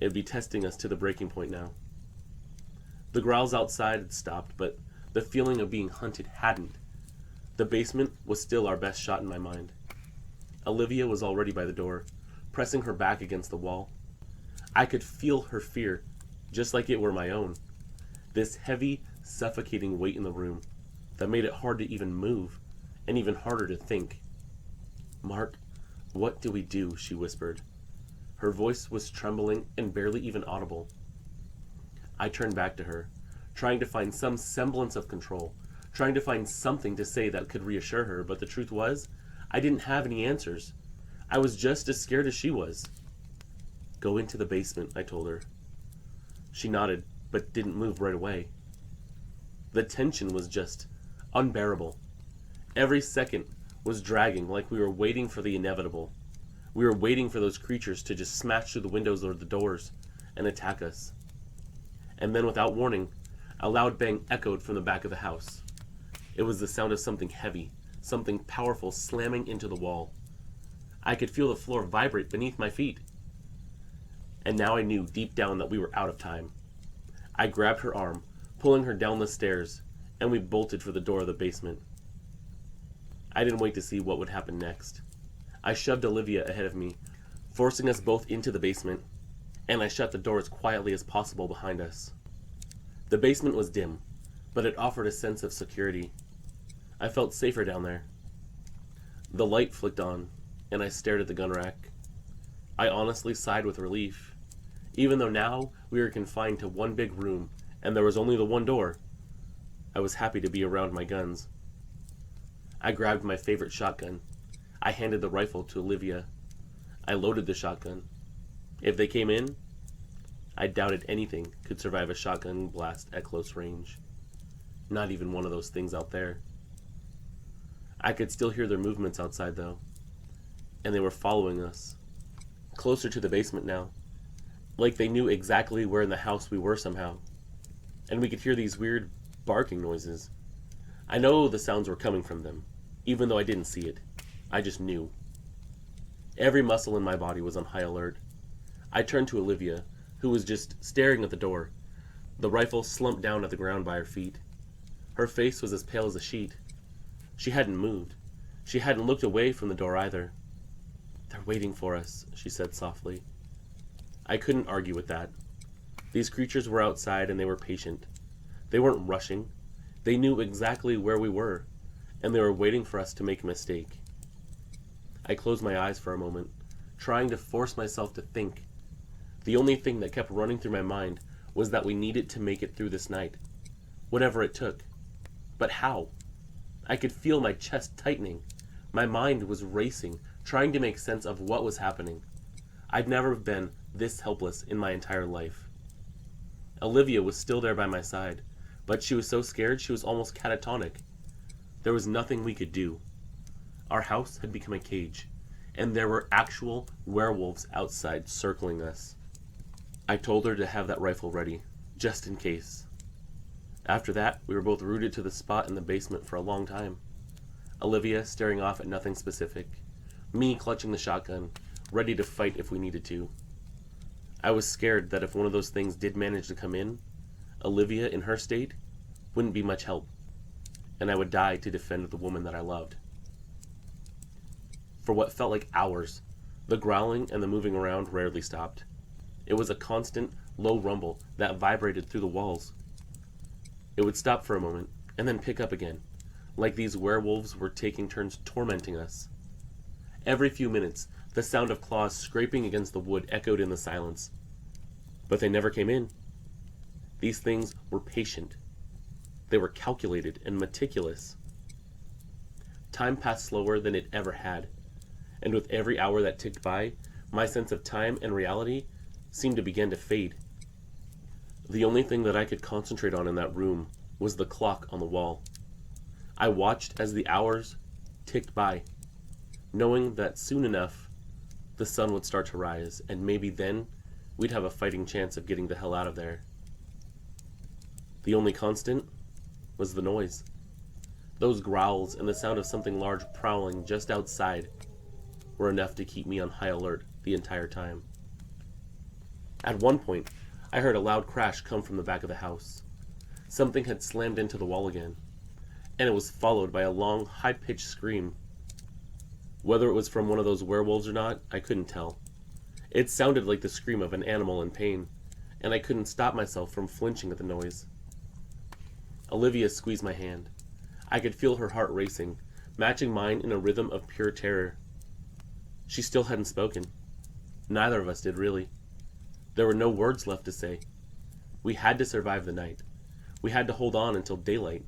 it would be testing us to the breaking point now. The growls outside had stopped, but the feeling of being hunted hadn't. The basement was still our best shot in my mind. Olivia was already by the door, pressing her back against the wall. I could feel her fear just like it were my own. This heavy, suffocating weight in the room that made it hard to even move, and even harder to think. "Mark, what do we do?" she whispered. Her voice was trembling and barely even audible. I turned back to her, trying to find some semblance of control, trying to find something to say that could reassure her, but the truth was, I didn't have any answers. I was just as scared as she was. "Go into the basement," I told her. She nodded, but didn't move right away. The tension was just unbearable. Every second was dragging, like we were waiting for the inevitable. We were waiting for those creatures to just smash through the windows or the doors and attack us. And then, without warning, a loud bang echoed from the back of the house. It was the sound of something heavy, something powerful slamming into the wall. I could feel the floor vibrate beneath my feet. And now I knew deep down that we were out of time. I grabbed her arm, pulling her down the stairs, and we bolted for the door of the basement. I didn't wait to see what would happen next. I shoved Olivia ahead of me, forcing us both into the basement, and I shut the door as quietly as possible behind us. The basement was dim, but it offered a sense of security. I felt safer down there. The light flicked on, and I stared at the gun rack. I honestly sighed with relief. Even though now we were confined to one big room, and there was only the one door, I was happy to be around my guns. I grabbed my favorite shotgun. I handed the rifle to Olivia. I loaded the shotgun. If they came in, I doubted anything could survive a shotgun blast at close range. Not even one of those things out there. I could still hear their movements outside, though, and they were following us, closer to the basement now, like they knew exactly where in the house we were somehow. And we could hear these weird barking noises. I know the sounds were coming from them, even though I didn't see it. I just knew. Every muscle in my body was on high alert. I turned to Olivia, who was just staring at the door, the rifle slumped down at the ground by her feet. Her face was as pale as a sheet. She hadn't moved. She hadn't looked away from the door either. "They're waiting for us," she said softly. I couldn't argue with that. These creatures were outside and they were patient. They weren't rushing. They knew exactly where we were, and they were waiting for us to make a mistake. I closed my eyes for a moment, trying to force myself to think. The only thing that kept running through my mind was that we needed to make it through this night, whatever it took. But how? I could feel my chest tightening. My mind was racing, trying to make sense of what was happening. I'd never been this helpless in my entire life. Olivia was still there by my side, but she was so scared she was almost catatonic. There was nothing we could do. Our house had become a cage, and there were actual werewolves outside circling us. I told her to have that rifle ready, just in case. After that, we were both rooted to the spot in the basement for a long time. Olivia staring off at nothing specific, me clutching the shotgun, ready to fight if we needed to. I was scared that if one of those things did manage to come in, Olivia, in her state, wouldn't be much help, and I would die to defend the woman that I loved. For what felt like hours, the growling and the moving around rarely stopped. It was a constant, low rumble that vibrated through the walls. It would stop for a moment, and then pick up again, like these werewolves were taking turns tormenting us. Every few minutes, the sound of claws scraping against the wood echoed in the silence. But they never came in. These things were patient. They were calculated and meticulous. Time passed slower than it ever had, and with every hour that ticked by, my sense of time and reality seemed to begin to fade. The only thing that I could concentrate on in that room was the clock on the wall. I watched as the hours ticked by, knowing that soon enough the sun would start to rise, and maybe then we'd have a fighting chance of getting the hell out of there. The only constant was the noise. Those growls and the sound of something large prowling just outside were enough to keep me on high alert the entire time. At one point, I heard a loud crash come from the back of the house. Something had slammed into the wall again, and it was followed by a long, high-pitched scream. Whether it was from one of those werewolves or not, I couldn't tell. It sounded like the scream of an animal in pain, and I couldn't stop myself from flinching at the noise. Olivia squeezed my hand. I could feel her heart racing, matching mine in a rhythm of pure terror. She still hadn't spoken. Neither of us did, really. There were no words left to say. We had to survive the night. We had to hold on until daylight.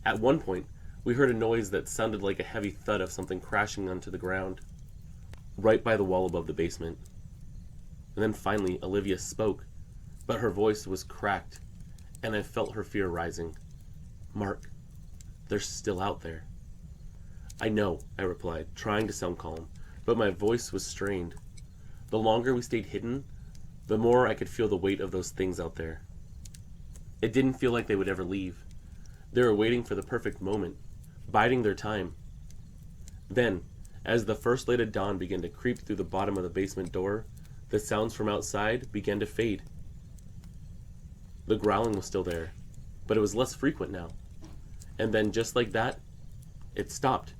At one point, we heard a noise that sounded like a heavy thud of something crashing onto the ground, right by the wall above the basement. And then finally, Olivia spoke, but her voice was cracked, and I felt her fear rising. "Mark, they're still out there." "I know," I replied, trying to sound calm, but my voice was strained. The longer we stayed hidden, the more I could feel the weight of those things out there. It didn't feel like they would ever leave. They were waiting for the perfect moment, biding their time. Then, as the first light of dawn began to creep through the bottom of the basement door, the sounds from outside began to fade. The growling was still there, but it was less frequent now. And then, just like that, it stopped.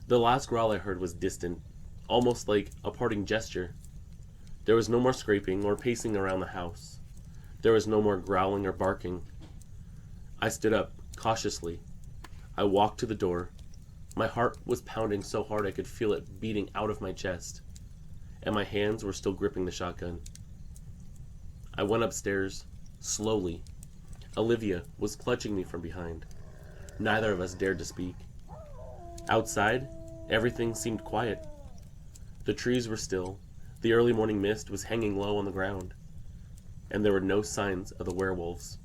The last growl I heard was distant, almost like a parting gesture. There was no more scraping or pacing around the house. There was no more growling or barking. I stood up, cautiously. I walked to the door. My heart was pounding so hard I could feel it beating out of my chest, and my hands were still gripping the shotgun. I went upstairs, slowly. Olivia was clutching me from behind. Neither of us dared to speak. Outside, everything seemed quiet. The trees were still, the early morning mist was hanging low on the ground, and there were no signs of the werewolves.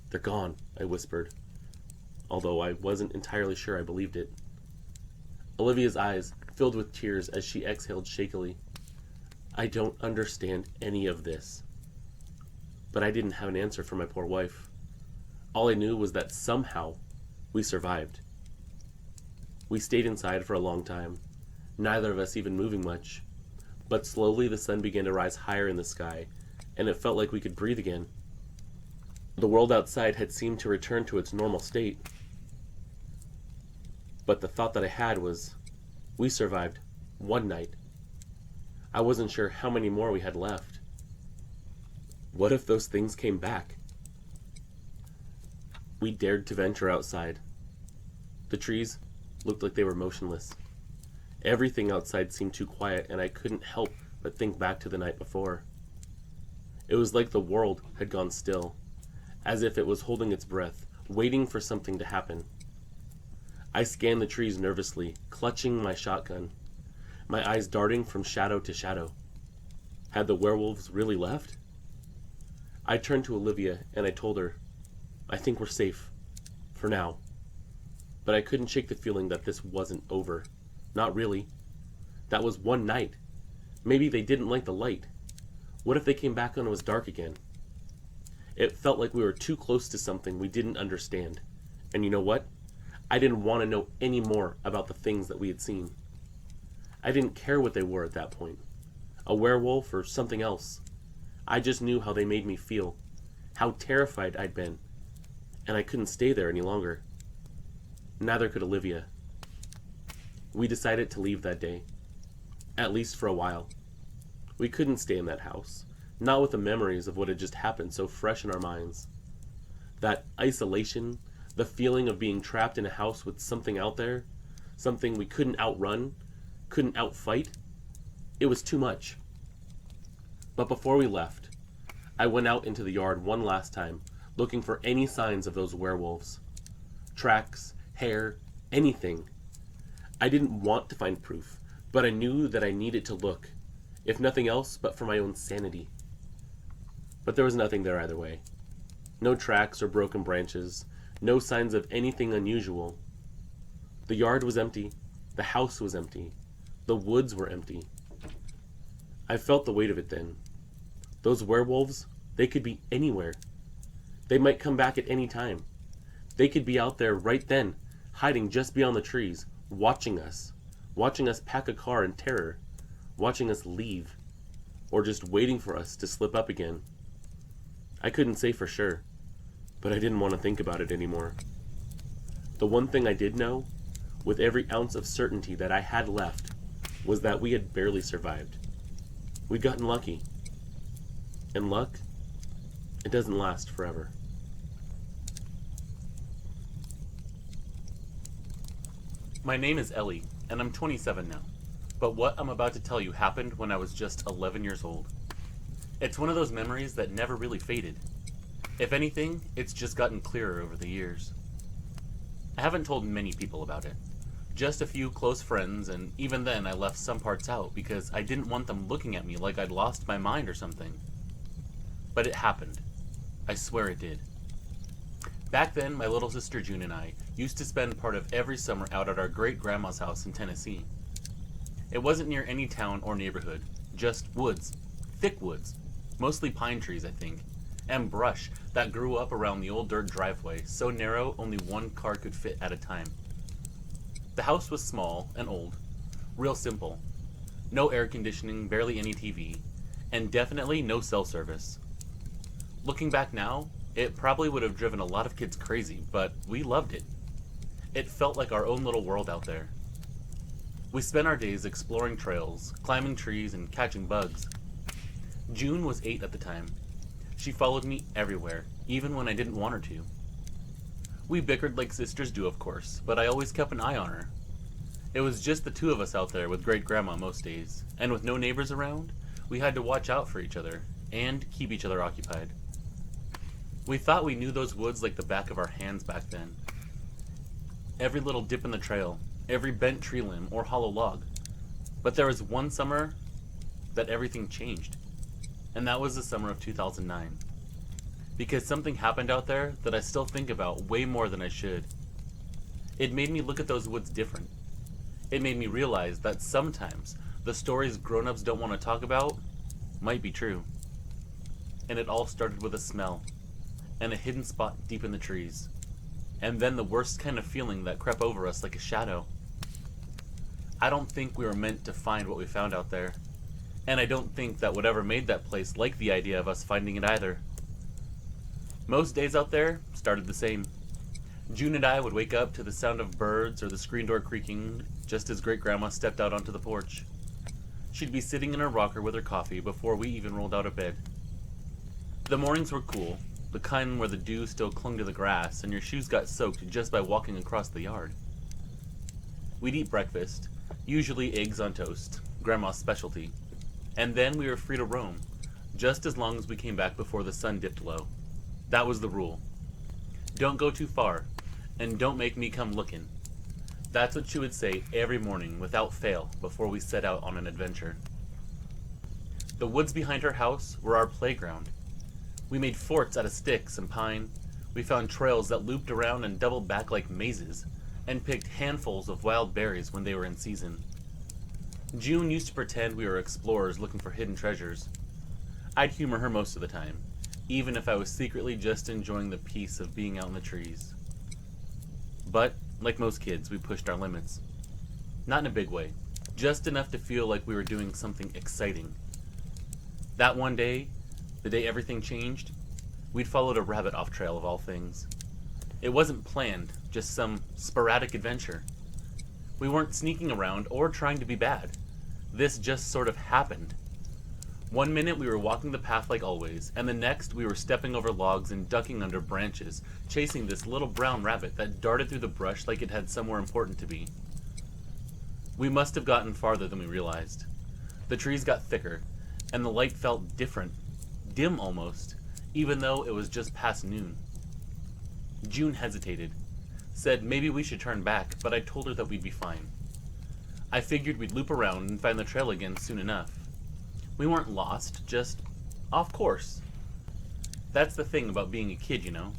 "They're gone," I whispered, although I wasn't entirely sure I believed it. Olivia's eyes filled with tears as she exhaled shakily. "I don't understand any of this." But I didn't have an answer for my poor wife. All I knew was that somehow we survived. We stayed inside for a long time, neither of us even moving much, but slowly the sun began to rise higher in the sky, and it felt like we could breathe again. The world outside had seemed to return to its normal state. But the thought that I had was, we survived one night. I wasn't sure how many more we had left. What if those things came back? We dared to venture outside. The trees looked like they were motionless. Everything outside seemed too quiet, and I couldn't help but think back to the night before. It was like the world had gone still, as if it was holding its breath, waiting for something to happen. I scanned the trees nervously, clutching my shotgun, my eyes darting from shadow to shadow. Had the werewolves really left? I turned to Olivia and I told her, "I think we're safe. For now." But I couldn't shake the feeling that this wasn't over. Not really. That was one night. Maybe they didn't like the light. What if they came back when it was dark again? It felt like we were too close to something we didn't understand. And you know what? I didn't want to know any more about the things that we had seen. I didn't care what they were at that point. A werewolf or something else. I just knew how they made me feel. How terrified I'd been. And I couldn't stay there any longer. Neither could Olivia. We decided to leave that day. At least for a while. We couldn't stay in that house. Not with the memories of what had just happened so fresh in our minds. That isolation, the feeling of being trapped in a house with something out there, something we couldn't outrun, couldn't outfight, it was too much. But before we left, I went out into the yard one last time, looking for any signs of those werewolves. Tracks, hair, anything. I didn't want to find proof, but I knew that I needed to look, if nothing else but for my own sanity. But there was nothing there either way. No tracks or broken branches, no signs of anything unusual. The yard was empty, the house was empty, the woods were empty. I felt the weight of it then. Those werewolves, they could be anywhere. They might come back at any time. They could be out there right then, hiding just beyond the trees, watching us pack a car in terror, watching us leave, or just waiting for us to slip up again. I couldn't say for sure, but I didn't want to think about it anymore. The one thing I did know, with every ounce of certainty that I had left, was that we had barely survived. We'd gotten lucky. And luck, it doesn't last forever. My name is Ellie, and I'm 27 now. But what I'm about to tell you happened when I was just 11 years old. It's one of those memories that never really faded. If anything, it's just gotten clearer over the years. I haven't told many people about it. Just a few close friends, and even then I left some parts out because I didn't want them looking at me like I'd lost my mind or something. But it happened. I swear it did. Back then, my little sister June and I used to spend part of every summer out at our great-grandma's house in Tennessee. It wasn't near any town or neighborhood, just woods. Thick woods. Mostly pine trees, I think, and brush that grew up around the old dirt driveway, so narrow only one car could fit at a time. The house was small and old, real simple. No air conditioning, barely any TV, and definitely no cell service. Looking back now, it probably would have driven a lot of kids crazy, but we loved it. It felt like our own little world out there. We spent our days exploring trails, climbing trees, and catching bugs. June was 8 at the time. She followed me everywhere, even when I didn't want her to. We bickered like sisters do, of course, but I always kept an eye on her. It was just the two of us out there with great-grandma most days, and with no neighbors around, we had to watch out for each other, and keep each other occupied. We thought we knew those woods like the back of our hands back then. Every little dip in the trail, every bent tree limb or hollow log. But there was one summer that everything changed. And that was the summer of 2009. Because something happened out there that I still think about way more than I should. It made me look at those woods different. It made me realize that sometimes the stories grown-ups don't want to talk about might be true. And it all started with a smell, and a hidden spot deep in the trees. And then the worst kind of feeling that crept over us like a shadow. I don't think we were meant to find what we found out there. And I don't think that whatever made that place liked the idea of us finding it either. Most days out there started the same. June and I would wake up to the sound of birds or the screen door creaking just as great-grandma stepped out onto the porch. She'd be sitting in her rocker with her coffee before we even rolled out of bed. The mornings were cool, the kind where the dew still clung to the grass and your shoes got soaked just by walking across the yard. We'd eat breakfast, usually eggs on toast, Grandma's specialty. And then we were free to roam, just as long as we came back before the sun dipped low. That was the rule. Don't go too far, and don't make me come looking. That's what she would say every morning without fail before we set out on an adventure. The woods behind her house were our playground. We made forts out of sticks and pine. We found trails that looped around and doubled back like mazes, and picked handfuls of wild berries when they were in season. June used to pretend we were explorers looking for hidden treasures. I'd humor her most of the time, even if I was secretly just enjoying the peace of being out in the trees. But, like most kids, we pushed our limits. Not in a big way, just enough to feel like we were doing something exciting. That one day, the day everything changed, we'd followed a rabbit off trail of all things. It wasn't planned, just some sporadic adventure. We weren't sneaking around or trying to be bad. This just sort of happened. One minute we were walking the path like always, and the next we were stepping over logs and ducking under branches, chasing this little brown rabbit that darted through the brush like it had somewhere important to be. We must have gotten farther than we realized. The trees got thicker, and the light felt different, dim almost, even though it was just past noon. June hesitated, said maybe we should turn back, but I told her that we'd be fine. I figured we'd loop around and find the trail again soon enough. We weren't lost, just off course. That's the thing about being a kid, you know.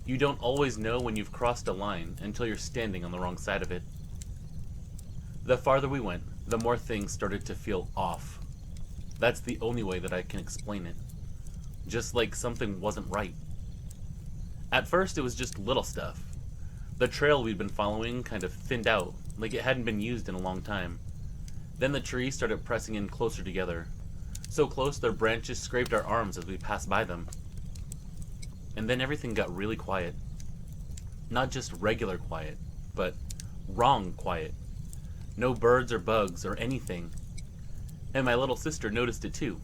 You don't always know when you've crossed a line until you're standing on the wrong side of it. The farther we went, the more things started to feel off. That's the only way that I can explain it. Just like something wasn't right. At first it was just little stuff. The trail we'd been following kind of thinned out, like it hadn't been used in a long time. Then the trees started pressing in closer together, so close their branches scraped our arms as we passed by them. And then everything got really quiet. Not just regular quiet, but wrong quiet. No birds or bugs or anything. And my little sister noticed it too.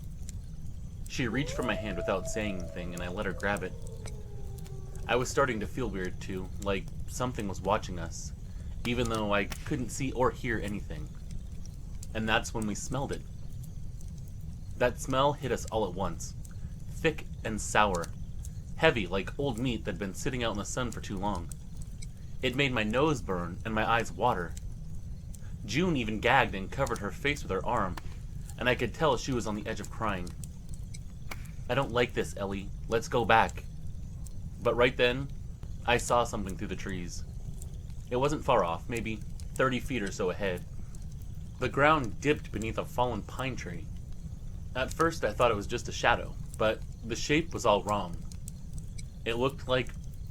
She reached for my hand without saying anything, and I let her grab it. I was starting to feel weird too, like something was watching us, even though I couldn't see or hear anything. And that's when we smelled it. That smell hit us all at once. Thick and sour. Heavy like old meat that'd been sitting out in the sun for too long. It made my nose burn and my eyes water. June even gagged and covered her face with her arm, and I could tell she was on the edge of crying. I don't like this, Ellie. Let's go back. But right then, I saw something through the trees. It wasn't far off, maybe 30 feet or so ahead. The ground dipped beneath a fallen pine tree. At first I thought it was just a shadow, but the shape was all wrong. It looked like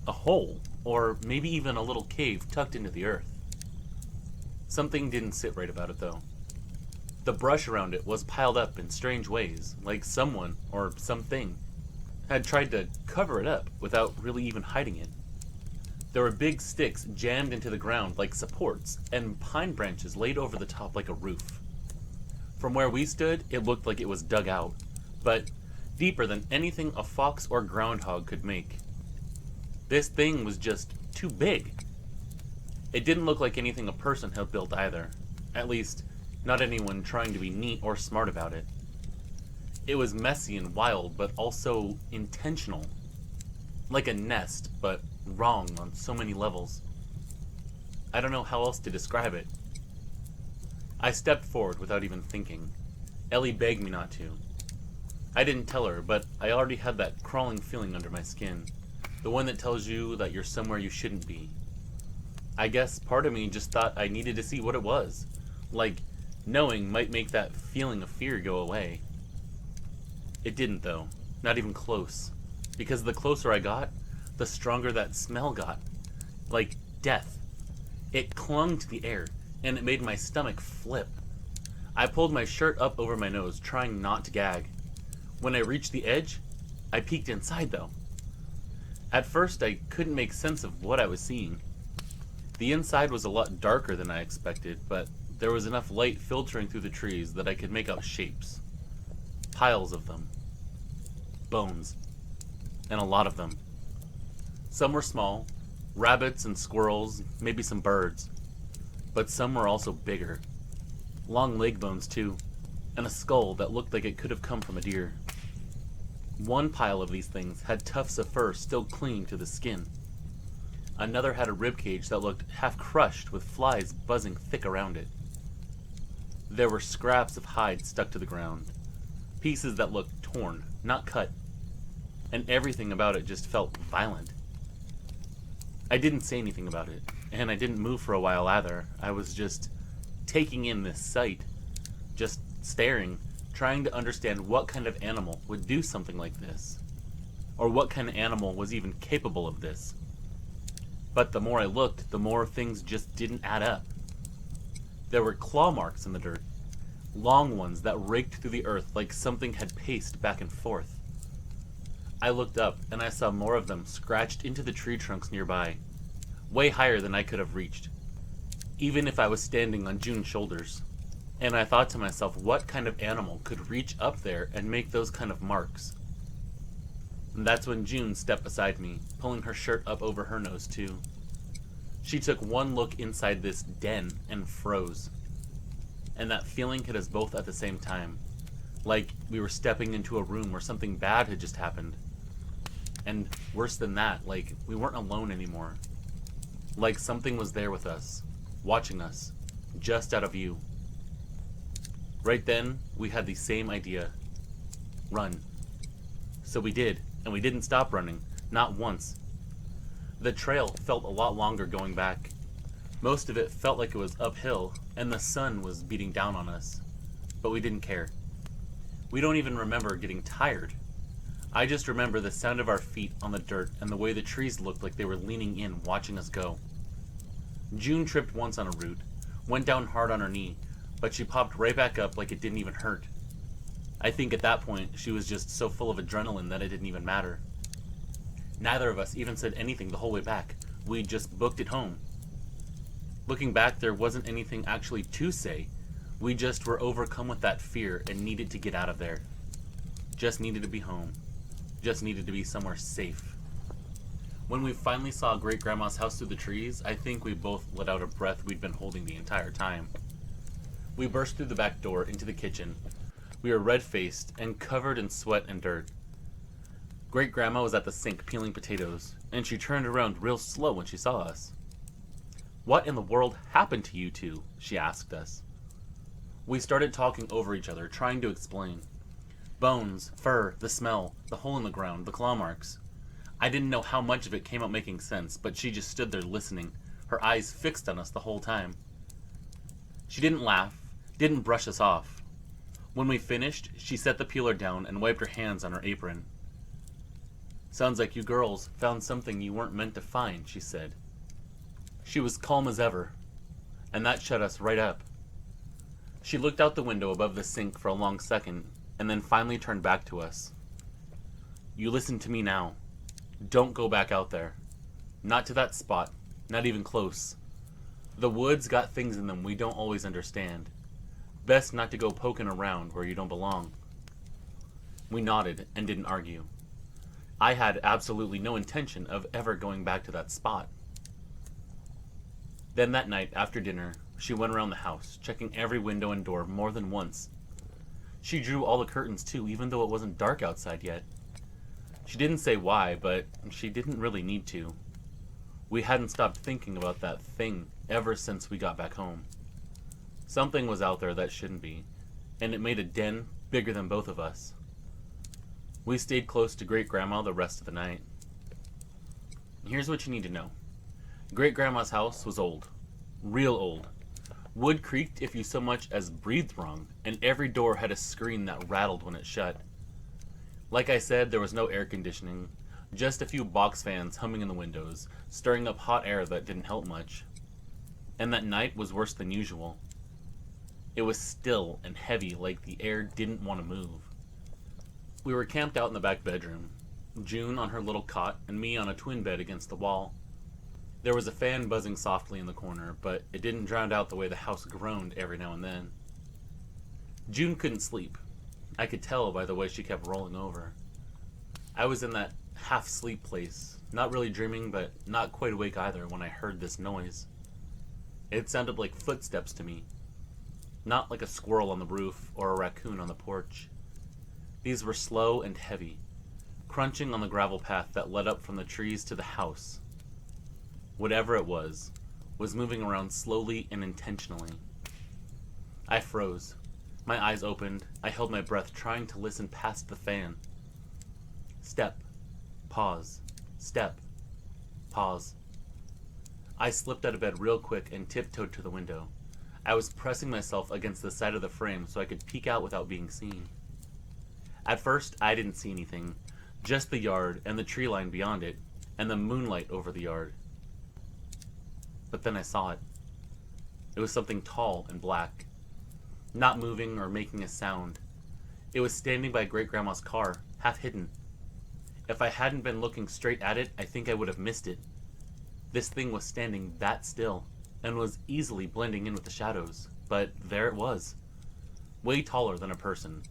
a hole, or maybe even a little cave tucked into the earth. Something didn't sit right about it though. The brush around it was piled up in strange ways, like someone, or something, had tried to cover it up without really even hiding it. There were big sticks jammed into the ground like supports, and pine branches laid over the top like a roof. From where we stood, it looked like it was dug out, but deeper than anything a fox or groundhog could make. This thing was just too big. It didn't look like anything a person had built either. At least, not anyone trying to be neat or smart about it. It was messy and wild, but also intentional. Like a nest, but wrong on so many levels. I don't know how else to describe it. I stepped forward without even thinking. Ellie begged me not to. I didn't tell her, but I already had that crawling feeling under my skin. The one that tells you that you're somewhere you shouldn't be. I guess part of me just thought I needed to see what it was. Like, knowing might make that feeling of fear go away. It didn't though. Not even close. Because the closer I got, the stronger that smell got. Like death. It clung to the air, and it made my stomach flip. I pulled my shirt up over my nose, trying not to gag. When I reached the edge, I peeked inside though. At first, I couldn't make sense of what I was seeing. The inside was a lot darker than I expected, but there was enough light filtering through the trees that I could make out shapes. Piles of them. Bones. And a lot of them. Some were small, rabbits and squirrels, maybe some birds. But some were also bigger. Long leg bones too, and a skull that looked like it could have come from a deer. One pile of these things had tufts of fur still clinging to the skin. Another had a ribcage that looked half crushed with flies buzzing thick around it. There were scraps of hide stuck to the ground. Pieces that looked torn, not cut. And everything about it just felt violent. I didn't say anything about it, and I didn't move for a while either. I was just taking in this sight. Just staring, trying to understand what kind of animal would do something like this. Or what kind of animal was even capable of this. But the more I looked, the more things just didn't add up. There were claw marks in the dirt. Long ones that raked through the earth like something had paced back and forth. I looked up, and I saw more of them scratched into the tree trunks nearby, way higher than I could have reached, even if I was standing on June's shoulders. And I thought to myself, what kind of animal could reach up there and make those kind of marks? And that's when June stepped beside me, pulling her shirt up over her nose too. She took one look inside this den and froze. And that feeling hit us both at the same time, like we were stepping into a room where something bad had just happened. And worse than that, like we weren't alone anymore. Like something was there with us, watching us, just out of view. Right then, we had the same idea. Run. So we did, and we didn't stop running, not once. The trail felt a lot longer going back. Most of it felt like it was uphill, and the sun was beating down on us. But we didn't care. We don't even remember getting tired. I just remember the sound of our feet on the dirt and the way the trees looked like they were leaning in, watching us go. June tripped once on a root, went down hard on her knee, but she popped right back up like it didn't even hurt. I think at that point, she was just so full of adrenaline that it didn't even matter. Neither of us even said anything the whole way back. We just booked it home. Looking back, there wasn't anything actually to say. We just were overcome with that fear and needed to get out of there. just needed to be home. Just needed to be somewhere safe. When we finally saw Great Grandma's house through the trees, I think we both let out a breath we'd been holding the entire time. We burst through the back door into the kitchen. We were red-faced and covered in sweat and dirt. Great Grandma was at the sink peeling potatoes, and she turned around real slow when she saw us. "What in the world happened to you two?" she asked us. We started talking over each other, trying to explain. Bones, fur, the smell, the hole in the ground, the claw marks. I didn't know how much of it came out making sense, but she just stood there listening, her eyes fixed on us the whole time. She didn't laugh, didn't brush us off. When we finished, she set the peeler down and wiped her hands on her apron. "Sounds like you girls found something you weren't meant to find," she said. She was calm as ever, and that shut us right up. She looked out the window above the sink for a long second, and then finally turned back to us. "You listen to me now. Don't go back out there. Not to that spot, not even close. The woods got things in them we don't always understand. Best not to go poking around where you don't belong." We nodded and didn't argue. I had absolutely no intention of ever going back to that spot. Then that night, after dinner, she went around the house, checking every window and door more than once. She drew all the curtains too, even though it wasn't dark outside yet. She didn't say why, but she didn't really need to. We hadn't stopped thinking about that thing ever since we got back home. Something was out there that shouldn't be, and it made a den bigger than both of us. We stayed close to Great Grandma the rest of the night. Here's what you need to know. Great Grandma's house was old. Real old. Wood creaked if you so much as breathed wrong, and every door had a screen that rattled when it shut. Like I said, there was no air conditioning, just a few box fans humming in the windows, stirring up hot air that didn't help much. And that night was worse than usual. It was still and heavy, like the air didn't want to move. We were camped out in the back bedroom, June on her little cot and me on a twin bed against the wall. There was a fan buzzing softly in the corner, but it didn't drown out the way the house groaned every now and then. June couldn't sleep. I could tell by the way she kept rolling over. I was in that half-sleep place, not really dreaming, but not quite awake either when I heard this noise. It sounded like footsteps to me, not like a squirrel on the roof or a raccoon on the porch. These were slow and heavy, crunching on the gravel path that led up from the trees to the house. Whatever it was moving around slowly and intentionally. I froze. My eyes opened. I held my breath, trying to listen past the fan. Step. Pause. Step. Pause. I slipped out of bed real quick and tiptoed to the window. I was pressing myself against the side of the frame so I could peek out without being seen. At first, I didn't see anything, just the yard and the tree line beyond it, and the moonlight over the yard. But then I saw it. It was something tall and black, not moving or making a sound. It was standing by Great Grandma's car, half hidden. If I hadn't been looking straight at it, I think I would have missed it. This thing was standing that still, and was easily blending in with the shadows, but there it was. Way taller than a person.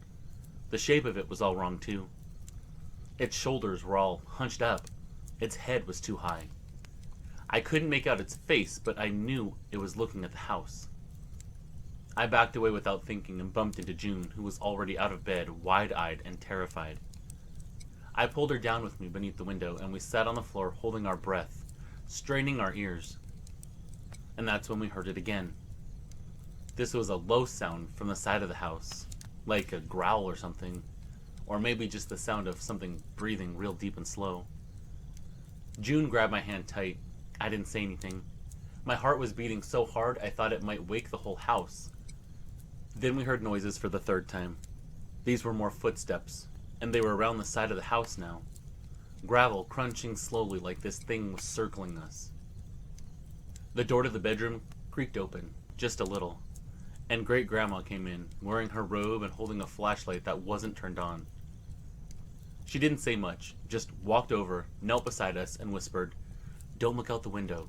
The shape of it was all wrong too. Its shoulders were all hunched up. Its head was too high. I couldn't make out its face, but I knew it was looking at the house. I backed away without thinking and bumped into June, who was already out of bed, wide-eyed and terrified. I pulled her down with me beneath the window, and we sat on the floor holding our breath, straining our ears. And that's when we heard it again. This was a low sound from the side of the house, like a growl or something, or maybe just the sound of something breathing real deep and slow. June grabbed my hand tight. I didn't say anything. My heart was beating so hard I thought it might wake the whole house. Then we heard noises for the third time. These were more footsteps, and they were around the side of the house now. Gravel crunching slowly like this thing was circling us. The door to the bedroom creaked open, just a little, and Great Grandma came in, wearing her robe and holding a flashlight that wasn't turned on. She didn't say much, just walked over, knelt beside us, and whispered, "Don't look out the window.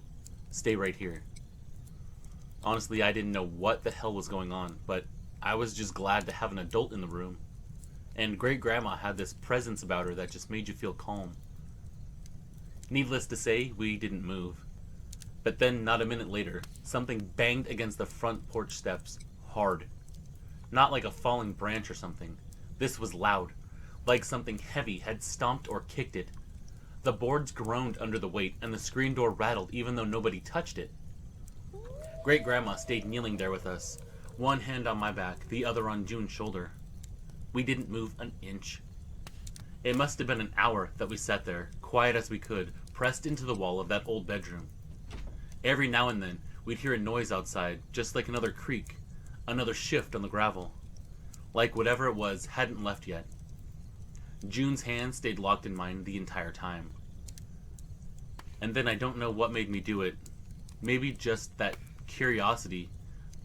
Stay right here." Honestly, I didn't know what the hell was going on, but I was just glad to have an adult in the room. and Great Grandma had this presence about her that just made you feel calm. Needless to say, we didn't move. But then, not a minute later, something banged against the front porch steps hard. Not like a falling branch or something. This was loud, like something heavy had stomped or kicked it. The boards groaned under the weight, and the screen door rattled even though nobody touched it. Great Grandma stayed kneeling there with us, one hand on my back, the other on June's shoulder. We didn't move an inch. It must have been an hour that we sat there, quiet as we could, pressed into the wall of that old bedroom. Every now and then, we'd hear a noise outside, just like another creak, another shift on the gravel. Like whatever it was hadn't left yet. June's hand stayed locked in mine the entire time. And then I don't know what made me do it. Maybe just that curiosity,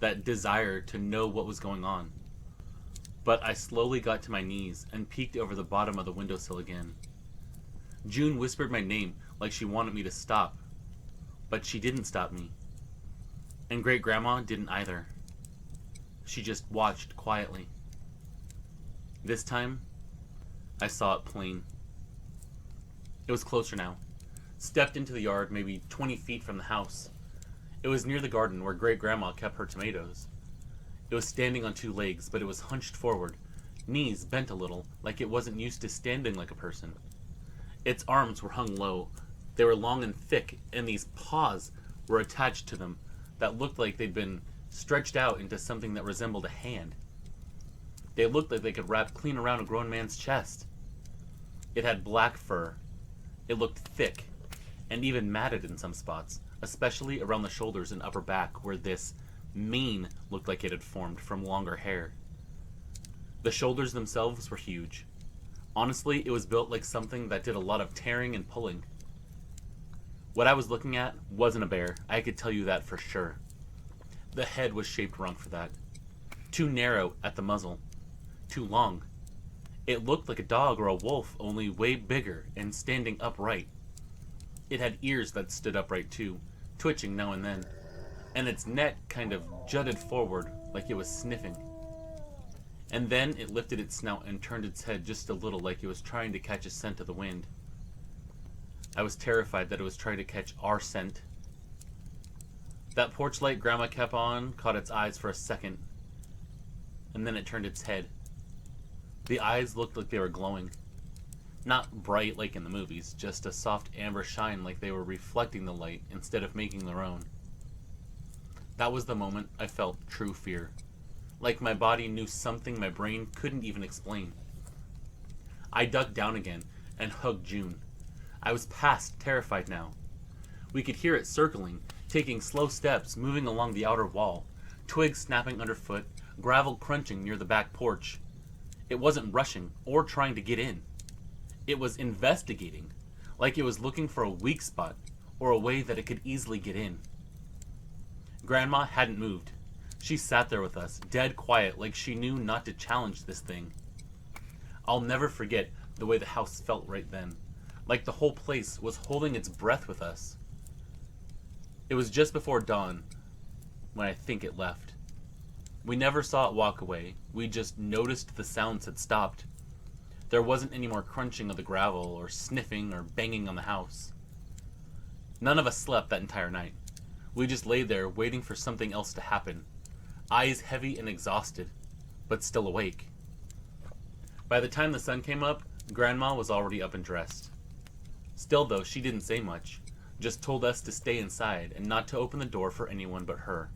that desire to know what was going on. But I slowly got to my knees and peeked over the bottom of the windowsill again. June whispered my name like she wanted me to stop. But she didn't stop me. And Great Grandma didn't either. She just watched quietly. This time, I saw it plain. It was closer now. Stepped into the yard maybe 20 feet from the house. It was near the garden where Great Grandma kept her tomatoes. It was standing on two legs, but it was hunched forward, knees bent a little, like it wasn't used to standing like a person. Its arms were hung low. They were long and thick, and these paws were attached to them that looked like they'd been stretched out into something that resembled a hand. They looked like they could wrap clean around a grown man's chest. It had black fur. It looked thick, and even matted in some spots, especially around the shoulders and upper back, where this mane looked like it had formed from longer hair. The shoulders themselves were huge. Honestly, it was built like something that did a lot of tearing and pulling. What I was looking at wasn't a bear, I could tell you that for sure. The head was shaped wrong for that. Too narrow at the muzzle. Too long. It looked like a dog or a wolf, only way bigger and standing upright. It had ears that stood upright too, twitching now and then, and its neck kind of jutted forward like it was sniffing. And then it lifted its snout and turned its head just a little like it was trying to catch a scent of the wind. I was terrified that it was trying to catch our scent. That porch light Grandma kept on caught its eyes for a second, and then it turned its head. The eyes looked like they were glowing. Not bright like in the movies, just a soft amber shine like they were reflecting the light instead of making their own. That was the moment I felt true fear. Like my body knew something my brain couldn't even explain. I ducked down again and hugged June. I was past terrified now. We could hear it circling, taking slow steps, moving along the outer wall, twigs snapping underfoot, gravel crunching near the back porch. It wasn't rushing or trying to get in. It was investigating, like it was looking for a weak spot or a way that it could easily get in. Grandma hadn't moved. She sat there with us, dead quiet, like she knew not to challenge this thing. I'll never forget the way the house felt right then, like the whole place was holding its breath with us. It was just before dawn when I think it left. We never saw it walk away. We just noticed the sounds had stopped. There wasn't any more crunching of the gravel or sniffing or banging on the house. None of us slept that entire night. We just lay there waiting for something else to happen. Eyes heavy and exhausted, but still awake. By the time the sun came up, Grandma was already up and dressed. Still though, she didn't say much, just told us to stay inside and not to open the door for anyone but her.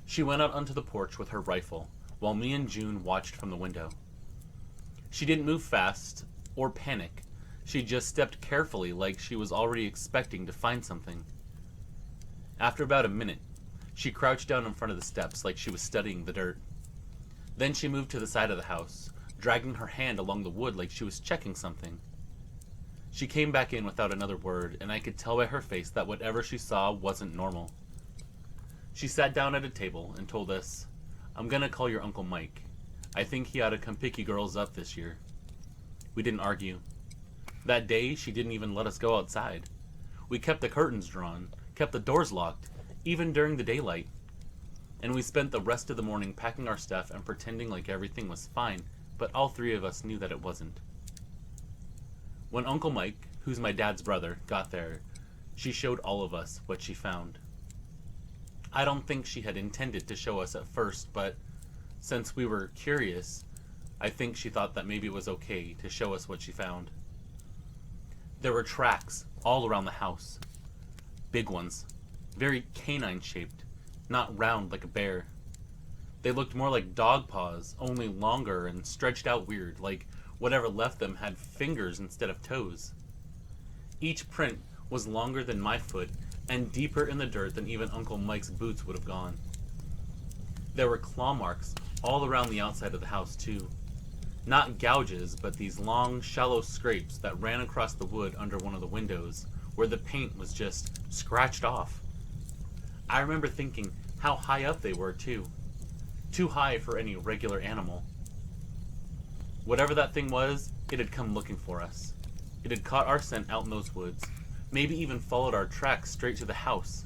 She went out onto the porch with her rifle, while me and June watched from the window. She didn't move fast or panic. She just stepped carefully like she was already expecting to find something. After about a minute, she crouched down in front of the steps like she was studying the dirt. Then she moved to the side of the house, dragging her hand along the wood like she was checking something. She came back in without another word, and I could tell by her face that whatever she saw wasn't normal. She sat down at a table and told us, "I'm gonna call your Uncle Mike. I think he ought to come pick you girls up this year." We didn't argue. That day, she didn't even let us go outside. We kept the curtains drawn, kept the doors locked, even during the daylight. And we spent the rest of the morning packing our stuff and pretending like everything was fine, but all three of us knew that it wasn't. When Uncle Mike, who's my dad's brother, got there, she showed all of us what she found. I don't think she had intended to show us at first, but since we were curious, I think she thought that maybe it was okay to show us what she found. There were tracks all around the house. Big ones, very canine-shaped, not round like a bear. They looked more like dog paws, only longer and stretched out weird, like whatever left them had fingers instead of toes. Each print was longer than my foot and deeper in the dirt than even Uncle Mike's boots would have gone. There were claw marks all around the outside of the house, too. Not gouges, but these long, shallow scrapes that ran across the wood under one of the windows, where the paint was just scratched off. I remember thinking how high up they were, too. Too high for any regular animal. Whatever that thing was, it had come looking for us. It had caught our scent out in those woods, maybe even followed our tracks straight to the house.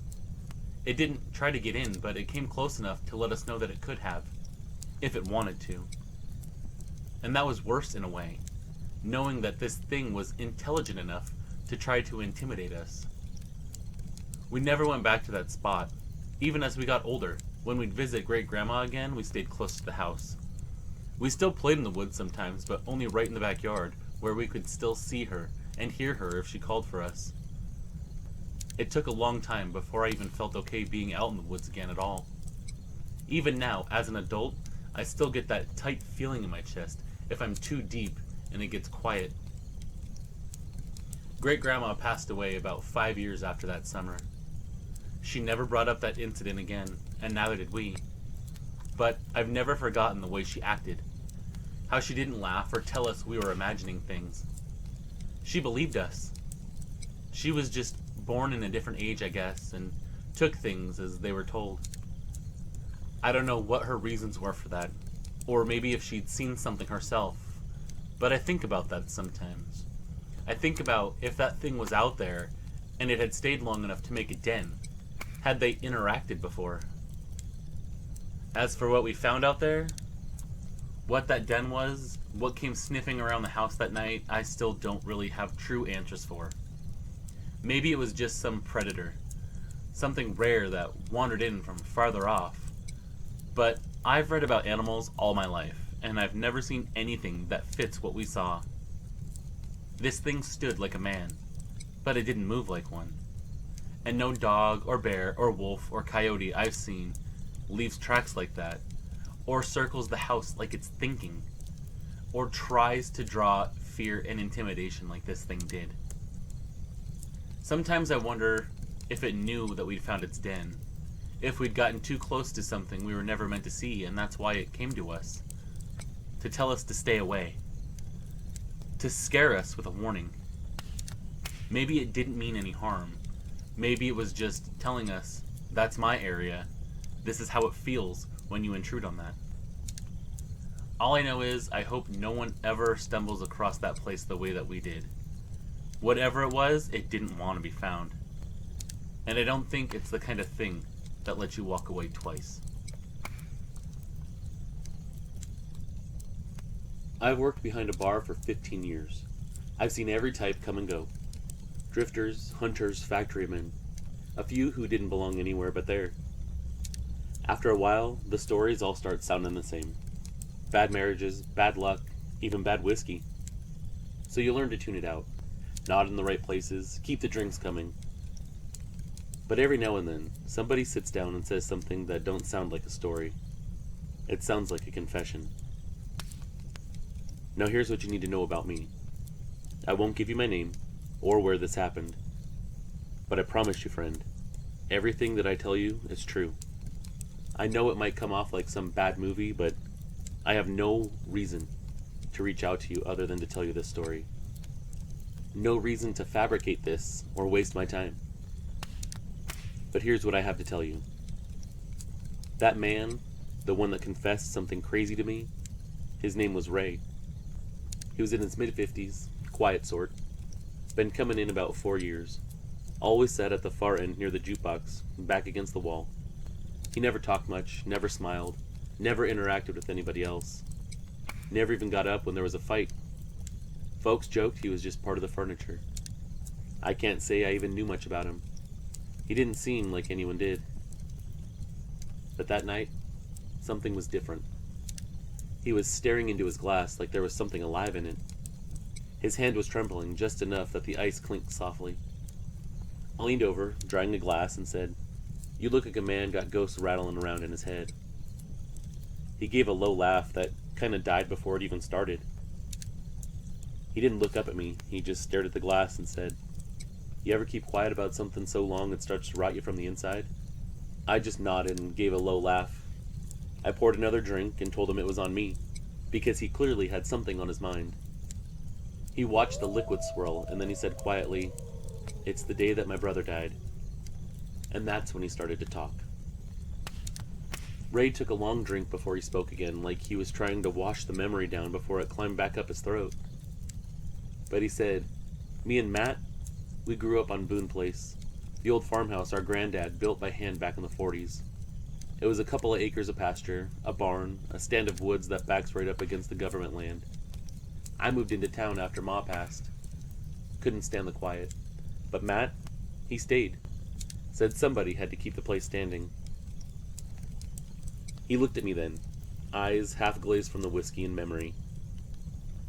It didn't try to get in, but it came close enough to let us know that it could have, if it wanted to. And that was worse in a way, knowing that this thing was intelligent enough to try to intimidate us. We never went back to that spot. Even as we got older, when we'd visit Great-Grandma again, we stayed close to the house. We still played in the woods sometimes, but only right in the backyard, where we could still see her and hear her if she called for us. It took a long time before I even felt okay being out in the woods again at all. Even now, as an adult, I still get that tight feeling in my chest if I'm too deep and it gets quiet. Great-Grandma passed away about 5 years after that summer. She never brought up that incident again, and neither did we. But I've never forgotten the way she acted. How she didn't laugh or tell us we were imagining things. She believed us. She was just born in a different age, I guess, and took things as they were told. I don't know what her reasons were for that, or maybe if she'd seen something herself, but I think about that sometimes. I think about if that thing was out there and it had stayed long enough to make a den. Had they interacted before? As for what we found out there, what that den was, what came sniffing around the house that night, I still don't really have true answers for. Maybe it was just some predator, something rare that wandered in from farther off. But I've read about animals all my life, and I've never seen anything that fits what we saw. This thing stood like a man, but it didn't move like one. And no dog or bear or wolf or coyote I've seen leaves tracks like that, or circles the house like it's thinking, or tries to draw fear and intimidation like this thing did. Sometimes I wonder if it knew that we'd found its den, if we'd gotten too close to something we were never meant to see, and that's why it came to us. To tell us to stay away. To scare us with a warning. Maybe it didn't mean any harm. Maybe it was just telling us, that's my area. This is how it feels when you intrude on that. All I know is I hope no one ever stumbles across that place the way that we did. Whatever it was, it didn't want to be found. And I don't think it's the kind of thing that lets you walk away twice. I've worked behind a bar for 15 years. I've seen every type come and go. Drifters, hunters, factorymen. A few who didn't belong anywhere but there. After a while, the stories all start sounding the same. Bad marriages, bad luck, even bad whiskey. So you learn to tune it out. Not in the right places, keep the drinks coming. But every now and then, somebody sits down and says something that don't sound like a story. It sounds like a confession. Now here's what you need to know about me. I won't give you my name, or where this happened. But I promise you, friend, everything that I tell you is true. I know it might come off like some bad movie, but I have no reason to reach out to you other than to tell you this story. No reason to fabricate this or waste my time. But here's what I have to tell you. That man, the one that confessed something crazy to me, his name was Ray. He was in his mid-50s, quiet sort. Been coming in about 4 years. Always sat at the far end near the jukebox, back against the wall. He never talked much, never smiled, never interacted with anybody else. Never even got up when there was a fight. Folks joked he was just part of the furniture. I can't say I even knew much about him. He didn't seem like anyone did. But that night, something was different. He was staring into his glass like there was something alive in it. His hand was trembling just enough that the ice clinked softly. I leaned over, drying the glass, and said, "You look like a man got ghosts rattling around in his head." He gave a low laugh that kind of died before it even started. He didn't look up at me. He just stared at the glass and said, "You ever keep quiet about something so long it starts to rot you from the inside?" I just nodded and gave a low laugh. I poured another drink and told him it was on me, because he clearly had something on his mind. He watched the liquid swirl, and then he said quietly, "It's the day that my brother died." And that's when he started to talk. Ray took a long drink before he spoke again, like he was trying to wash the memory down before it climbed back up his throat. But he said, "Me and Matt, we grew up on Boone Place, the old farmhouse our granddad built by hand back in the 40s. It was a couple of acres of pasture, a barn, a stand of woods that backs right up against the government land. I moved into town after Ma passed. Couldn't stand the quiet. But Matt, he stayed. Said somebody had to keep the place standing." He looked at me then, eyes half glazed from the whiskey and memory.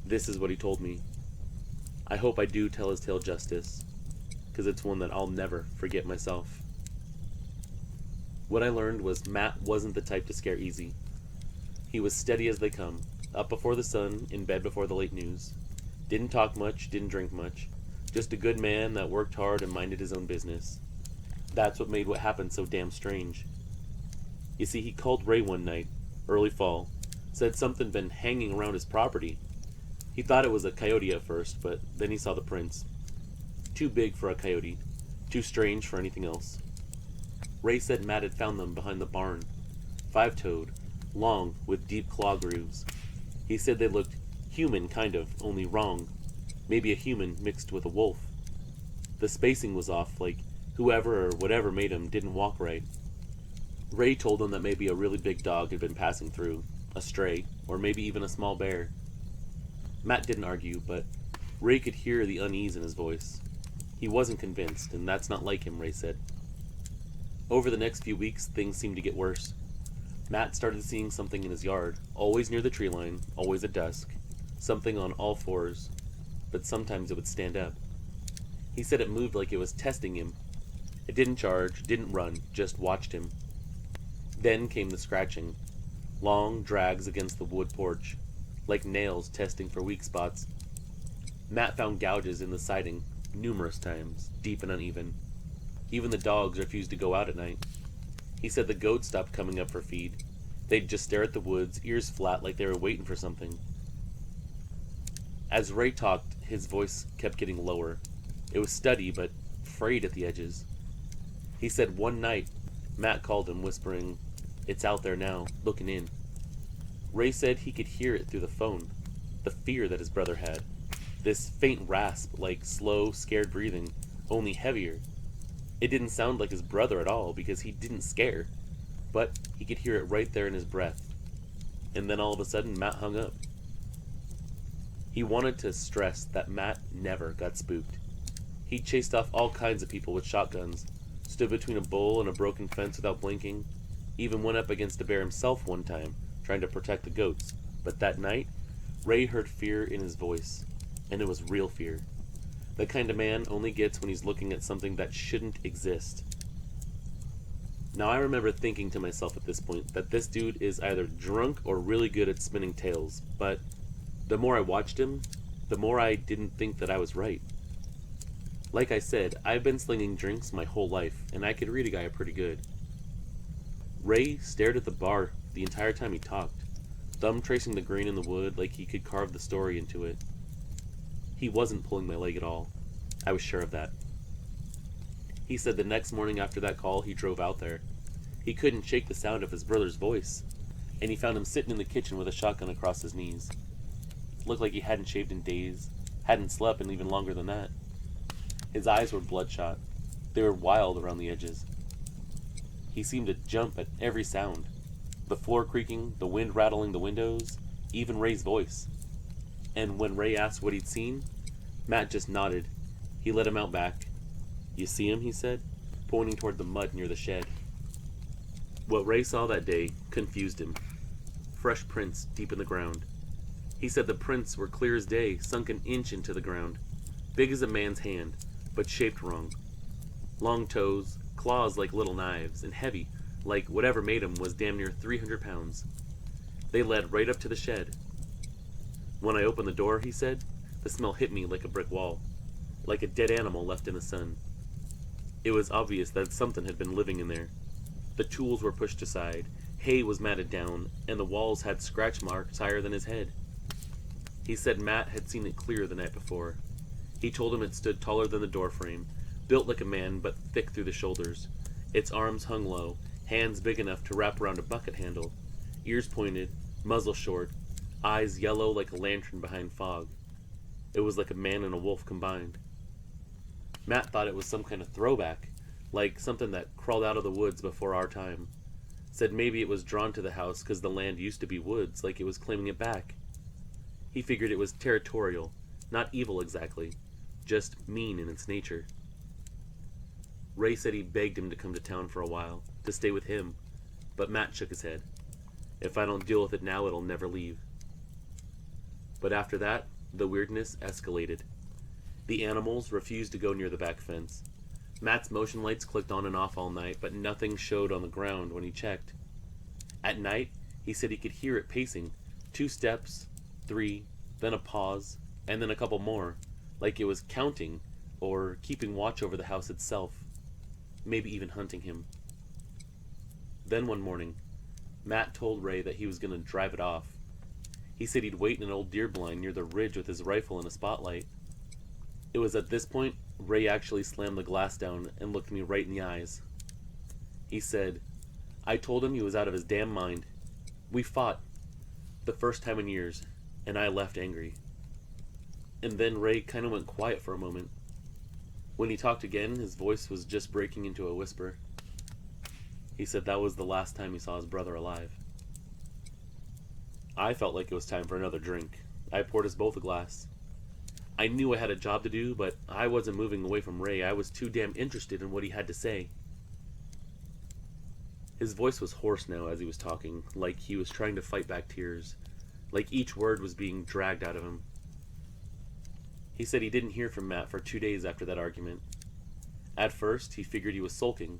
This is what he told me. I hope I do tell his tale justice, because it's one that I'll never forget myself. What I learned was Matt wasn't the type to scare easy. He was steady as they come, up before the sun, in bed before the late news. Didn't talk much, didn't drink much. Just a good man that worked hard and minded his own business. That's what made what happened so damn strange. You see, he called Ray one night, early fall, said something been hanging around his property. He thought it was a coyote at first, but then he saw the prints. Too big for a coyote, too strange for anything else. Ray said Matt had found them behind the barn, 5-toed, long, with deep claw grooves. He said they looked human, kind of, only wrong. Maybe a human mixed with a wolf. The spacing was off, like whoever or whatever made him didn't walk right. Ray told him that maybe a really big dog had been passing through, a stray, or maybe even a small bear. Matt didn't argue, but Ray could hear the unease in his voice. He wasn't convinced, and that's not like him, Ray said. Over the next few weeks, things seemed to get worse. Matt started seeing something in his yard, always near the tree line, always at dusk, something on all fours, but sometimes it would stand up. He said it moved like it was testing him. It didn't charge, didn't run, just watched him. Then came the scratching, long drags against the wood porch, like nails testing for weak spots. Matt found gouges in the siding, numerous times, deep and uneven. Even the dogs refused to go out at night. He said the goats stopped coming up for feed. They'd just stare at the woods, ears flat like they were waiting for something. As Ray talked, his voice kept getting lower. It was steady, but frayed at the edges. He said one night, Matt called him, whispering, "It's out there now, looking in." Ray said he could hear it through the phone, the fear that his brother had. This faint rasp, like slow, scared breathing, only heavier. It didn't sound like his brother at all, because he didn't scare, but he could hear it right there in his breath. And then all of a sudden, Matt hung up. He wanted to stress that Matt never got spooked. He chased off all kinds of people with shotguns, stood between a bull and a broken fence without blinking, even went up against a bear himself one time, trying to protect the goats. But that night, Ray heard fear in his voice, and it was real fear. The kind of man only gets when he's looking at something that shouldn't exist. Now I remember thinking to myself at this point that this dude is either drunk or really good at spinning tales, but the more I watched him, the more I didn't think that I was right. Like I said, I've been slinging drinks my whole life, and I could read a guy pretty good. Ray stared at the bar the entire time he talked, thumb tracing the grain in the wood like he could carve the story into it. He wasn't pulling my leg at all. I was sure of that. He said the next morning after that call, he drove out there. He couldn't shake the sound of his brother's voice, and he found him sitting in the kitchen with a shotgun across his knees. Looked like he hadn't shaved in days, hadn't slept in even longer than that. His eyes were bloodshot. They were wild around the edges. He seemed to jump at every sound. The floor creaking, the wind rattling the windows, even Ray's voice. And when Ray asked what he'd seen, Matt just nodded. He let him out back. "You see him?" he said, pointing toward the mud near the shed. What Ray saw that day confused him. Fresh prints deep in the ground. He said the prints were clear as day, sunk an inch into the ground, big as a man's hand, but shaped wrong. Long toes, claws like little knives, and heavy, like whatever made 'em was damn near 300 pounds. They led right up to the shed. When I opened the door, he said, the smell hit me like a brick wall, like a dead animal left in the sun. It was obvious that something had been living in there. The tools were pushed aside, hay was matted down, and the walls had scratch marks higher than his head. He said Matt had seen it clear the night before. He told him it stood taller than the door frame, built like a man but thick through the shoulders. Its arms hung low, hands big enough to wrap around a bucket handle, ears pointed, muzzle short, eyes yellow like a lantern behind fog. It was like a man and a wolf combined. Matt thought it was some kind of throwback, like something that crawled out of the woods before our time. Said maybe it was drawn to the house because the land used to be woods, like it was claiming it back. He figured it was territorial, not evil exactly, just mean in its nature. Ray said he begged him to come to town for a while, to stay with him, but Matt shook his head. "If I don't deal with it now, it'll never leave." But after that, the weirdness escalated. The animals refused to go near the back fence. Matt's motion lights clicked on and off all night, but nothing showed on the ground when he checked. At night, he said he could hear it pacing, 2 steps, 3, then a pause, and then a couple more, like it was counting or keeping watch over the house itself, maybe even hunting him. Then one morning, Matt told Ray that he was going to drive it off. He said he'd wait in an old deer blind near the ridge with his rifle and a spotlight. It was at this point Ray actually slammed the glass down and looked me right in the eyes. He said, "I told him he was out of his damn mind. We fought, the first time in years, and I left angry." And then Ray kind of went quiet for a moment. When he talked again, his voice was just breaking into a whisper. He said that was the last time he saw his brother alive. I felt like it was time for another drink. I poured us both a glass. I knew I had a job to do, but I wasn't moving away from Ray. I was too damn interested in what he had to say. His voice was hoarse now as he was talking, like he was trying to fight back tears, like each word was being dragged out of him. He said he didn't hear from Matt for 2 days after that argument. At first, he figured he was sulking.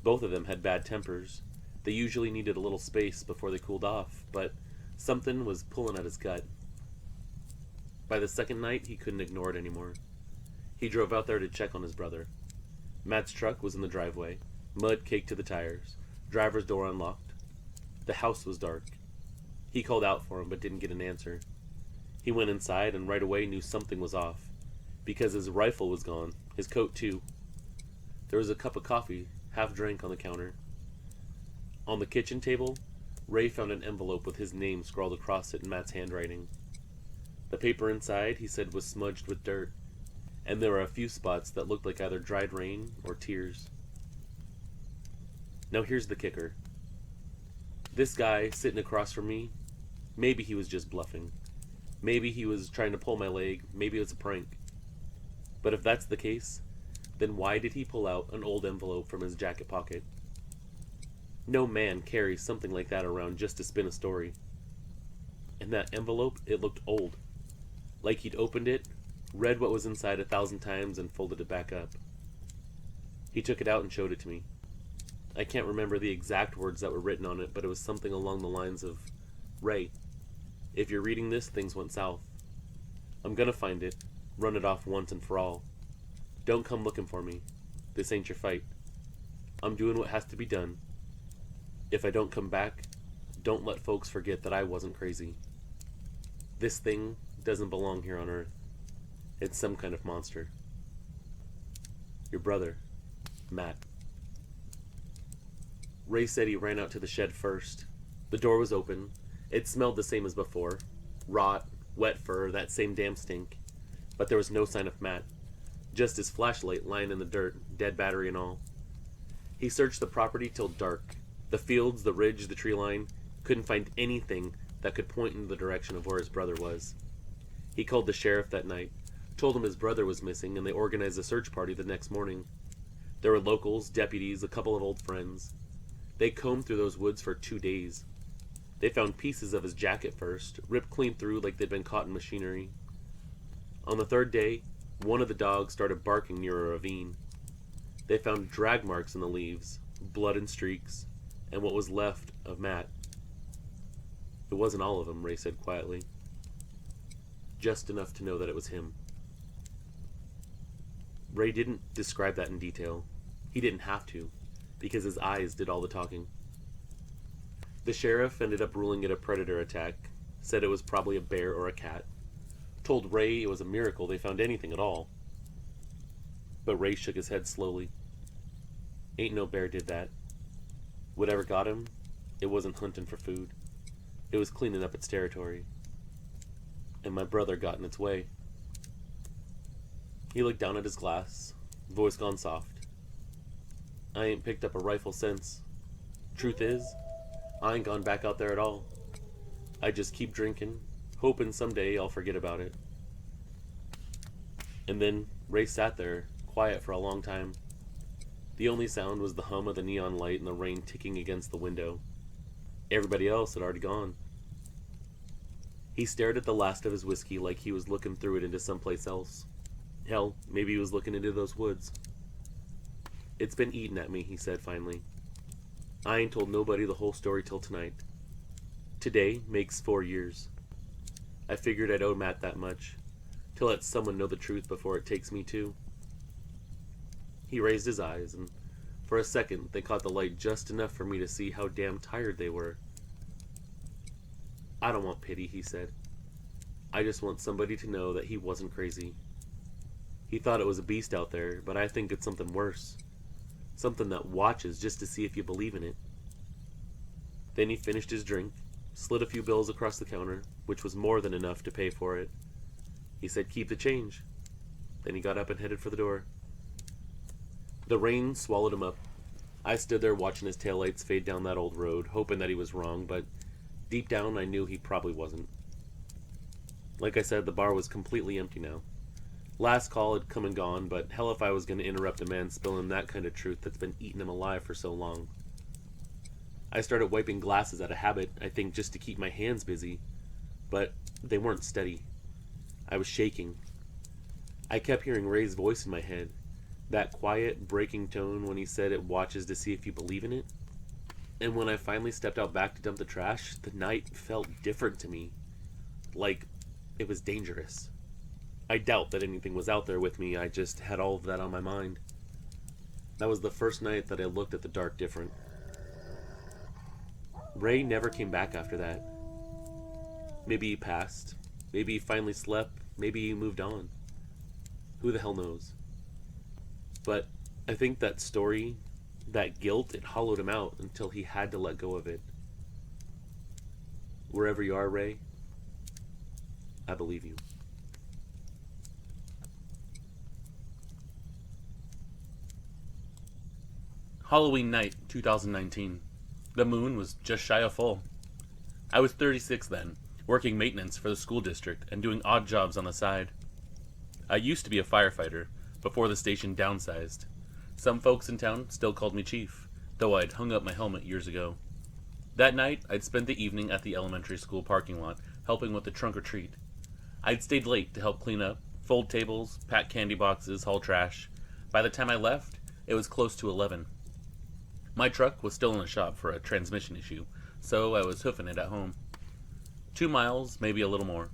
Both of them had bad tempers. They usually needed a little space before they cooled off, but something was pulling at his gut. By the second night, he couldn't ignore it anymore. He drove out there to check on his brother. Matt's truck was in the driveway, mud caked to the tires, driver's door unlocked. The house was dark. He called out for him but didn't get an answer. He went inside and right away knew something was off, because his rifle was gone, his coat too. There was a cup of coffee, half drank, on the counter. On the kitchen table, Ray found an envelope with his name scrawled across it in Matt's handwriting. The paper inside, he said, was smudged with dirt, and there were a few spots that looked like either dried rain or tears. Now here's the kicker. This guy sitting across from me, maybe he was just bluffing. Maybe he was trying to pull my leg, maybe it was a prank. But if that's the case, then why did he pull out an old envelope from his jacket pocket? No man carries something like that around just to spin a story. And that envelope, it looked old. Like he'd opened it, read what was inside 1,000 times, and folded it back up. He took it out and showed it to me. I can't remember the exact words that were written on it, but it was something along the lines of, "Ray, if you're reading this, things went south. I'm gonna find it, run it off once and for all. Don't come looking for me. This ain't your fight. I'm doing what has to be done. If I don't come back, don't let folks forget that I wasn't crazy. This thing doesn't belong here on Earth. It's some kind of monster. Your brother, Matt." Ray said he ran out to the shed first. The door was open. It smelled the same as before. Rot, wet fur, that same damn stink. But there was no sign of Matt. Just his flashlight lying in the dirt, dead battery and all. He searched the property till dark. The fields, the ridge, the tree line. Couldn't find anything that could point in the direction of where his brother was. He called the sheriff that night, told him his brother was missing, and they organized a search party the next morning. There were locals, deputies, a couple of old friends. They combed through those woods for 2 days. They found pieces of his jacket first, ripped clean through like they'd been caught in machinery. On the 3rd day, one of the dogs started barking near a ravine. They found drag marks in the leaves, blood and streaks, and what was left of Matt. It wasn't all of him, Ray said quietly. Just enough to know that it was him. Ray didn't describe that in detail. He didn't have to, because his eyes did all the talking. The sheriff ended up ruling it a predator attack, said it was probably a bear or a cat, told Ray it was a miracle they found anything at all. But Ray shook his head slowly. Ain't no bear did that. Whatever got him, it wasn't hunting for food. It was cleaning up its territory. And my brother got in its way. He looked down at his glass, voice gone soft. I ain't picked up a rifle since. Truth is, I ain't gone back out there at all. I just keep drinking, hoping someday I'll forget about it. And then Ray sat there, quiet for a long time. The only sound was the hum of the neon light and the rain ticking against the window. Everybody else had already gone. He stared at the last of his whiskey like he was looking through it into someplace else. Hell, maybe he was looking into those woods. It's been eating at me, he said finally. I ain't told nobody the whole story till tonight. Today makes 4 years. I figured I'd owe Matt that much, to let someone know the truth before it takes me too. He raised his eyes, and for a second they caught the light just enough for me to see how damn tired they were. I don't want pity, he said. I just want somebody to know that he wasn't crazy. He thought it was a beast out there, but I think it's something worse. Something that watches just to see if you believe in it. Then he finished his drink, slid a few bills across the counter, which was more than enough to pay for it. He said, keep the change. Then he got up and headed for the door. The rain swallowed him up. I stood there watching his taillights fade down that old road, hoping that he was wrong, but deep down I knew he probably wasn't. Like I said, the bar was completely empty now. Last call had come and gone, but hell if I was going to interrupt a man spilling that kind of truth that's been eating him alive for so long. I started wiping glasses out of habit, I think just to keep my hands busy, but they weren't steady. I was shaking. I kept hearing Ray's voice in my head, that quiet, breaking tone when he said it watches to see if you believe in it. And when I finally stepped out back to dump the trash, the night felt different to me. Like it was dangerous. I doubt that anything was out there with me, I just had all of that on my mind. That was the first night that I looked at the dark different. Ray never came back after that. Maybe he passed. Maybe he finally slept. Maybe he moved on. Who the hell knows? But I think that story, that guilt, it hollowed him out until he had to let go of it. Wherever you are, Ray, I believe you. Halloween night, 2019. The moon was just shy of full. I was 36 then, working maintenance for the school district and doing odd jobs on the side. I used to be a firefighter, before the station downsized. Some folks in town still called me Chief, though I'd hung up my helmet years ago. That night, I'd spent the evening at the elementary school parking lot, helping with the trunk or treat. I'd stayed late to help clean up, fold tables, pack candy boxes, haul trash. By the time I left, it was close to 11. My truck was still in the shop for a transmission issue, so I was hoofing it at home. 2 miles, maybe a little more.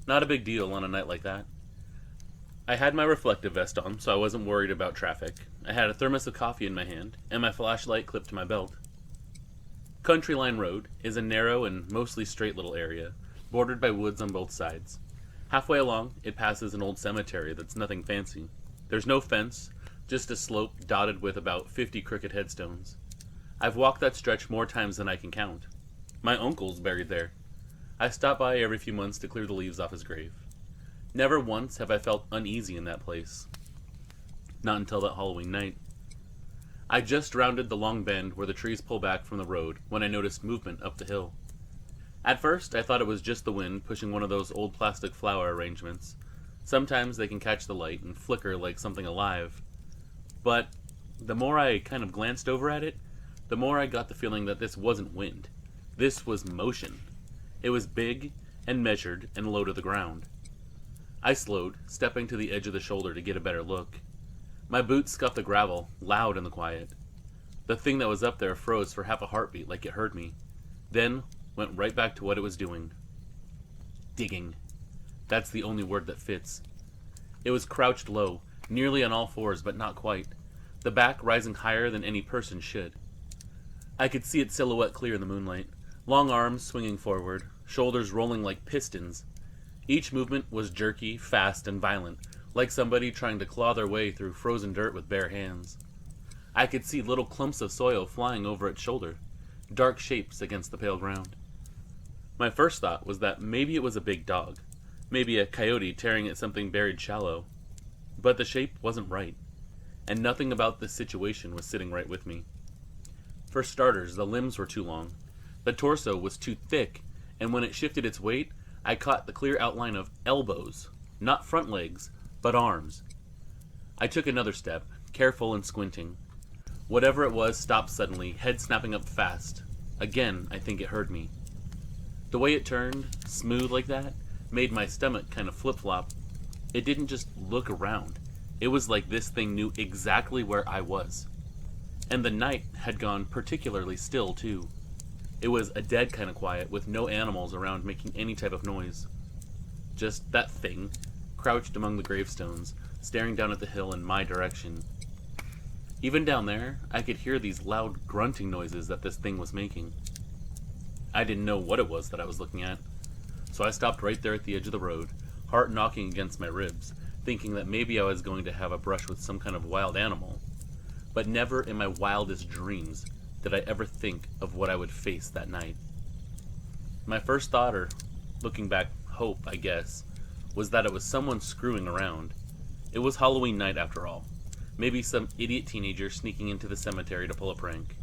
Not a big deal on a night like that. I had my reflective vest on, so I wasn't worried about traffic. I had a thermos of coffee in my hand, and my flashlight clipped to my belt. Country Line Road is a narrow and mostly straight little area, bordered by woods on both sides. Halfway along, it passes an old cemetery that's nothing fancy. There's no fence, just a slope dotted with about 50 crooked headstones. I've walked that stretch more times than I can count. My uncle's buried there. I stop by every few months to clear the leaves off his grave. Never once have I felt uneasy in that place. Not until that Halloween night. I just rounded the long bend where the trees pull back from the road when I noticed movement up the hill. At first, I thought it was just the wind pushing one of those old plastic flower arrangements. Sometimes they can catch the light and flicker like something alive. But the more I kind of glanced over at it, the more I got the feeling that this wasn't wind. This was motion. It was big and measured and low to the ground. I slowed, stepping to the edge of the shoulder to get a better look. My boots scuffed the gravel, loud in the quiet. The thing that was up there froze for half a heartbeat like it heard me, then went right back to what it was doing. Digging. That's the only word that fits. It was crouched low, nearly on all fours, but not quite, the back rising higher than any person should. I could see its silhouette clear in the moonlight, long arms swinging forward, shoulders rolling like pistons. Each movement was jerky, fast, and violent, like somebody trying to claw their way through frozen dirt with bare hands. I could see little clumps of soil flying over its shoulder, dark shapes against the pale ground. My first thought was that maybe it was a big dog, maybe a coyote tearing at something buried shallow. But the shape wasn't right, and nothing about this situation was sitting right with me. For starters, the limbs were too long, the torso was too thick, and when it shifted its weight, I caught the clear outline of elbows, not front legs, but arms. I took another step, careful and squinting. Whatever it was stopped suddenly, head snapping up fast. Again, I think it heard me. The way it turned, smooth like that, made my stomach kind of flip-flop. It didn't just look around. It was like this thing knew exactly where I was. And the night had gone particularly still, too. It was a dead kind of quiet, with no animals around making any type of noise. Just that thing, crouched among the gravestones, staring down at the hill in my direction. Even down there, I could hear these loud grunting noises that this thing was making. I didn't know what it was that I was looking at, so I stopped right there at the edge of the road, heart knocking against my ribs, thinking that maybe I was going to have a brush with some kind of wild animal. But never in my wildest dreams did I ever think of what I would face that night. My first thought, or looking back, hope, I guess, was that it was someone screwing around. It was Halloween night after all. Maybe some idiot teenager sneaking into the cemetery to pull a prank.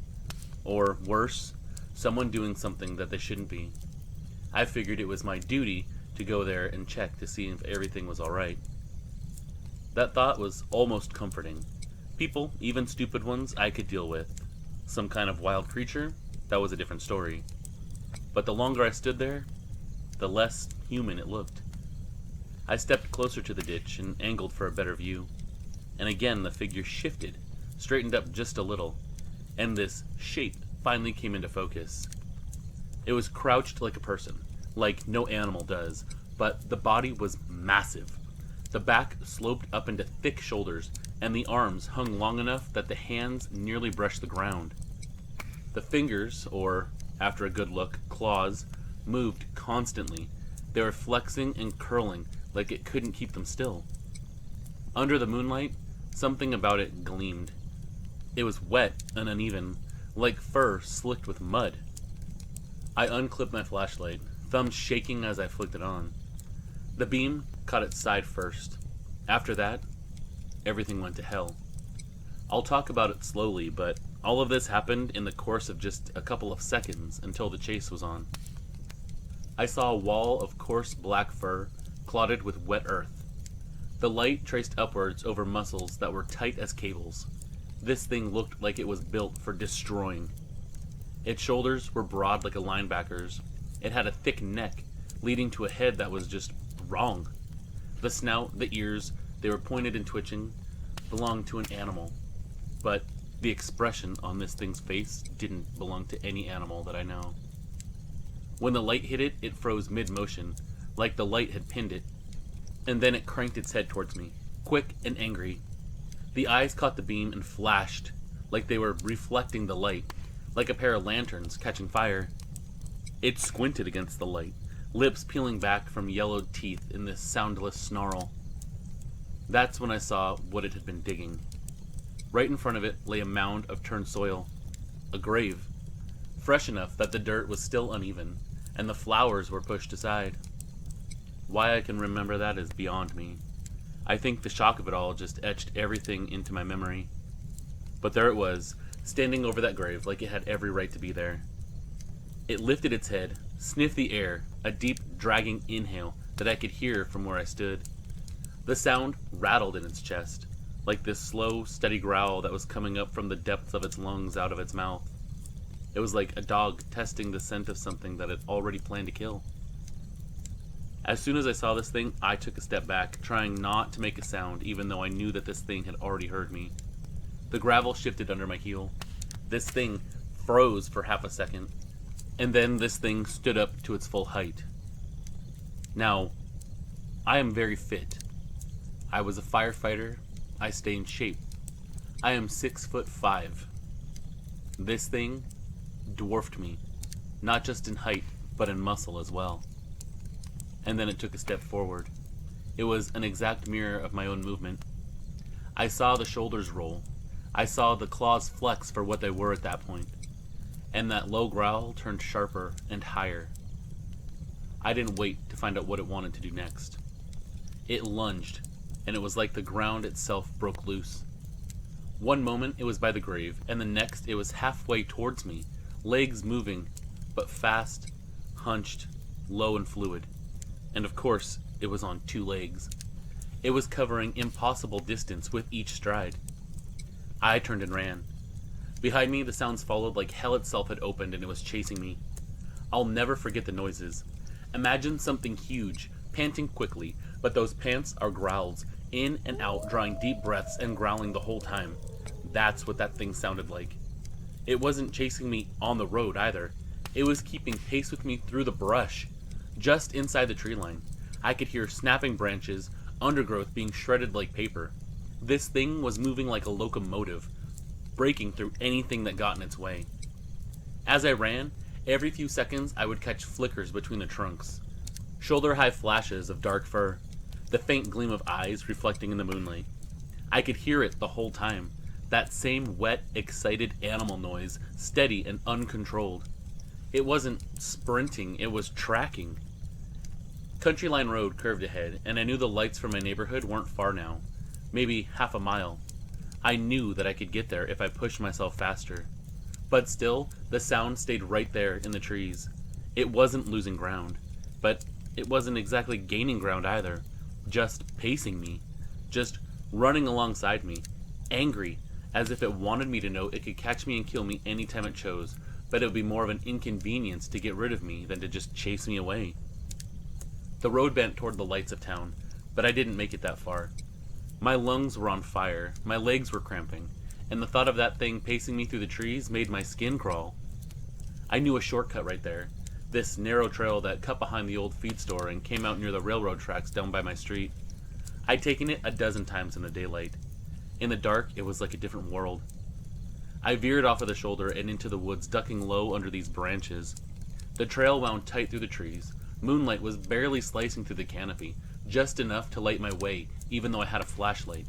Or, worse, someone doing something that they shouldn't be. I figured it was my duty to go there and check to see if everything was alright. That thought was almost comforting. People, even stupid ones, I could deal with. Some kind of wild creature? That was a different story. But the longer I stood there, the less human it looked. I stepped closer to the ditch and angled for a better view. And again the figure shifted, straightened up just a little, and this shape finally came into focus. It was crouched like a person, like no animal does, but the body was massive. The back sloped up into thick shoulders, and the arms hung long enough that the hands nearly brushed the ground. The fingers, or, after a good look, claws, moved constantly. They were flexing and curling like it couldn't keep them still. Under the moonlight, something about it gleamed. It was wet and uneven, like fur slicked with mud. I unclipped my flashlight, thumbs shaking as I flicked it on. The beam caught its side first. After that, everything went to hell. I'll talk about it slowly, but all of this happened in the course of just a couple of seconds until the chase was on. I saw a wall of coarse black fur, clotted with wet earth. The light traced upwards over muscles that were tight as cables. This thing looked like it was built for destroying. Its shoulders were broad like a linebacker's. It had a thick neck, leading to a head that was just wrong. The snout, the ears, they were pointed and twitching, belonged to an animal. But the expression on this thing's face didn't belong to any animal that I know. When the light hit it, it froze mid-motion, like the light had pinned it. And then it cranked its head towards me, quick and angry. The eyes caught the beam and flashed, like they were reflecting the light, like a pair of lanterns catching fire. It squinted against the light, lips peeling back from yellowed teeth in this soundless snarl. That's when I saw what it had been digging. Right in front of it lay a mound of turned soil, a grave, fresh enough that the dirt was still uneven, and the flowers were pushed aside. Why I can remember that is beyond me. I think the shock of it all just etched everything into my memory. But there it was, standing over that grave like it had every right to be there. It lifted its head, sniffed the air, a deep, dragging inhale that I could hear from where I stood. The sound rattled in its chest, like this slow, steady growl that was coming up from the depths of its lungs out of its mouth. It was like a dog testing the scent of something that it already planned to kill. As soon as I saw this thing, I took a step back, trying not to make a sound, even though I knew that this thing had already heard me. The gravel shifted under my heel. This thing froze for half a second, and then this thing stood up to its full height. Now, I am very fit. I was a firefighter. I stay in shape. I am 6'5". This thing dwarfed me, not just in height, but in muscle as well. And then it took a step forward. It was an exact mirror of my own movement. I saw the shoulders roll. I saw the claws flex for what they were at that point. And that low growl turned sharper and higher. I didn't wait to find out what it wanted to do next. It lunged, and it was like the ground itself broke loose. One moment it was by the grave, and the next it was halfway towards me, legs moving, but fast, hunched, low and fluid. And of course, it was on 2 legs. It was covering impossible distance with each stride. I turned and ran. Behind me, the sounds followed like hell itself had opened and it was chasing me. I'll never forget the noises. Imagine something huge, panting quickly, but those pants are growls, in and out, drawing deep breaths and growling the whole time. That's what that thing sounded like. It wasn't chasing me on the road either. It was keeping pace with me through the brush. Just inside the tree line, I could hear snapping branches, undergrowth being shredded like paper. This thing was moving like a locomotive, breaking through anything that got in its way. As I ran, every few seconds I would catch flickers between the trunks, shoulder-high flashes of dark fur, the faint gleam of eyes reflecting in the moonlight. I could hear it the whole time, that same wet, excited animal noise, steady and uncontrolled. It wasn't sprinting, it was tracking. Country Line Road curved ahead, and I knew the lights from my neighborhood weren't far now, maybe half a mile. I knew that I could get there if I pushed myself faster. But still, the sound stayed right there in the trees. It wasn't losing ground, but it wasn't exactly gaining ground either, just pacing me, just running alongside me, angry, as if it wanted me to know it could catch me and kill me anytime it chose, but it would be more of an inconvenience to get rid of me than to just chase me away. The road bent toward the lights of town, but I didn't make it that far. My lungs were on fire, my legs were cramping, and the thought of that thing pacing me through the trees made my skin crawl. I knew a shortcut right there, this narrow trail that cut behind the old feed store and came out near the railroad tracks down by my street. I'd taken it a dozen times in the daylight. In the dark, it was like a different world. I veered off of the shoulder and into the woods, ducking low under these branches. The trail wound tight through the trees. Moonlight was barely slicing through the canopy, just enough to light my way, even though I had a flashlight.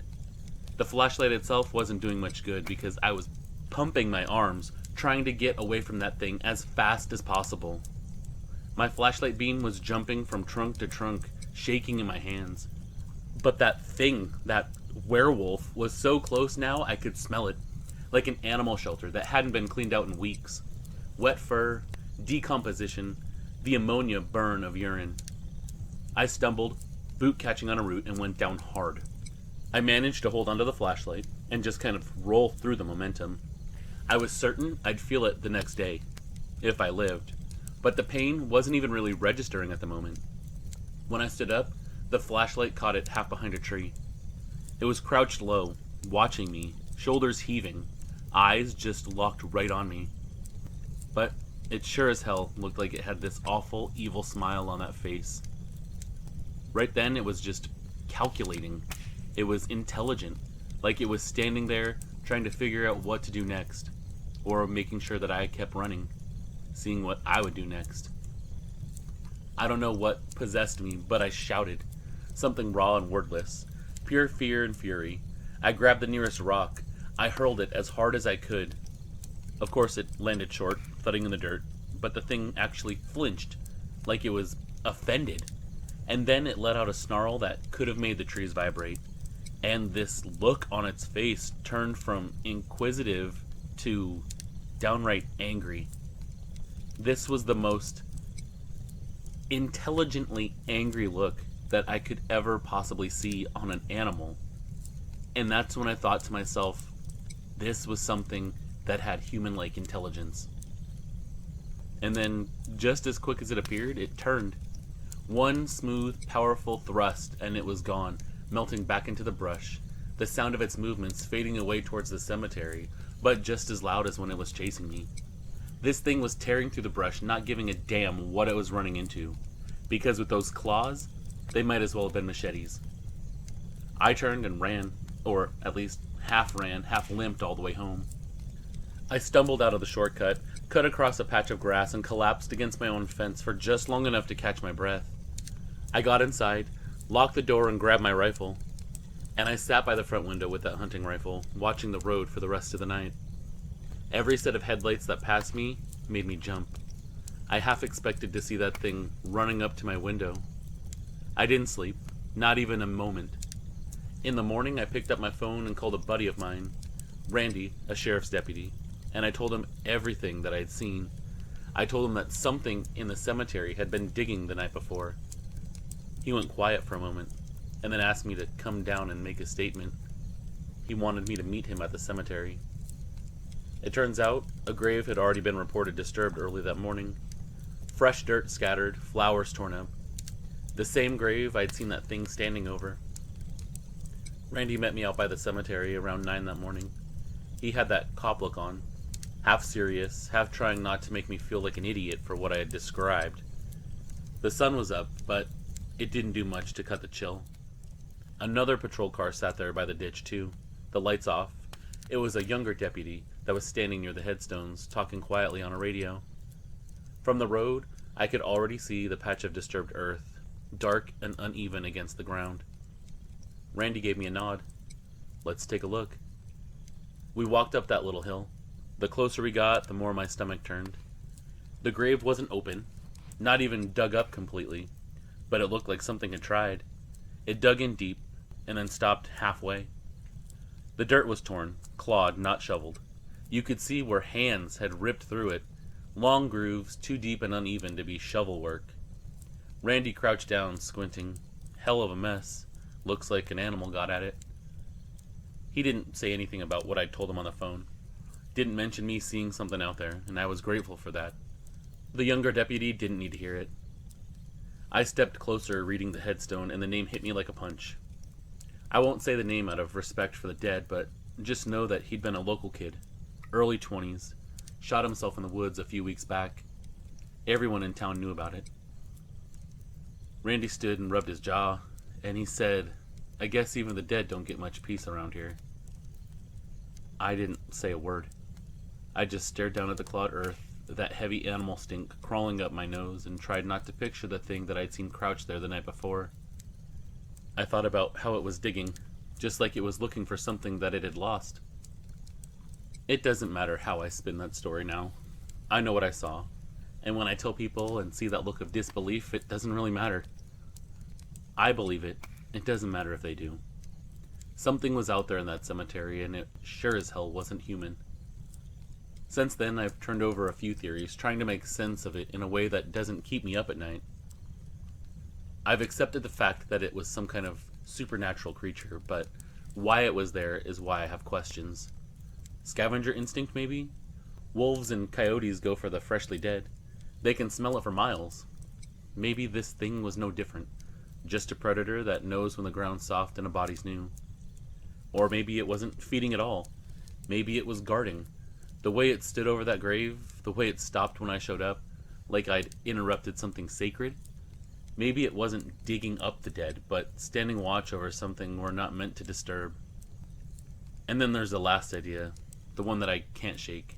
The flashlight itself wasn't doing much good because I was pumping my arms, trying to get away from that thing as fast as possible. My flashlight beam was jumping from trunk to trunk, shaking in my hands. But that thing, that werewolf, was so close now I could smell it, like an animal shelter that hadn't been cleaned out in weeks. Wet fur, decomposition, the ammonia burn of urine. I stumbled, boot catching on a root, and went down hard. I managed to hold onto the flashlight and just kind of roll through the momentum. I was certain I'd feel it the next day, if I lived, but the pain wasn't even really registering at the moment. When I stood up, the flashlight caught it half behind a tree. It was crouched low, watching me, shoulders heaving, eyes just locked right on me. But it sure as hell looked like it had this awful, evil smile on that face. Right then, it was just calculating. It was intelligent, like it was standing there trying to figure out what to do next, or making sure that I kept running, seeing what I would do next. I don't know what possessed me, but I shouted, something raw and wordless, pure fear and fury. I grabbed the nearest rock. I hurled it as hard as I could. Of course, it landed short, thudding in the dirt, but the thing actually flinched, like it was offended. And then it let out a snarl that could have made the trees vibrate. And this look on its face turned from inquisitive to downright angry. This was the most intelligently angry look that I could ever possibly see on an animal. And that's when I thought to myself, this was something that had human-like intelligence. And then, just as quick as it appeared, it turned. One smooth, powerful thrust, and it was gone, melting back into the brush, the sound of its movements fading away towards the cemetery, but just as loud as when it was chasing me. This thing was tearing through the brush, not giving a damn what it was running into, because with those claws, they might as well have been machetes. I turned and ran, or at least half ran, half limped all the way home. I stumbled out of the shortcut, cut across a patch of grass, and collapsed against my own fence for just long enough to catch my breath. I got inside, locked the door, and grabbed my rifle. And I sat by the front window with that hunting rifle, watching the road for the rest of the night. Every set of headlights that passed me made me jump. I half expected to see that thing running up to my window. I didn't sleep, not even a moment. In the morning, I picked up my phone and called a buddy of mine, Randy, a sheriff's deputy, and I told him everything that I had seen. I told him that something in the cemetery had been digging the night before. He went quiet for a moment, and then asked me to come down and make a statement. He wanted me to meet him at the cemetery. It turns out, a grave had already been reported disturbed early that morning. Fresh dirt scattered, flowers torn up. The same grave I'd seen that thing standing over. Randy met me out by the cemetery around 9 that morning. He had that cop look on, half serious, half trying not to make me feel like an idiot for what I had described. The sun was up, but it didn't do much to cut the chill. Another patrol car sat there by the ditch, too, the lights off. It was a younger deputy that was standing near the headstones, talking quietly on a radio. From the road, I could already see the patch of disturbed earth, dark and uneven against the ground. Randy gave me a nod. Let's take a look. We walked up that little hill. The closer we got, the more my stomach turned. The grave wasn't open, not even dug up completely, but it looked like something had tried. It dug in deep, and then stopped halfway. The dirt was torn, clawed, not shoveled. You could see where hands had ripped through it, long grooves too deep and uneven to be shovel work. Randy crouched down, squinting. Hell of a mess. Looks like an animal got at it. He didn't say anything about what I'd told him on the phone. Didn't mention me seeing something out there, and I was grateful for that. The younger deputy didn't need to hear it. I stepped closer, reading the headstone, and the name hit me like a punch. I won't say the name out of respect for the dead, but just know that he'd been a local kid, early 20s, shot himself in the woods a few weeks back. Everyone in town knew about it. Randy stood and rubbed his jaw, and he said, "I guess even the dead don't get much peace around here." I didn't say a word. I just stared down at the clawed earth, that heavy animal stink crawling up my nose, and tried not to picture the thing that I'd seen crouched there the night before. I thought about how it was digging, just like it was looking for something that it had lost. It doesn't matter how I spin that story now. I know what I saw, and when I tell people and see that look of disbelief, it doesn't really matter. I believe it. It doesn't matter if they do. Something was out there in that cemetery, and it sure as hell wasn't human. Since then, I've turned over a few theories, trying to make sense of it in a way that doesn't keep me up at night. I've accepted the fact that it was some kind of supernatural creature, but why it was there is why I have questions. Scavenger instinct, maybe? Wolves and coyotes go for the freshly dead. They can smell it for miles. Maybe this thing was no different, just a predator that knows when the ground's soft and a body's new. Or maybe it wasn't feeding at all. Maybe it was guarding. The way it stood over that grave, the way it stopped when I showed up, like I'd interrupted something sacred. Maybe it wasn't digging up the dead, but standing watch over something we're not meant to disturb. And then there's the last idea, the one that I can't shake.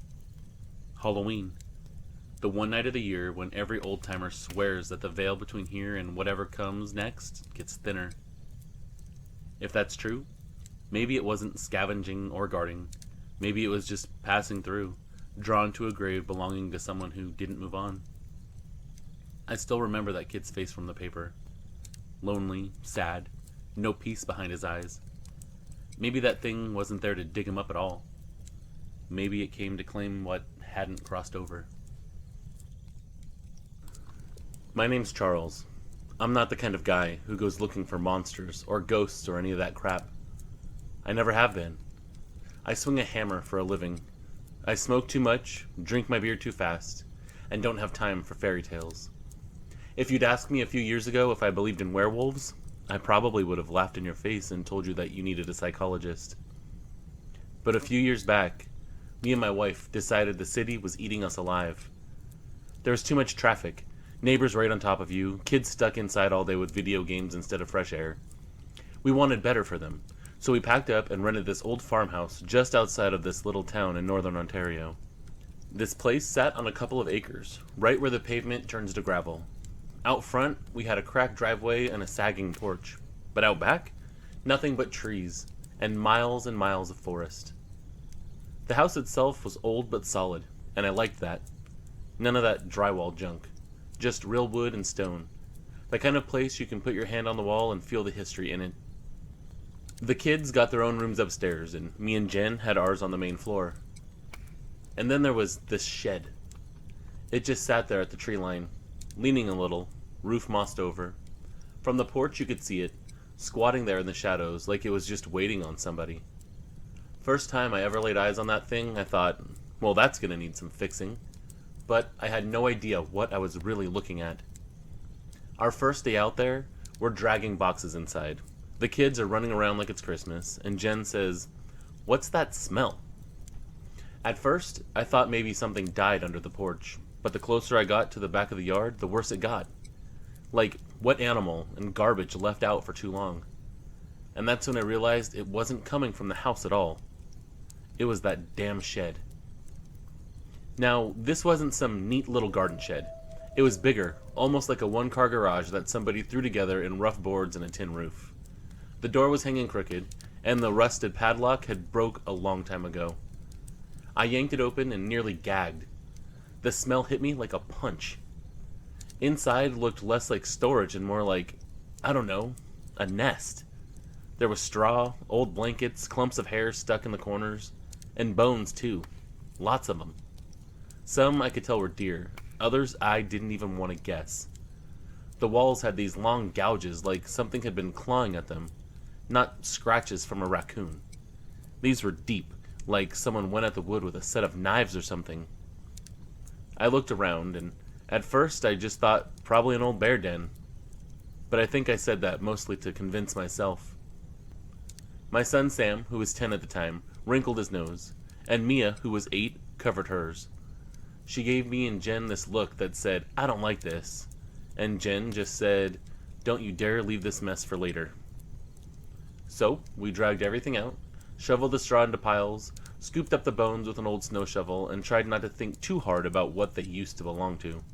Halloween. The one night of the year when every old-timer swears that the veil between here and whatever comes next gets thinner. If that's true, maybe it wasn't scavenging or guarding. Maybe it was just passing through, drawn to a grave belonging to someone who didn't move on. I still remember that kid's face from the paper. Lonely, sad, no peace behind his eyes. Maybe that thing wasn't there to dig him up at all. Maybe it came to claim what hadn't crossed over. My name's Charles. I'm not the kind of guy who goes looking for monsters or ghosts or any of that crap. I never have been. I swing a hammer for a living. I smoke too much, drink my beer too fast, and don't have time for fairy tales. If you'd asked me a few years ago if I believed in werewolves, I probably would have laughed in your face and told you that you needed a psychologist. But a few years back, me and my wife decided the city was eating us alive. There was too much traffic, neighbors right on top of you, kids stuck inside all day with video games instead of fresh air. We wanted better for them, so we packed up and rented this old farmhouse just outside of this little town in northern Ontario. This place sat on a couple of acres, right where the pavement turns to gravel. Out front, we had a cracked driveway and a sagging porch, but out back, nothing but trees and miles of forest. The house itself was old but solid, and I liked that. None of that drywall junk, just real wood and stone. The kind of place you can put your hand on the wall and feel the history in it. The kids got their own rooms upstairs, and me and Jen had ours on the main floor. And then there was this shed. It just sat there at the tree line, leaning a little, roof mossed over. From the porch you could see it, squatting there in the shadows like it was just waiting on somebody. First time I ever laid eyes on that thing, I thought, well, that's gonna need some fixing. But I had no idea what I was really looking at. Our first day out there, we're dragging boxes inside. The kids are running around like it's Christmas, and Jen says, "What's that smell?" At first, I thought maybe something died under the porch, but the closer I got to the back of the yard, the worse it got. Like wet animal and garbage left out for too long. And that's when I realized it wasn't coming from the house at all. It was that damn shed. Now, this wasn't some neat little garden shed. It was bigger, almost like a one-car garage that somebody threw together in rough boards and a tin roof. The door was hanging crooked, and the rusted padlock had broke a long time ago. I yanked it open and nearly gagged. The smell hit me like a punch. Inside looked less like storage and more like, I don't know, a nest. There was straw, old blankets, clumps of hair stuck in the corners, and bones too. Lots of them. Some I could tell were deer, others I didn't even want to guess. The walls had these long gouges like something had been clawing at them, not scratches from a raccoon. These were deep, like someone went at the wood with a set of knives or something. I looked around, and at first I just thought probably an old bear den. But I think I said that mostly to convince myself. My son Sam, who was 10 at the time, wrinkled his nose, and Mia, who was 8, covered hers. She gave me and Jen this look that said, "I don't like this." And Jen just said, "Don't you dare leave this mess for later." So, we dragged everything out, shoveled the straw into piles, scooped up the bones with an old snow shovel, and tried not to think too hard about what they used to belong to.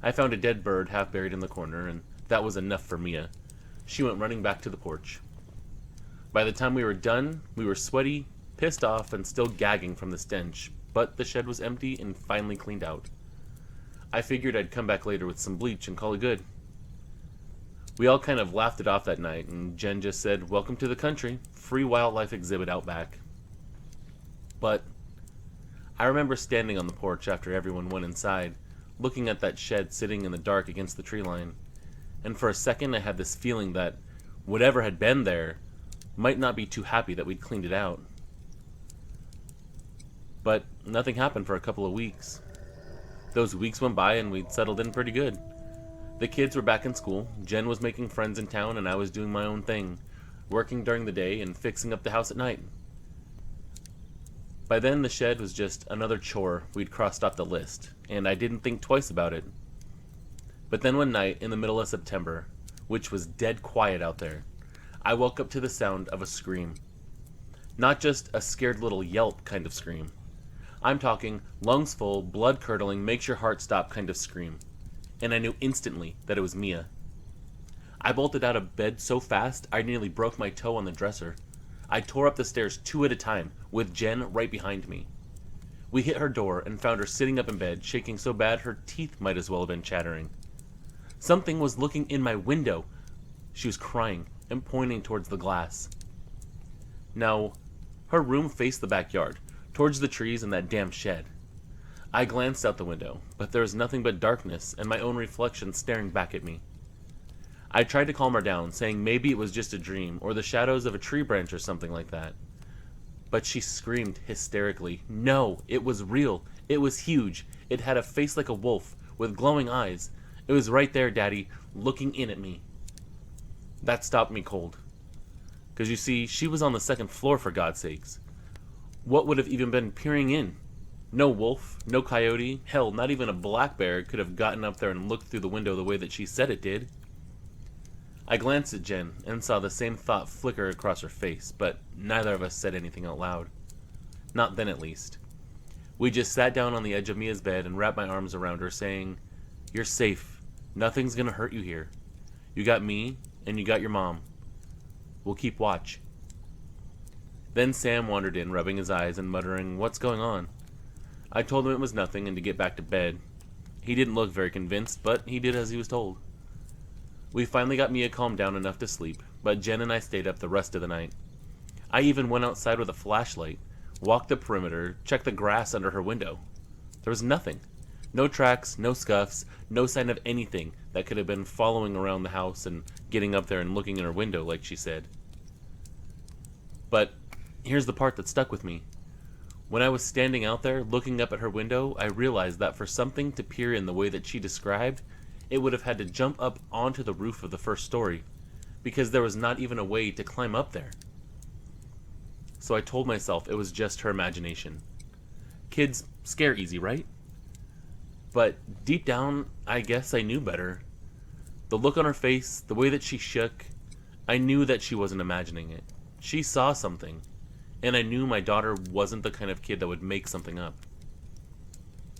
I found a dead bird half buried in the corner, and that was enough for Mia. She went running back to the porch. By the time we were done, we were sweaty, pissed off, and still gagging from the stench, but the shed was empty and finally cleaned out. I figured I'd come back later with some bleach and call it good. We all kind of laughed it off that night, and Jen just said, "Welcome to the country, free wildlife exhibit out back." But I remember standing on the porch after everyone went inside, looking at that shed sitting in the dark against the tree line, and for a second I had this feeling that whatever had been there might not be too happy that we'd cleaned it out. But nothing happened for a couple of weeks. Those weeks went by and we'd settled in pretty good. The kids were back in school, Jen was making friends in town, and I was doing my own thing, working during the day and fixing up the house at night. By then the shed was just another chore we'd crossed off the list, and I didn't think twice about it. But then one night in the middle of September, which was dead quiet out there, I woke up to the sound of a scream. Not just a scared little yelp kind of scream. I'm talking lungs full, blood-curdling, makes your heart stop kind of scream. And I knew instantly that it was Mia. I bolted out of bed so fast I nearly broke my toe on the dresser. I tore up the stairs 2 at a time, with Jen right behind me. We hit her door and found her sitting up in bed, shaking so bad her teeth might as well have been chattering. Something was looking in my window. She was crying and pointing towards the glass. Now, her room faced the backyard, towards the trees and that damn shed. I glanced out the window, but there was nothing but darkness and my own reflection staring back at me. I tried to calm her down, saying maybe it was just a dream or the shadows of a tree branch or something like that. But she screamed hysterically. No, it was real. It was huge. It had a face like a wolf, with glowing eyes. It was right there, Daddy, looking in at me. That stopped me cold. Because you see, she was on the second floor, for God's sakes. What would have even been peering in? No wolf, no coyote, hell, not even a black bear could have gotten up there and looked through the window the way that she said it did. I glanced at Jen and saw the same thought flicker across her face, but neither of us said anything out loud. Not then, at least. We just sat down on the edge of Mia's bed and wrapped my arms around her, saying, "You're safe. Nothing's gonna hurt you here. You got me, and you got your mom. We'll keep watch." Then Sam wandered in, rubbing his eyes and muttering, "What's going on?" I told him it was nothing and to get back to bed. He didn't look very convinced, but he did as he was told. We finally got Mia calmed down enough to sleep, but Jen and I stayed up the rest of the night. I even went outside with a flashlight, walked the perimeter, checked the grass under her window. There was nothing. No tracks, no scuffs, no sign of anything that could have been following around the house and getting up there and looking in her window like she said. But here's the part that stuck with me. When I was standing out there looking up at her window, I realized that for something to peer in the way that she described, it would have had to jump up onto the roof of the first story, because there was not even a way to climb up there. So I told myself it was just her imagination. Kids scare easy, right? But deep down, I guess I knew better. The look on her face, the way that she shook, I knew that she wasn't imagining it. She saw something, and I knew my daughter wasn't the kind of kid that would make something up.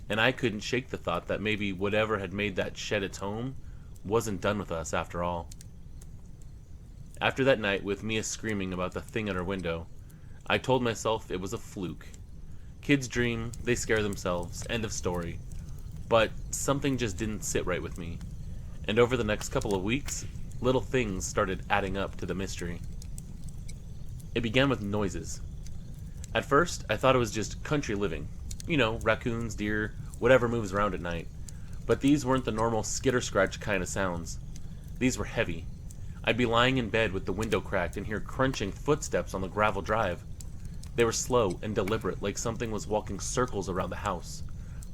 And I couldn't shake the thought that maybe whatever had made that shed its home wasn't done with us after all. After that night with Mia screaming about the thing at her window, I told myself it was a fluke. Kids dream, they scare themselves, end of story. But something just didn't sit right with me. And over the next couple of weeks, little things started adding up to the mystery. It began with noises. At first, I thought it was just country living. You know, raccoons, deer, whatever moves around at night. But these weren't the normal skitter-scratch kind of sounds. These were heavy. I'd be lying in bed with the window cracked and hear crunching footsteps on the gravel drive. They were slow and deliberate, like something was walking circles around the house.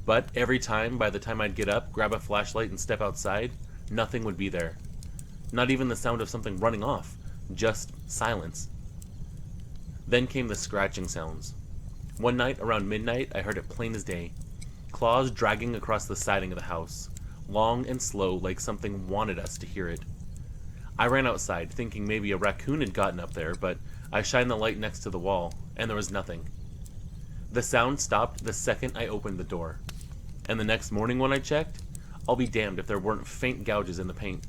But every time, by the time I'd get up, grab a flashlight and step outside, nothing would be there. Not even the sound of something running off. Just silence. Then came the scratching sounds. One night, around midnight, I heard it plain as day. Claws dragging across the siding of the house. Long and slow, like something wanted us to hear it. I ran outside, thinking maybe a raccoon had gotten up there, but I shined the light next to the wall, and there was nothing. The sound stopped the second I opened the door. And the next morning when I checked, I'll be damned if there weren't faint gouges in the paint,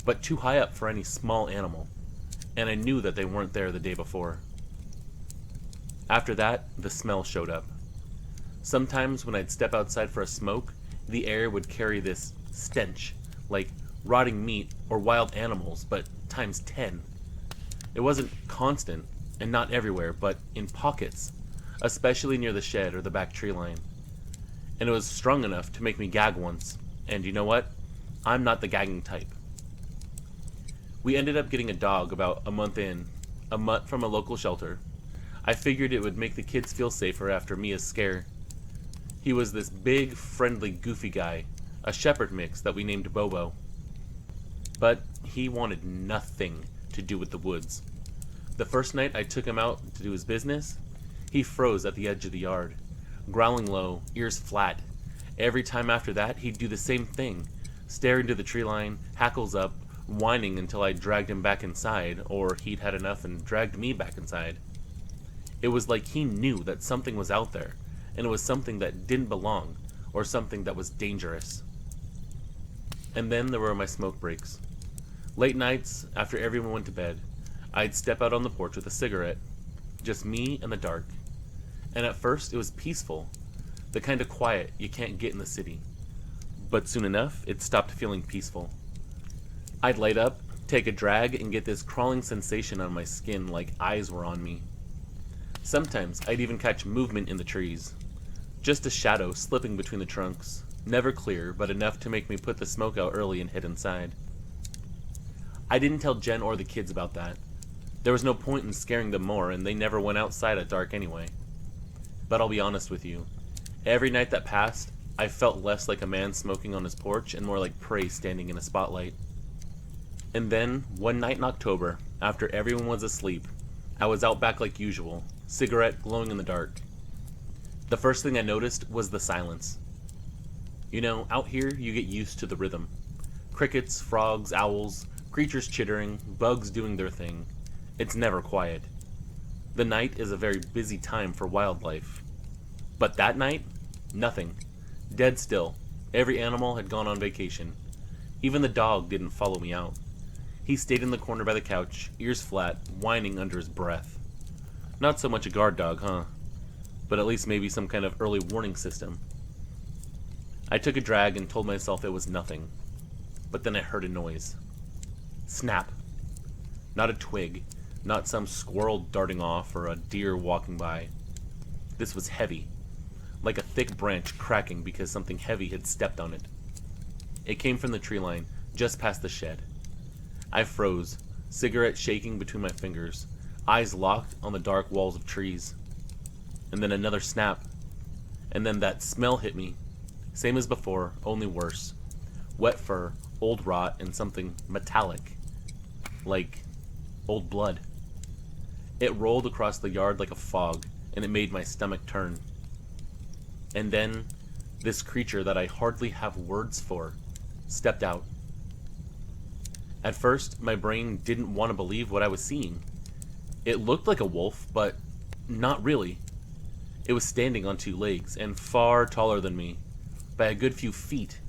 but too high up for any small animal. And I knew that they weren't there the day before. After that, the smell showed up. Sometimes when I'd step outside for a smoke, the air would carry this stench, like rotting meat or wild animals, but times 10. It wasn't constant, and not everywhere, but in pockets, especially near the shed or the back tree line. And it was strong enough to make me gag once, and you know what? I'm not the gagging type. We ended up getting a dog about a month in, a mutt from a local shelter. I figured it would make the kids feel safer after Mia's scare. He was this big, friendly, goofy guy, a shepherd mix that we named Bobo. But he wanted nothing to do with the woods. The first night I took him out to do his business, he froze at the edge of the yard, growling low, ears flat. Every time after that, he'd do the same thing, stare into the tree line, hackles up, whining until I dragged him back inside, or he'd had enough and dragged me back inside. It was like he knew that something was out there, and it was something that didn't belong, or something that was dangerous. And then there were my smoke breaks. Late nights, after everyone went to bed, I'd step out on the porch with a cigarette, just me and the dark. And at first it was peaceful, the kind of quiet you can't get in the city. But soon enough, it stopped feeling peaceful. I'd light up, take a drag, and get this crawling sensation on my skin like eyes were on me. Sometimes I'd even catch movement in the trees. Just a shadow slipping between the trunks, never clear, but enough to make me put the smoke out early and head inside. I didn't tell Jen or the kids about that. There was no point in scaring them more, and they never went outside at dark anyway. But I'll be honest with you, every night that passed, I felt less like a man smoking on his porch and more like prey standing in a spotlight. And then, one night in October, after everyone was asleep, I was out back like usual, cigarette glowing in the dark. The first thing I noticed was the silence. You know, out here you get used to the rhythm. Crickets, frogs, owls, creatures chittering, bugs doing their thing. It's never quiet. The night is a very busy time for wildlife. But that night, nothing. Dead still. Every animal had gone on vacation. Even the dog didn't follow me out. He stayed in the corner by the couch, ears flat, whining under his breath. Not so much a guard dog, huh? But at least maybe some kind of early warning system. I took a drag and told myself it was nothing. But then I heard a noise. Snap. Not a twig, not some squirrel darting off or a deer walking by. This was heavy, like a thick branch cracking because something heavy had stepped on it. It came from the tree line, just past the shed. I froze, cigarette shaking between my fingers, eyes locked on the dark walls of trees. And then another snap. And then that smell hit me. Same as before, only worse. Wet fur, old rot, and something metallic. Like old blood. It rolled across the yard like a fog, and it made my stomach turn. And then, this creature that I hardly have words for, stepped out. At first, my brain didn't want to believe what I was seeing. It looked like a wolf, but not really. It was standing on two legs, and far taller than me, by a good few feet.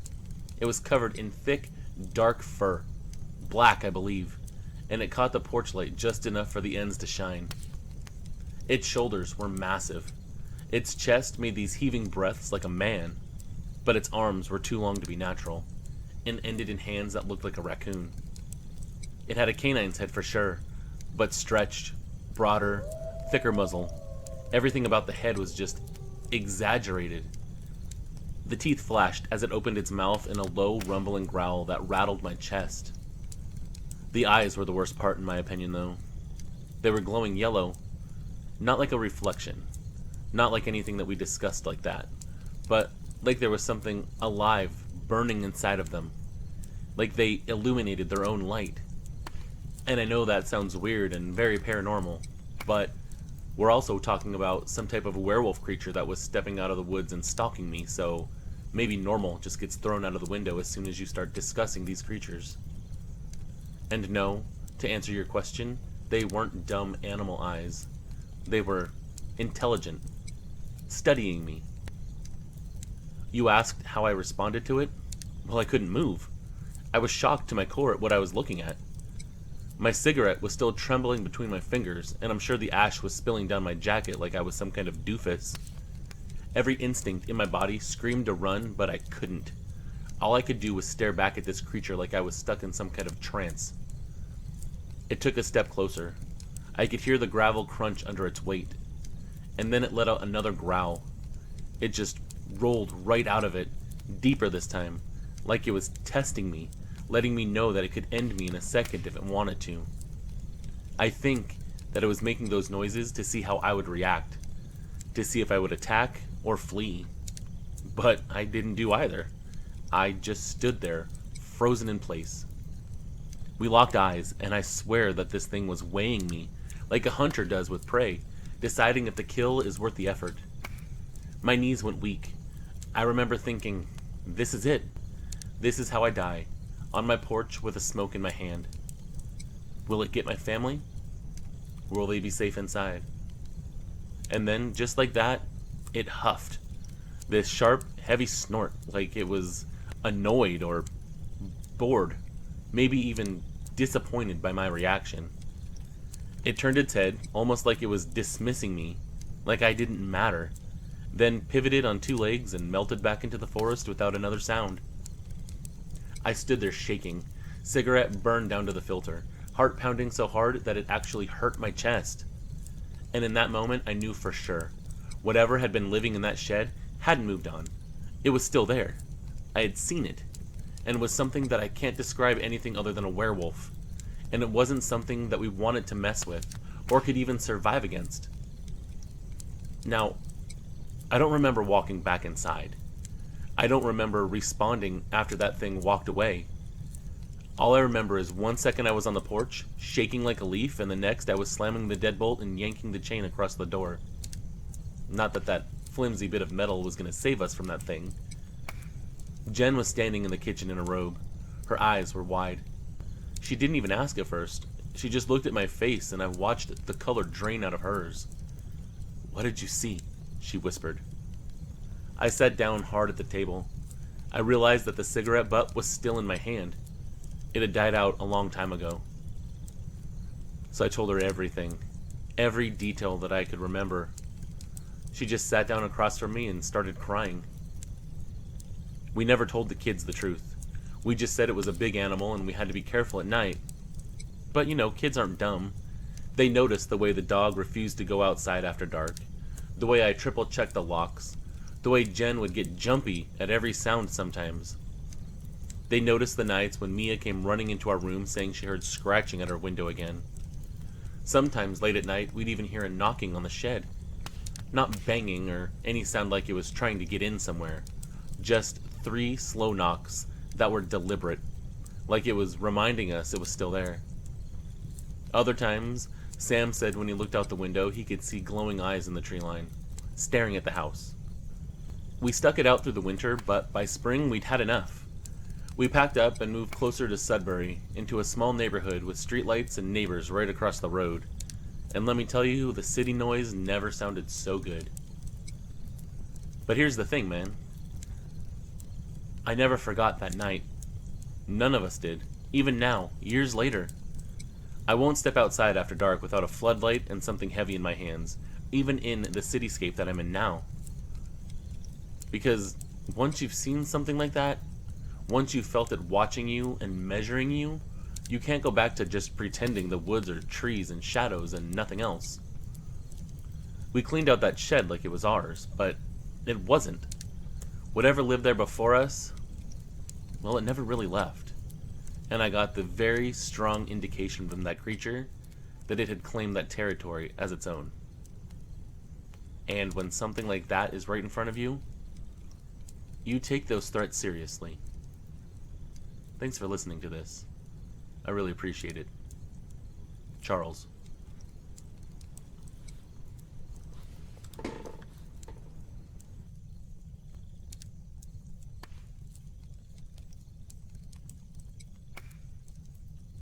It was covered in thick, dark fur, black, I believe, and it caught the porch light just enough for the ends to shine. Its shoulders were massive. Its chest made these heaving breaths like a man, but its arms were too long to be natural, and ended in hands that looked like a raccoon. It had a canine's head for sure, but stretched, broader, thicker muzzle. Everything about the head was just exaggerated. The teeth flashed as it opened its mouth in a low, rumbling growl that rattled my chest. The eyes were the worst part in my opinion, though. They were glowing yellow, not like a reflection, not like anything that we discussed like that, but like there was something alive burning inside of them, like they illuminated their own light. And I know that sounds weird and very paranormal, but we're also talking about some type of werewolf creature that was stepping out of the woods and stalking me, so maybe normal just gets thrown out of the window as soon as you start discussing these creatures. And no, to answer your question, they weren't dumb animal eyes. They were intelligent, studying me. You asked how I responded to it? Well, I couldn't move. I was shocked to my core at what I was looking at. My cigarette was still trembling between my fingers, and I'm sure the ash was spilling down my jacket like I was some kind of doofus. Every instinct in my body screamed to run, but I couldn't. All I could do was stare back at this creature like I was stuck in some kind of trance. It took a step closer. I could hear the gravel crunch under its weight. And then it let out another growl. It just rolled right out of it, deeper this time, like it was testing me, letting me know that it could end me in a second if it wanted to. I think that it was making those noises to see how I would react, to see if I would attack or flee. But I didn't do either. I just stood there, frozen in place. We locked eyes, and I swear that this thing was weighing me, like a hunter does with prey, deciding if the kill is worth the effort. My knees went weak. I remember thinking, this is it. This is how I die, on my porch with a smoke in my hand. Will it get my family? Or will they be safe inside? And then, just like that, it huffed. This sharp, heavy snort, like it was annoyed or bored, maybe even disappointed by my reaction. It turned its head, almost like it was dismissing me, like I didn't matter, then pivoted on two legs and melted back into the forest without another sound. I stood there shaking, cigarette burned down to the filter, heart pounding so hard that it actually hurt my chest. And in that moment, I knew for sure. Whatever had been living in that shed hadn't moved on. It was still there. I had seen it, and it was something that I can't describe anything other than a werewolf, and it wasn't something that we wanted to mess with, or could even survive against. Now, I don't remember walking back inside. I don't remember responding after that thing walked away. All I remember is 1 second I was on the porch, shaking like a leaf, and the next I was slamming the deadbolt and yanking the chain across the door. Not that that flimsy bit of metal was going to save us from that thing. Jen was standing in the kitchen in a robe. Her eyes were wide. She didn't even ask at first. She just looked at my face, and I watched the color drain out of hers. "What did you see?" she whispered. I sat down hard at the table. I realized that the cigarette butt was still in my hand. It had died out a long time ago. So I told her everything, every detail that I could remember. She just sat down across from me and started crying. We never told the kids the truth. We just said it was a big animal and we had to be careful at night. But you know, kids aren't dumb. They noticed the way the dog refused to go outside after dark, the way I triple-checked the locks, the way Jen would get jumpy at every sound sometimes. They noticed the nights when Mia came running into our room saying she heard scratching at her window again. Sometimes late at night, we'd even hear a knocking on the shed. Not banging or any sound like it was trying to get in somewhere. Just 3 slow knocks that were deliberate, like it was reminding us it was still there. Other times, Sam said when he looked out the window, he could see glowing eyes in the tree line, staring at the house. We stuck it out through the winter, but by spring we'd had enough. We packed up and moved closer to Sudbury, into a small neighborhood with streetlights and neighbors right across the road. And let me tell you, the city noise never sounded so good. But here's the thing, man. I never forgot that night. None of us did, even now, years later. I won't step outside after dark without a floodlight and something heavy in my hands, even in the cityscape that I'm in now. Because once you've seen something like that, once you've felt it watching you and measuring you, you can't go back to just pretending the woods are trees and shadows and nothing else. We cleaned out that shed like it was ours, but it wasn't. Whatever lived there before us, well, it never really left. And I got the very strong indication from that creature that it had claimed that territory as its own. And when something like that is right in front of you, you take those threats seriously. Thanks for listening to this. I really appreciate it. Charles.